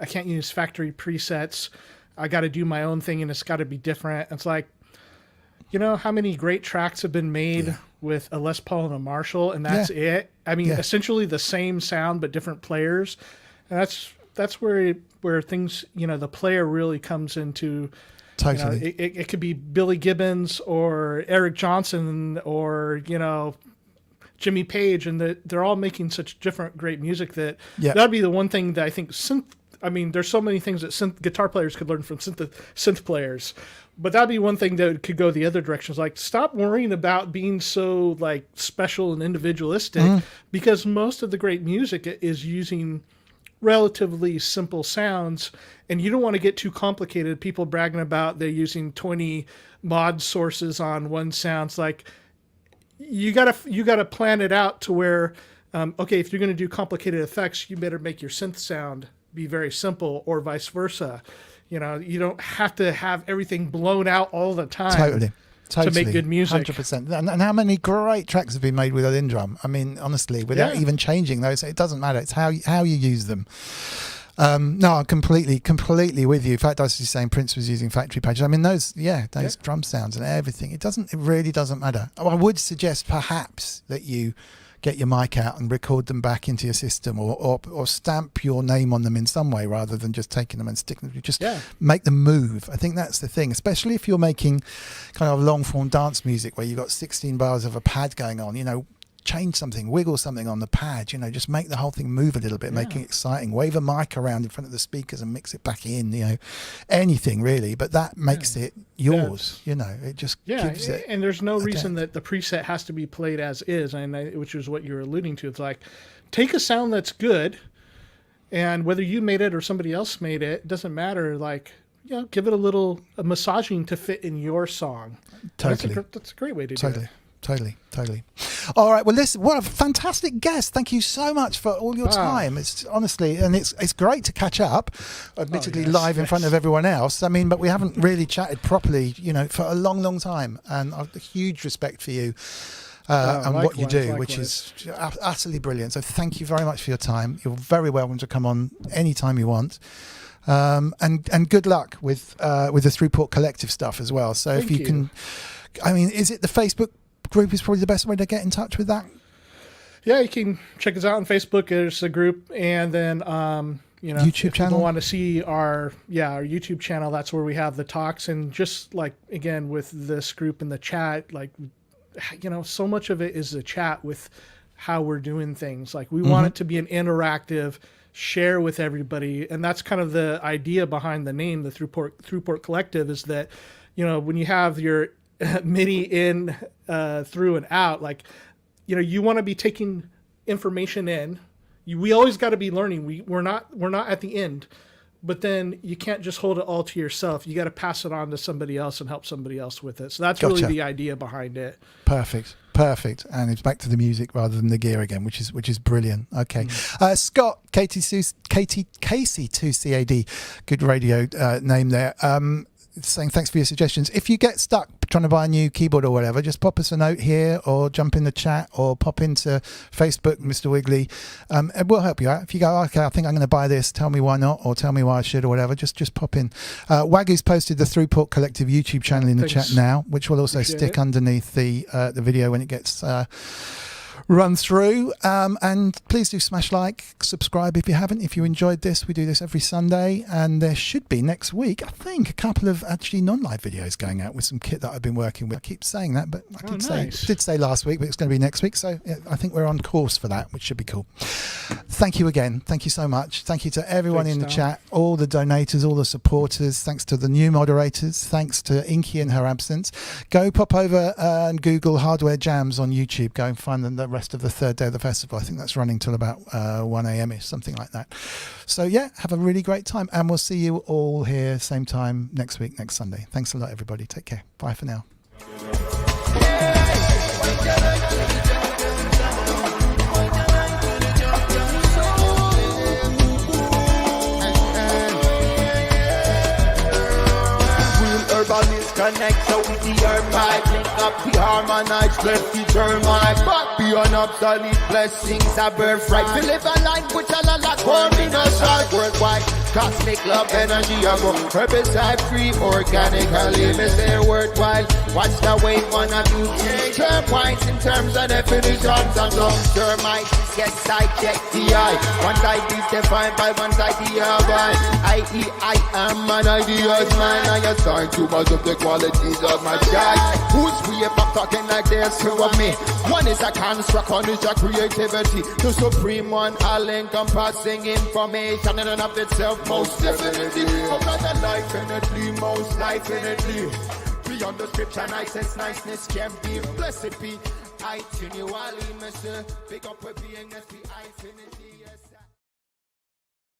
factory presets. I got to do my own thing and it's got to be different. It's like, how many great tracks have been made with a Les Paul and a Marshall, and that's it. I mean, essentially the same sound but different players. And that's where things, the player really comes into. Totally. It could be Billy Gibbons or Eric Johnson or Jimmy Page, and they're all making such different great music that'd be the one thing that I think there's so many things that guitar players could learn from synth players, but that'd be one thing that could go the other direction. It's like, stop worrying about being so like special and individualistic, because most of the great music is using relatively simple sounds, and you don't want to get too complicated. People bragging about they're using 20 mod sources on one sound. It's like, you gotta plan it out to where, if you're going to do complicated effects, you better make your synth sound be very simple, or vice versa. You don't have to have everything blown out all the time. Totally. To make good music. 100%. And how many great tracks have been made with a Lin drum? I mean, honestly, without even changing those, it doesn't matter. It's how you use them. No, I'm completely with you. In fact, I was just saying Prince was using factory patches. I mean, those drum sounds and everything. It really doesn't matter. I would suggest perhaps that you get your mic out and record them back into your system, or stamp your name on them in some way rather than just taking them and sticking them. Just make them move. I think that's the thing, especially if you're making kind of long form dance music where you've got 16 bars of a pad going on. Change something, wiggle something on the pad, just make the whole thing move a little bit, make it exciting, wave a mic around in front of the speakers and mix it back in, anything really, but that makes it yours. It just gives it. And there's no reason that the preset has to be played as is, which is what you're alluding to. It's like, take a sound that's good, and whether you made it or somebody else made it doesn't matter. Like, give it a massaging to fit in your song. Totally. That's a great way to do it. Totally. All right. Well, listen, what a fantastic guest. Thank you so much for all your time. It's honestly, and it's great to catch up, admittedly live in front of everyone else. I mean, but we haven't really chatted properly, for a long, long time. And I've a huge respect for you and what you do, which is utterly brilliant. So thank you very much for your time. You're very welcome to come on anytime you want. And good luck with the Thru Port Collective stuff as well. So if you can, I mean, is it the Facebook group is probably the best way to get in touch with that? Yeah, you can check us out on Facebook. There's a group, and then YouTube channel. If you want to see our YouTube channel, that's where we have the talks. And just like, again, with this group in the chat, like, so much of it is the chat with how we're doing things. Like, we want it to be an interactive share with everybody, and that's kind of the idea behind the name, the Thru Port Collective, is that when you have your MIDI in, through and out, like, you want to be taking information in. We always got to be learning. We're not at the end, but then you can't just hold it all to yourself. You got to pass it on to somebody else and help somebody else with it. So that's really the idea behind it. Perfect. And it's back to the music rather than the gear again, which is brilliant. Okay. Scott, KC2CAD, good radio name there. Saying thanks for your suggestions. If you get stuck trying to buy a new keyboard or whatever, just pop us a note here, or jump in the chat, or pop into Facebook, Mr. Wiggly. It will help you out. If you go, okay, I think I'm going to buy this, tell me why not, or tell me why I should, or whatever, just pop in. Waggoo's posted the Thru Port Collective YouTube channel in the chat now, which will also stick underneath the video when it gets run through. And please do smash like, subscribe if you haven't. If you enjoyed this, we do this every Sunday, and there should be next week, I think, a couple of actually non-live videos going out with some kit that I've been working with. I keep saying that, but I did say last week, but it's going to be next week, so I think we're on course for that, which should be cool. Thank you again. Thank you so much. Thank you to everyone in the chat, all the donators, all the supporters. Thanks to the new moderators. Thanks to Inky in her absence. Go pop over and Google Hardware Jams on YouTube. Go and find the rest of the third day of the festival. I think that's running till about 1 a.m-ish, something like that. So yeah, have a really great time, and we'll see you all here same time next week, next Sunday. Thanks a lot, everybody. Take care. Bye for now. Urbanist connect so with the earth vibe. Link up the harmonized, left the termite. But beyond obsolete blessings, a birthright. To live a life which a la in a side worldwide. Cosmic love energy, I go herbicide free, organically, me say worthwhile. Watch the way one of you term points in terms of definitions and long termites. Yes, I check the eye. One side is defined by one side the other. I.e. I am an ideas man. I assign too much of the qualities of my child. Who's free if I'm talking like there's two of me? One is a construct, one is a creativity. The supreme one, all encompassing information in and of itself, most definitely. Another life infinitely, most life infinitely. Beyond the scripture, niceness can be. Blessed be. I continually, Mr. Pick up a being as the infinity.